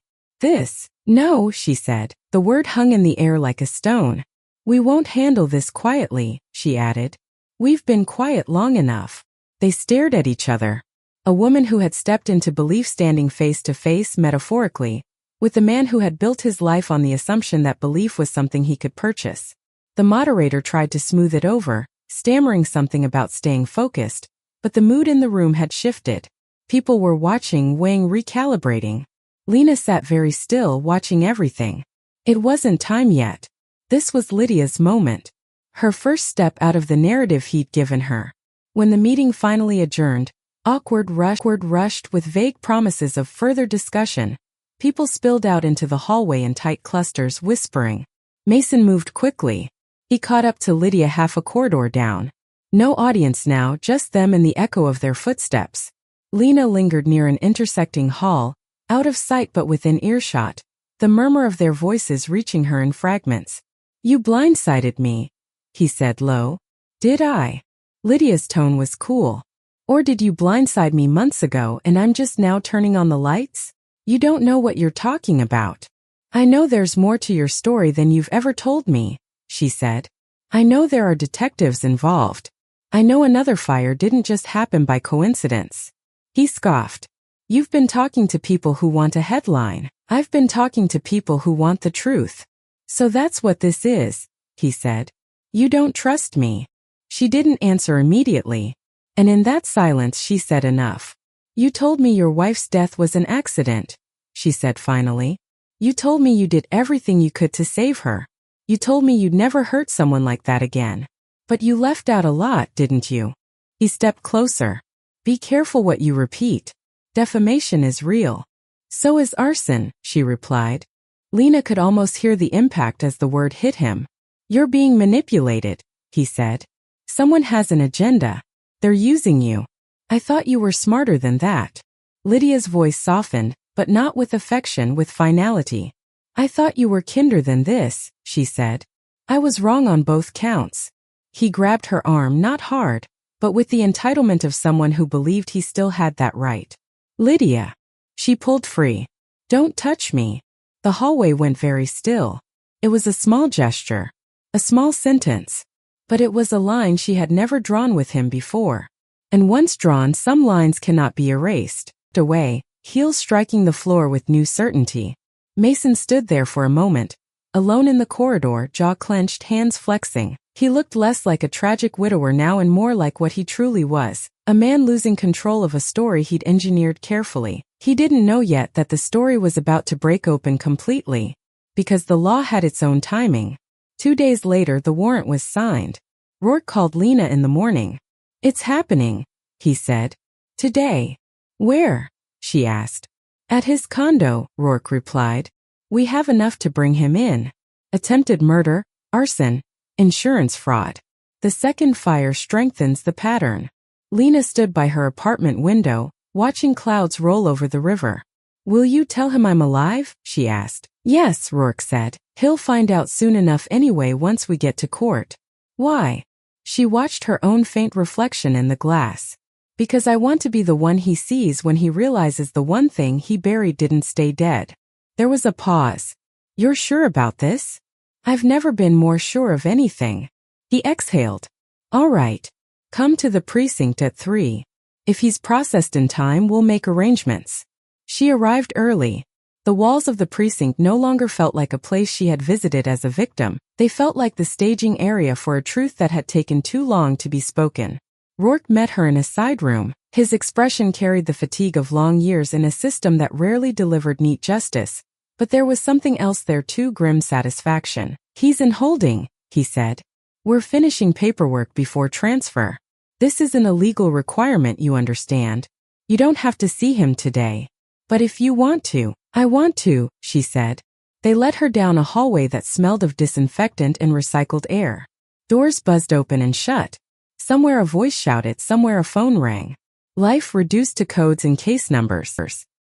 No, she said, the word hung in the air like a stone. We won't handle this quietly, she added. We've been quiet long enough. They stared at each other. A woman who had stepped into belief standing face to face, metaphorically, with the man who had built his life on the assumption that belief was something he could purchase. The moderator tried to smooth it over, stammering something about staying focused, but the mood in the room had shifted. People were watching, weighing, recalibrating. Lena sat very still, watching everything. It wasn't time yet. This was Lydia's moment. Her first step out of the narrative he'd given her. When the meeting finally adjourned, rushed with vague promises of further discussion, people spilled out into the hallway in tight clusters, whispering. Mason moved quickly. He caught up to Lydia half a corridor down. No audience now, just them and the echo of their footsteps. Lena lingered near an intersecting hall, out of sight but within earshot, the murmur of their voices reaching her in fragments. You blindsided me, he said low. Did I? Lydia's tone was cool. Or did you blindside me months ago and I'm just now turning on the lights? You don't know what you're talking about. I know there's more to your story than you've ever told me, she said. I know there are detectives involved. I know another fire didn't just happen by coincidence. He scoffed. You've been talking to people who want a headline. I've been talking to people who want the truth. So that's what this is, he said. You don't trust me. She didn't answer immediately. And in that silence she said enough. You told me your wife's death was an accident, she said finally. You told me you did everything you could to save her. You told me you'd never hurt someone like that again. But you left out a lot, didn't you? He stepped closer. Be careful what you repeat. Defamation is real. So is arson, she replied. Lena could almost hear the impact as the word hit him. You're being manipulated, he said. Someone has an agenda. They're using you. I thought you were smarter than that. Lydia's voice softened, but not with affection, with finality. I thought you were kinder than this, she said. I was wrong on both counts. He grabbed her arm, not hard, but with the entitlement of someone who believed he still had that right. Lydia. She pulled free. Don't touch me. The hallway went very still. It was a small gesture. A small sentence. But it was a line she had never drawn with him before. And once drawn, some lines cannot be erased. Away, heels striking the floor with new certainty. Mason stood there for a moment, alone in the corridor, jaw clenched, hands flexing. He looked less like a tragic widower now and more like what he truly was, a man losing control of a story he'd engineered carefully. He didn't know yet that the story was about to break open completely, because the law had its own timing. 2 days later the warrant was signed. Rourke called Lena in the morning. It's happening, he said. Today. Where? She asked. At his condo, Rourke replied. We have enough to bring him in. Attempted murder, arson, insurance fraud. The second fire strengthens the pattern. Lena stood by her apartment window, watching clouds roll over the river. Will you tell him I'm alive? She asked. Yes, Rourke said. He'll find out soon enough anyway once we get to court. Why? She watched her own faint reflection in the glass. Because I want to be the one he sees when he realizes the one thing he buried didn't stay dead. There was a pause. You're sure about this? I've never been more sure of anything. He exhaled. All right. Come to the precinct at 3. If he's processed in time, we'll make arrangements. She arrived early. The walls of the precinct no longer felt like a place she had visited as a victim. They felt like the staging area for a truth that had taken too long to be spoken. Rourke met her in a side room. His expression carried the fatigue of long years in a system that rarely delivered neat justice. But there was something else there too, grim satisfaction. He's in holding, he said. We're finishing paperwork before transfer. This isn't a legal requirement, you understand. You don't have to see him today. But if you want to, I want to, she said. They led her down a hallway that smelled of disinfectant and recycled air. Doors buzzed open and shut. Somewhere a voice shouted, somewhere a phone rang. Life reduced to codes and case numbers.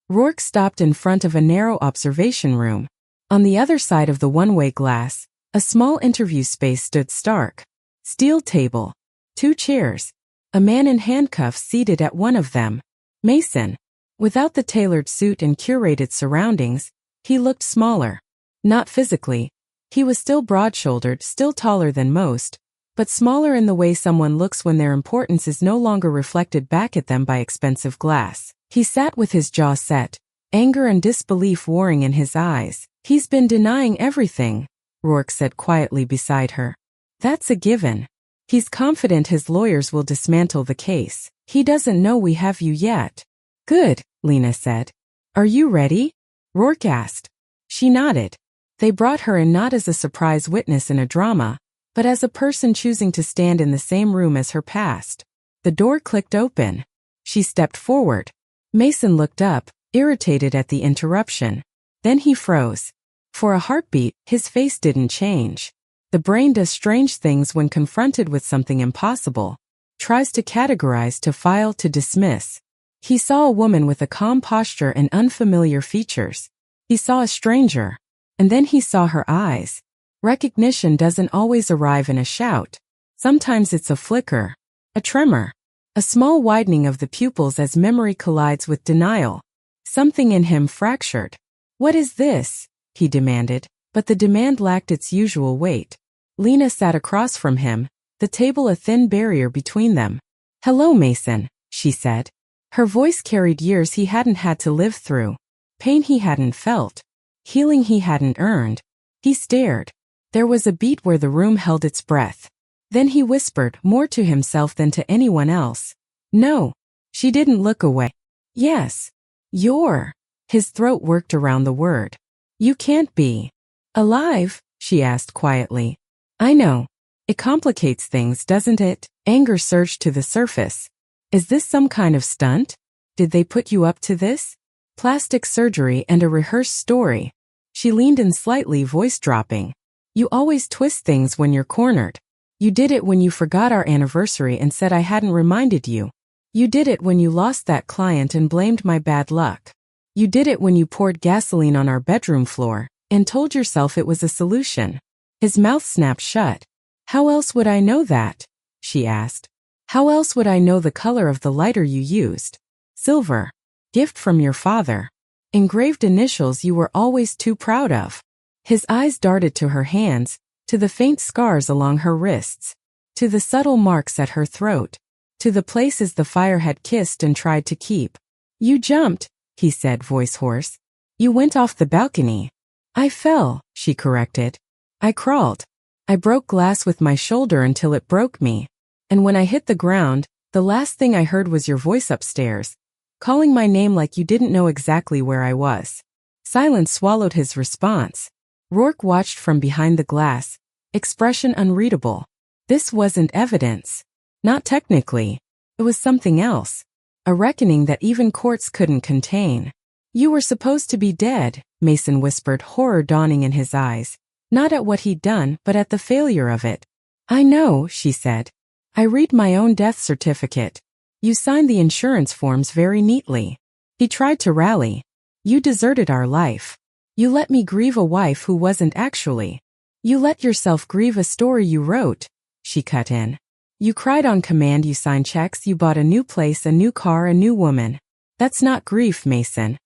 Rourke stopped in front of a narrow observation room. On the other side of the one-way glass, a small interview space stood stark. Steel table. 2 chairs. A man in handcuffs seated at one of them. Mason. Without the tailored suit and curated surroundings, he looked smaller. Not physically. He was still broad-shouldered, still taller than most, but smaller in the way someone looks when their importance is no longer reflected back at them by expensive glass. He sat with his jaw set, anger and disbelief warring in his eyes. He's been denying everything, Rourke said quietly beside her. That's a given. He's confident his lawyers will dismantle the case. He doesn't know we have you yet. Good, Lena said. Are you ready? Rourke asked. She nodded. They brought her in not as a surprise witness in a drama, but as a person choosing to stand in the same room as her past. The door clicked open. She stepped forward. Mason looked up, irritated at the interruption. Then he froze. For a heartbeat, his face didn't change. The brain does strange things when confronted with something impossible. Tries to categorize, to file, to dismiss. He saw a woman with a calm posture and unfamiliar features. He saw a stranger. And then he saw her eyes. Recognition doesn't always arrive in a shout. Sometimes it's a flicker, a tremor, a small widening of the pupils as memory collides with denial. Something in him fractured. What is this? He demanded, but the demand lacked its usual weight. Lena sat across from him, the table a thin barrier between them. Hello, Mason, she said. Her voice carried years he hadn't had to live through, pain he hadn't felt, healing he hadn't earned. He stared. There was a beat where the room held its breath. Then he whispered, more to himself than to anyone else. No. She didn't look away. Yes. You're. His throat worked around the word. You can't be. Alive? She asked quietly. I know. It complicates things, doesn't it? Anger surged to the surface. Is this some kind of stunt? Did they put you up to this? Plastic surgery and a rehearsed story. She leaned in slightly, voice dropping. You always twist things when you're cornered. You did it when you forgot our anniversary and said I hadn't reminded you. You did it when you lost that client and blamed my bad luck. You did it when you poured gasoline on our bedroom floor and told yourself it was a solution. His mouth snapped shut. How else would I know that? She asked. How else would I know the color of the lighter you used? Silver. Gift from your father. Engraved initials you were always too proud of. His eyes darted to her hands, to the faint scars along her wrists, to the subtle marks at her throat, to the places the fire had kissed and tried to keep. You jumped, he said, voice hoarse. You went off the balcony. I fell, she corrected. I crawled. I broke glass with my shoulder until it broke me. And when I hit the ground, the last thing I heard was your voice upstairs, calling my name like you didn't know exactly where I was. Silence swallowed his response. Rourke watched from behind the glass, expression unreadable. This wasn't evidence. Not technically. It It was something else. A reckoning that even courts couldn't contain. You were supposed to be dead, Mason whispered, horror dawning in his eyes. Not at what he'd done, but at the failure of it. I know, she said. I read my own death certificate. You signed the insurance forms very neatly. He tried to rally. You deserted our life. You let me grieve a wife who wasn't actually. You let yourself grieve a story you wrote, she cut in. You cried on command, you signed checks, you bought a new place, a new car, a new woman. That's not grief, Mason.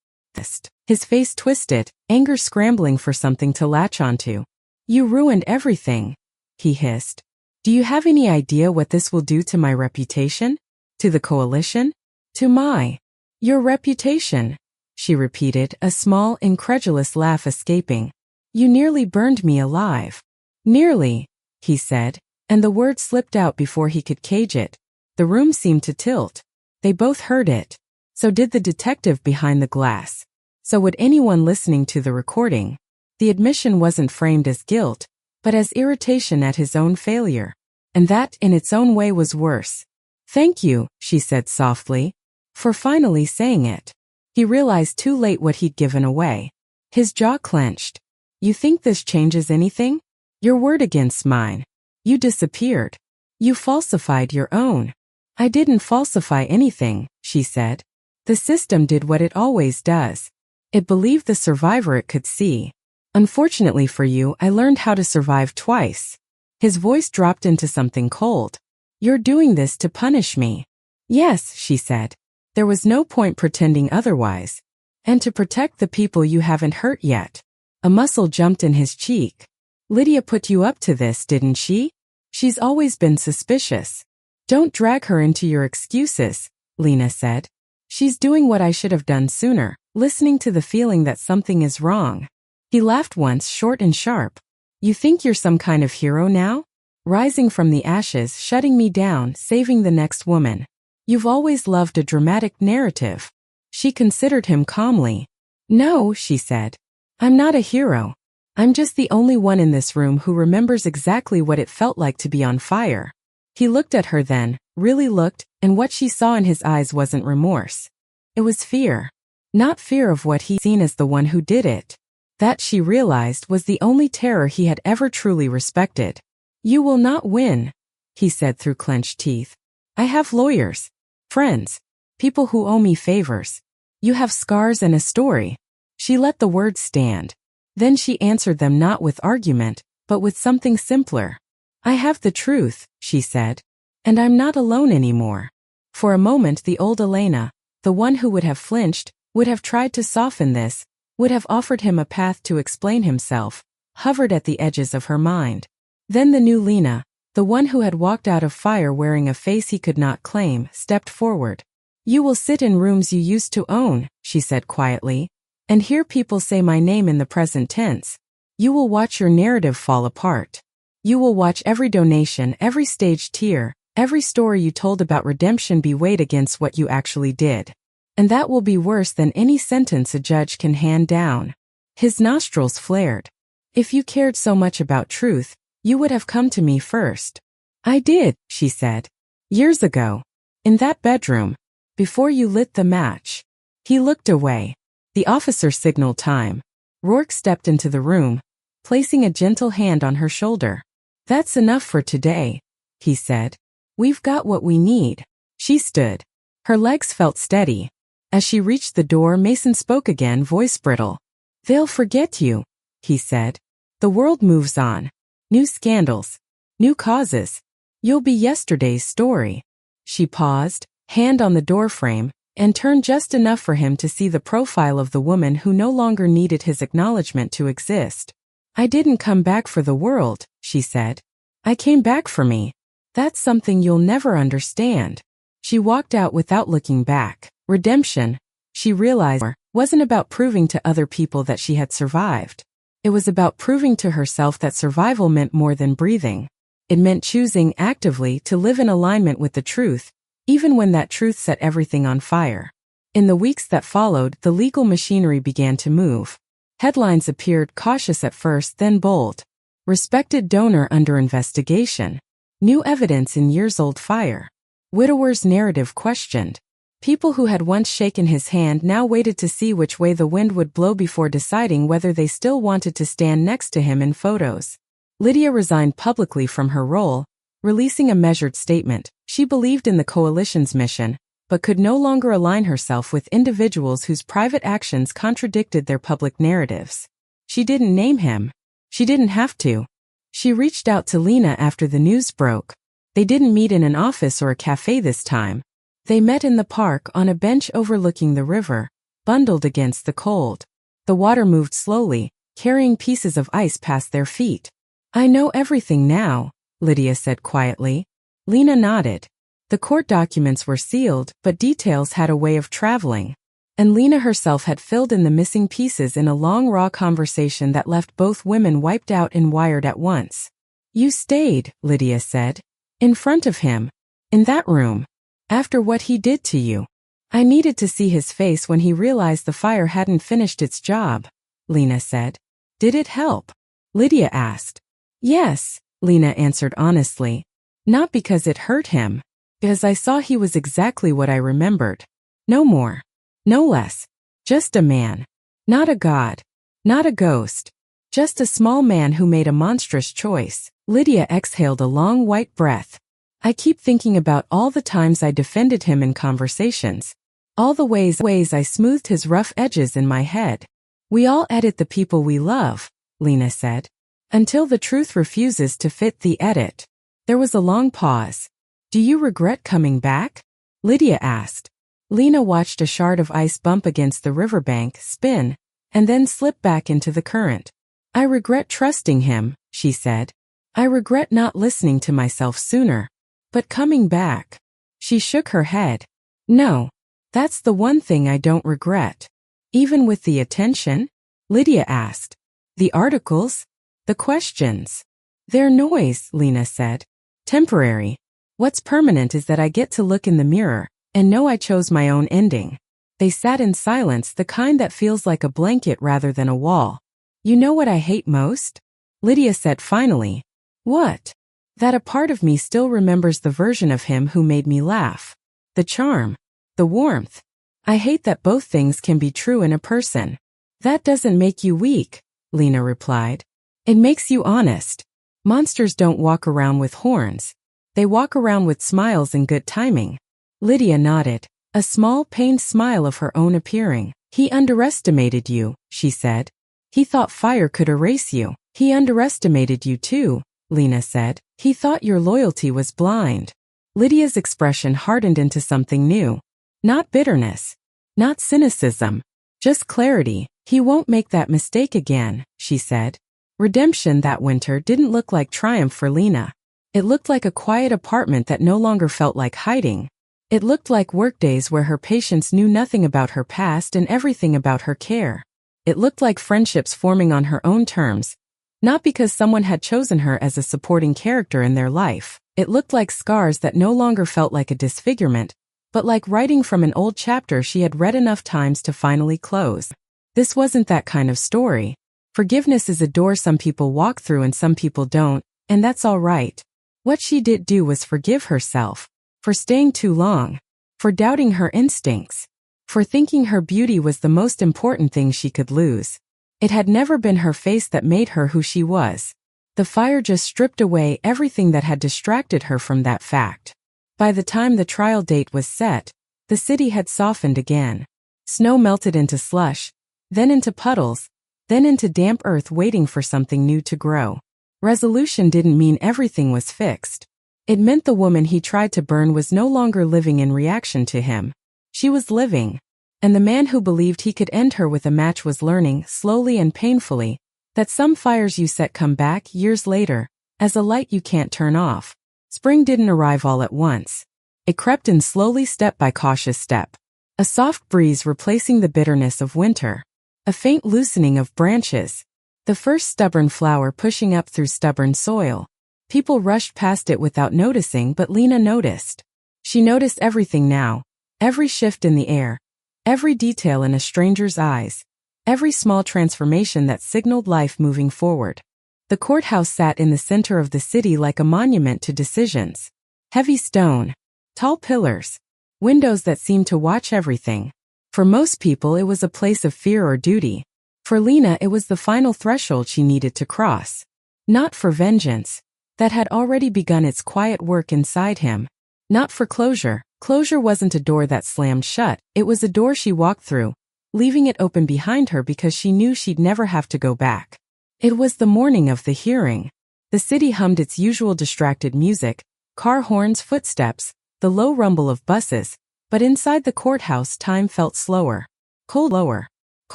His face twisted, anger scrambling for something to latch onto. You ruined everything, he hissed. Do you have any idea what this will do to my reputation? To the coalition? To your reputation, she repeated, a small, incredulous laugh escaping. You nearly burned me alive. Nearly, he said, and the word slipped out before he could cage it. The room seemed to tilt. They both heard it. So did the detective behind the glass. So would anyone listening to the recording. The admission wasn't framed as guilt, but as irritation at his own failure. And that, in its own way, was worse. Thank you, she said softly, for finally saying it. He realized too late what he'd given away. His jaw clenched. You think this changes anything? Your word against mine. You disappeared. You falsified your own. I didn't falsify anything, she said. The system did what it always does. It believed the survivor it could see. Unfortunately for you, I learned how to survive twice. His voice dropped into something cold. You're doing this to punish me. Yes, she said. There was no point pretending otherwise. And to protect the people you haven't hurt yet. A muscle jumped in his cheek. Lydia put you up to this, didn't she? She's always been suspicious. Don't drag her into your excuses, Lena said. She's doing what I should have done sooner, listening to the feeling that something is wrong. He laughed once, short and sharp. You think you're some kind of hero now? Rising from the ashes, shutting me down, saving the next woman. You've always loved a dramatic narrative. She considered him calmly. No, she said. I'm not a hero. I'm just the only one in this room who remembers exactly what it felt like to be on fire. He looked at her then, really looked, and what she saw in his eyes wasn't remorse. It was fear. Not fear of what he'd seen as the one who did it. That, she realized, was the only terror he had ever truly respected. You will not win, he said through clenched teeth. I have lawyers, friends, people who owe me favors. You have scars and a story. She let the words stand. Then she answered them not with argument, but with something simpler. I have the truth, she said. And I'm not alone anymore. For a moment the old Elena, the one who would have flinched, would have tried to soften this, would have offered him a path to explain himself, hovered at the edges of her mind. Then the new Lena, the one who had walked out of fire wearing a face he could not claim, stepped forward. You will sit in rooms you used to own, she said quietly, and hear people say my name in the present tense. You will watch your narrative fall apart. You will watch every donation, every staged tear, every story you told about redemption be weighed against what you actually did. And that will be worse than any sentence a judge can hand down. His nostrils flared. If you cared so much about truth, you would have come to me first. I did, she said. Years ago. In that bedroom. Before you lit the match. He looked away. The officer signaled time. Rourke stepped into the room, placing a gentle hand on her shoulder. That's enough for today, he said. We've got what we need. She stood. Her legs felt steady. As she reached the door, Mason spoke again, voice brittle. They'll forget you, he said. The world moves on. New scandals. New causes. You'll be yesterday's story. She paused, hand on the doorframe, and turned just enough for him to see the profile of the woman who no longer needed his acknowledgement to exist. I didn't come back for the world, she said. I came back for me. That's something you'll never understand. She walked out without looking back. Redemption, she realized, wasn't about proving to other people that she had survived. It was about proving to herself that survival meant more than breathing. It meant choosing actively to live in alignment with the truth, even when that truth set everything on fire. In the weeks that followed, the legal machinery began to move. Headlines appeared, cautious at first, then bold. Respected donor under investigation. New evidence in years-old fire. Widower's narrative questioned. People who had once shaken his hand now waited to see which way the wind would blow before deciding whether they still wanted to stand next to him in photos. Lydia resigned publicly from her role, releasing a measured statement. She believed in the coalition's mission, but could no longer align herself with individuals whose private actions contradicted their public narratives. She didn't name him. She didn't have to. She reached out to Lena after the news broke. They didn't meet in an office or a cafe this time. They met in the park on a bench overlooking the river, bundled against the cold. The water moved slowly, carrying pieces of ice past their feet. "I know everything now," Lydia said quietly. Lena nodded. The court documents were sealed, but details had a way of traveling. And Lena herself had filled in the missing pieces in a long raw conversation that left both women wiped out and wired at once. "You stayed," Lydia said. "In front of him. In that room. After what he did to you. I needed to see his face when he realized the fire hadn't finished its job," Lena said. "Did it help?" Lydia asked. "Yes," Lena answered honestly. "Not because it hurt him. Because I saw he was exactly what I remembered. No more. No less. Just a man. Not a god. Not a ghost. Just a small man who made a monstrous choice." Lydia exhaled a long white breath. "I keep thinking about all the times I defended him in conversations. All the ways I smoothed his rough edges in my head. We all edit the people we love," Lena said. "Until the truth refuses to fit the edit." There was a long pause. "Do you regret coming back?" Lydia asked. Lena watched a shard of ice bump against the riverbank, spin, and then slip back into the current. "I regret trusting him," she said. "I regret not listening to myself sooner. But coming back." She shook her head. "No. That's the one thing I don't regret." "Even with the attention?" Lydia asked. "The articles? The questions?" "They're noise," Lena said. "Temporary. What's permanent is that I get to look in the mirror and know I chose my own ending." They sat in silence, the kind that feels like a blanket rather than a wall. "You know what I hate most?" Lydia said finally. "What?" "That a part of me still remembers the version of him who made me laugh. The charm. The warmth. I hate that both things can be true in a person." "That doesn't make you weak," Lena replied. "It makes you honest. Monsters don't walk around with horns. They walk around with smiles and good timing." Lydia nodded, a small pained smile of her own appearing. "He underestimated you," she said. "He thought fire could erase you." "He underestimated you too," Lena said. "He thought your loyalty was blind." Lydia's expression hardened into something new. Not bitterness. Not cynicism. Just clarity. "He won't make that mistake again," she said. Redemption that winter didn't look like triumph for Lena. It looked like a quiet apartment that no longer felt like hiding. It looked like workdays where her patients knew nothing about her past and everything about her care. It looked like friendships forming on her own terms, not because someone had chosen her as a supporting character in their life. It looked like scars that no longer felt like a disfigurement, but like writing from an old chapter she had read enough times to finally close. This wasn't that kind of story. Forgiveness is a door some people walk through and some people don't, and that's all right. What she did do was forgive herself. For staying too long. For doubting her instincts. For thinking her beauty was the most important thing she could lose. It had never been her face that made her who she was. The fire just stripped away everything that had distracted her from that fact. By the time the trial date was set, the city had softened again. Snow melted into slush, then into puddles, then into damp earth waiting for something new to grow. Resolution didn't mean everything was fixed. It meant the woman he tried to burn was no longer living in reaction to him. She was living. And the man who believed he could end her with a match was learning, slowly and painfully, that some fires you set come back years later, as a light you can't turn off. Spring didn't arrive all at once. It crept in slowly, step by cautious step. A soft breeze replacing the bitterness of winter. A faint loosening of branches. The first stubborn flower pushing up through stubborn soil. People rushed past it without noticing, but Lena noticed. She noticed everything now. Every shift in the air. Every detail in a stranger's eyes. Every small transformation that signaled life moving forward. The courthouse sat in the center of the city like a monument to decisions. Heavy stone. Tall pillars. Windows that seemed to watch everything. For most people it was a place of fear or duty. For Lena it was the final threshold she needed to cross. Not for vengeance. That had already begun its quiet work inside him. Not for closure. Closure wasn't a door that slammed shut, it was a door she walked through, leaving it open behind her because she knew she'd never have to go back. It was the morning of the hearing. The city hummed its usual distracted music, car horns, footsteps, the low rumble of buses, but inside the courthouse time felt slower. Colder.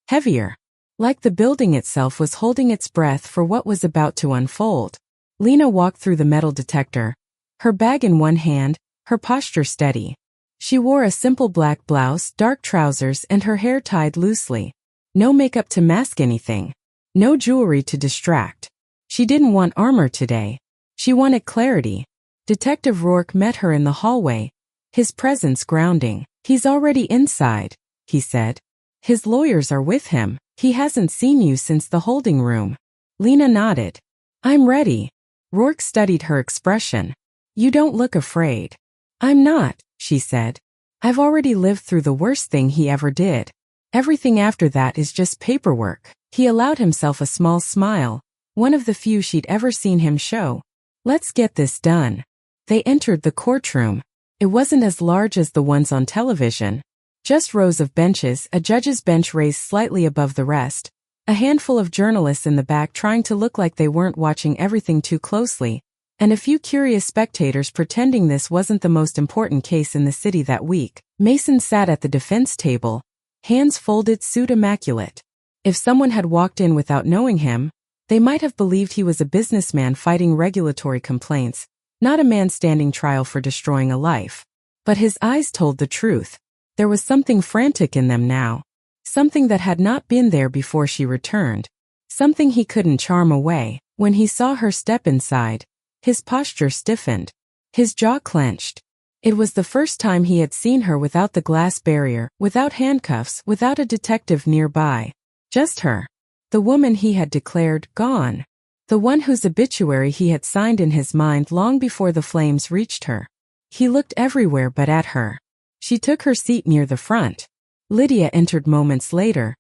Heavier. Like the building itself was holding its breath for what was about to unfold. Lena walked through the metal detector, her bag in one hand, her posture steady. She wore a simple black blouse, dark trousers, and her hair tied loosely. No makeup to mask anything. No jewelry to distract. She didn't want armor today. She wanted clarity. Detective Rourke met her in the hallway, his presence grounding. "He's already inside," he said. "His lawyers are with him. He hasn't seen you since the holding room." Lena nodded. "I'm ready." Rourke studied her expression. "You don't look afraid." "I'm not," she said. "I've already lived through the worst thing he ever did. Everything after that is just paperwork." He allowed himself a small smile, one of the few she'd ever seen him show. "Let's get this done." They entered the courtroom. It wasn't as large as the ones on television. Just rows of benches, a judge's bench raised slightly above the rest, a handful of journalists in the back trying to look like they weren't watching everything too closely, and a few curious spectators pretending this wasn't the most important case in the city that week. Mason sat at the defense table, hands folded, suit immaculate. If someone had walked in without knowing him, they might have believed he was a businessman fighting regulatory complaints, not a man standing trial for destroying a life. But his eyes told the truth. There was something frantic in them now. Something that had not been there before she returned. Something he couldn't charm away. When he saw her step inside, his posture stiffened. His jaw clenched. It was the first time he had seen her without the glass barrier, without handcuffs, without a detective nearby. Just her. The woman he had declared gone. The one whose obituary he had signed in his mind long before the flames reached her. He looked everywhere but at her. She took her seat near the front. Lydia entered moments later,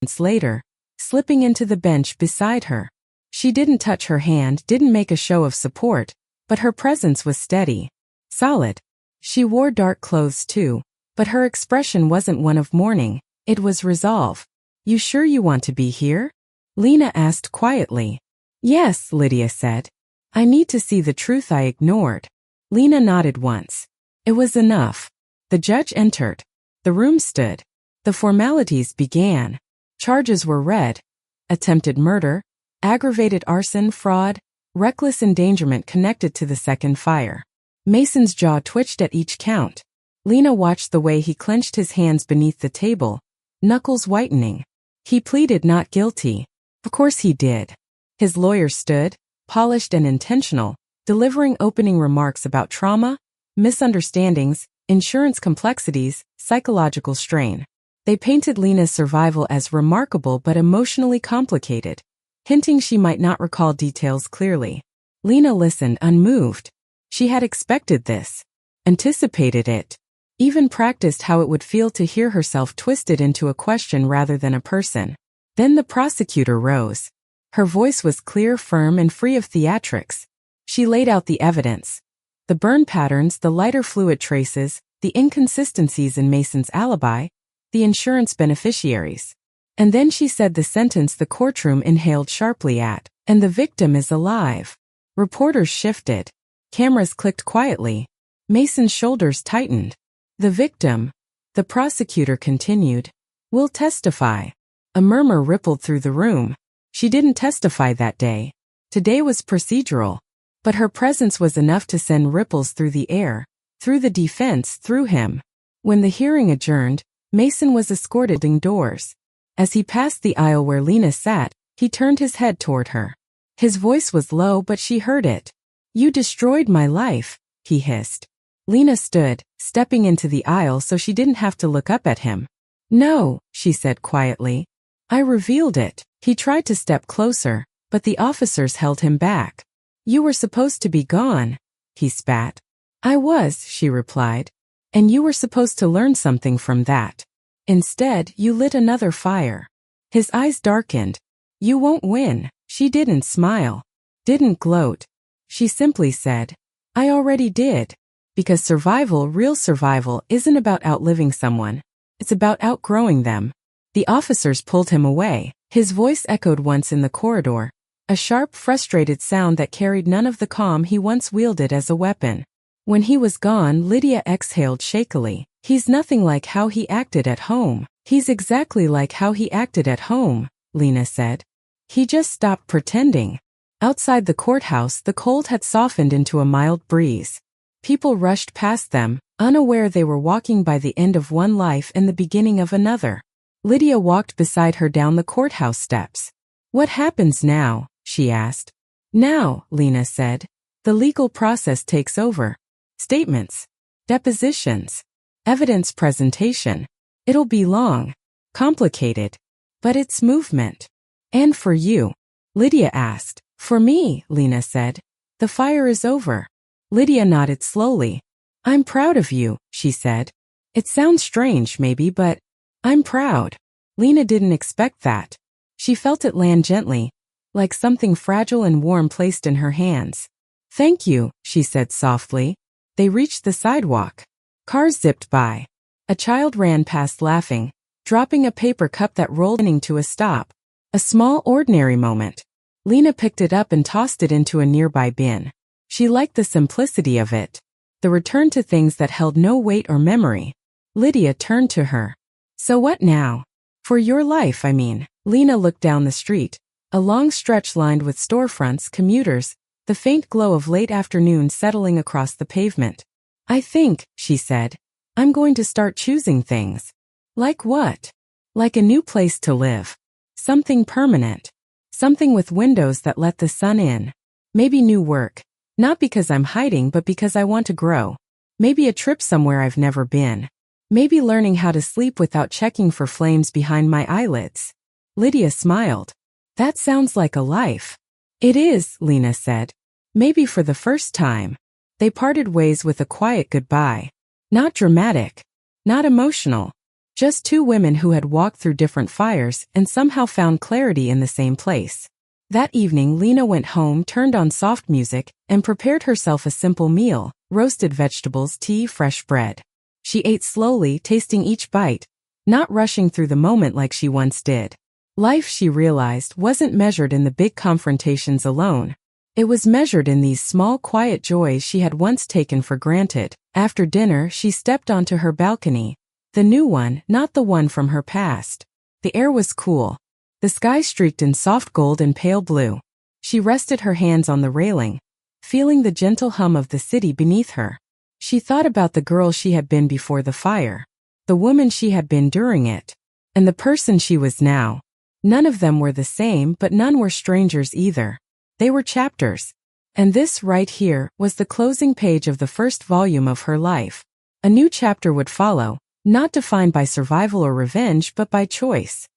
slipping into the bench beside her. She didn't touch her hand, didn't make a show of support, but her presence was steady. Solid. She wore dark clothes too, but her expression wasn't one of mourning, it was resolve. "You sure you want to be here?" Lena asked quietly. "Yes," Lydia said. "I need to see the truth I ignored." Lena nodded once. It was enough. The judge entered. The room stood. The formalities began. Charges were read. Attempted murder, aggravated arson, fraud, reckless endangerment connected to the second fire. Mason's jaw twitched at each count. Lena watched the way he clenched his hands beneath the table, knuckles whitening. He pleaded not guilty. Of course he did. His lawyer stood, polished and intentional, delivering opening remarks about trauma, misunderstandings, insurance complexities, psychological strain. They painted Lena's survival as remarkable but emotionally complicated, hinting she might not recall details clearly. Lena listened unmoved. She had expected this, anticipated it, even practiced how it would feel to hear herself twisted into a question rather than a person. Then the prosecutor rose. Her voice was clear, firm, and free of theatrics. She laid out the evidence. The burn patterns, the lighter fluid traces, the inconsistencies in Mason's alibi, the insurance beneficiaries. And then she said the sentence the courtroom inhaled sharply at, "And the victim is alive." Reporters shifted. Cameras clicked quietly. Mason's shoulders tightened. "The victim," the prosecutor continued, "will testify." A murmur rippled through the room. She didn't testify that day. Today was procedural. But her presence was enough to send ripples through the air, through the defense, through him. When the hearing adjourned, Mason was escorted indoors. As he passed the aisle where Lena sat, he turned his head toward her. His voice was low, but she heard it. "You destroyed my life," he hissed. Lena stood, stepping into the aisle so she didn't have to look up at him. "No," she said quietly. "I revealed it." He tried to step closer, but the officers held him back. "You were supposed to be gone," he spat. I was, she replied. And you were supposed to learn something from that. Instead, you lit another fire. His eyes darkened. You won't win. She didn't smile. Didn't gloat. She simply said, I already did. Because survival, real survival, isn't about outliving someone. It's about outgrowing them. The officers pulled him away. His voice echoed once in the corridor, a sharp, frustrated sound that carried none of the calm he once wielded as a weapon. When he was gone, Lydia exhaled shakily. He's nothing like how he acted at home. He's exactly like how he acted at home, Lena said. He just stopped pretending. Outside the courthouse, the cold had softened into a mild breeze. People rushed past them, unaware they were walking by the end of one life and the beginning of another. Lydia walked beside her down the courthouse steps. What happens now? She asked. Now, Lena said, the legal process takes over. Statements, depositions, evidence presentation. It'll be long, complicated, but it's movement. And for you? Lydia asked. For me, Lena said. The fire is over. Lydia nodded slowly. I'm proud of you, she said. It sounds strange, maybe, but I'm proud. Lena didn't expect that. She felt it land gently, like something fragile and warm placed in her hands. Thank you, she said softly. They reached the sidewalk. Cars zipped by. A child ran past laughing, dropping a paper cup that rolled to a stop. A small, ordinary moment. Lena picked it up and tossed it into a nearby bin. She liked the simplicity of it. The return to things that held no weight or memory. Lydia turned to her. So what now? For your life, I mean. Lena looked down the street. A long stretch lined with storefronts, commuters, the faint glow of late afternoon settling across the pavement. I think, she said, I'm going to start choosing things. Like what? Like a new place to live. Something permanent. Something with windows that let the sun in. Maybe new work. Not because I'm hiding, but because I want to grow. Maybe a trip somewhere I've never been. Maybe learning how to sleep without checking for flames behind my eyelids. Lydia smiled. That sounds like a life. It is, Lena said. Maybe for the first time. They parted ways with a quiet goodbye. Not dramatic. Not emotional. Just two women who had walked through different fires and somehow found clarity in the same place. That evening, Lena went home, turned on soft music, and prepared herself a simple meal, roasted vegetables, tea, fresh bread. She ate slowly, tasting each bite, not rushing through the moment like she once did. Life, she realized, wasn't measured in the big confrontations alone. It was measured in these small, quiet joys she had once taken for granted. After dinner, she stepped onto her balcony. The new one, not the one from her past. The air was cool. The sky streaked in soft gold and pale blue. She rested her hands on the railing, feeling the gentle hum of the city beneath her. She thought about the girl she had been before the fire, the woman she had been during it, and the person she was now. None of them were the same, but none were strangers either. They were chapters. And this right here was the closing page of the first volume of her life. A new chapter would follow, not defined by survival or revenge, but by choice.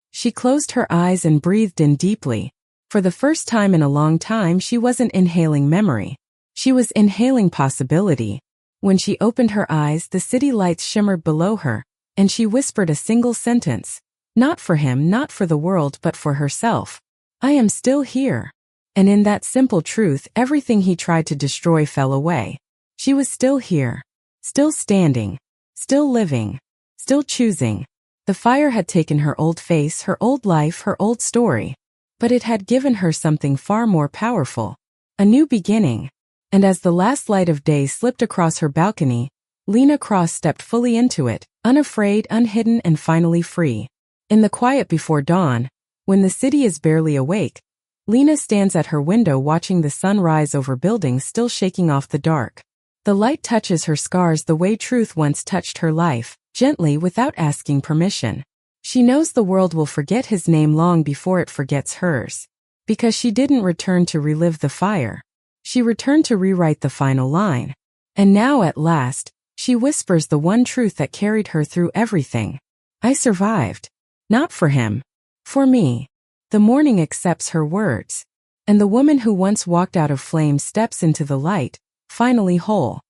She closed her eyes and breathed in deeply. For the first time in a long time, she wasn't inhaling memory. She was inhaling possibility. When she opened her eyes, the city lights shimmered below her, and she whispered a single sentence. Not for him, not for the world, but for herself. I am still here. And in that simple truth, everything he tried to destroy fell away. She was still here. Still standing. Still living. Still choosing. The fire had taken her old face, her old life, her old story. But it had given her something far more powerful. A new beginning. And as the last light of day slipped across her balcony, Lena Cross stepped fully into it, unafraid, unhidden, and finally free. In the quiet before dawn, when the city is barely awake, Lena stands at her window watching the sun rise over buildings still shaking off the dark. The light touches her scars the way truth once touched her life, gently without asking permission. She knows the world will forget his name long before it forgets hers. Because she didn't return to relive the fire. She returned to rewrite the final line. And now at last, she whispers the one truth that carried her through everything. I survived. Not for him. For me. The morning accepts her words. And the woman who once walked out of flames steps into the light, finally whole.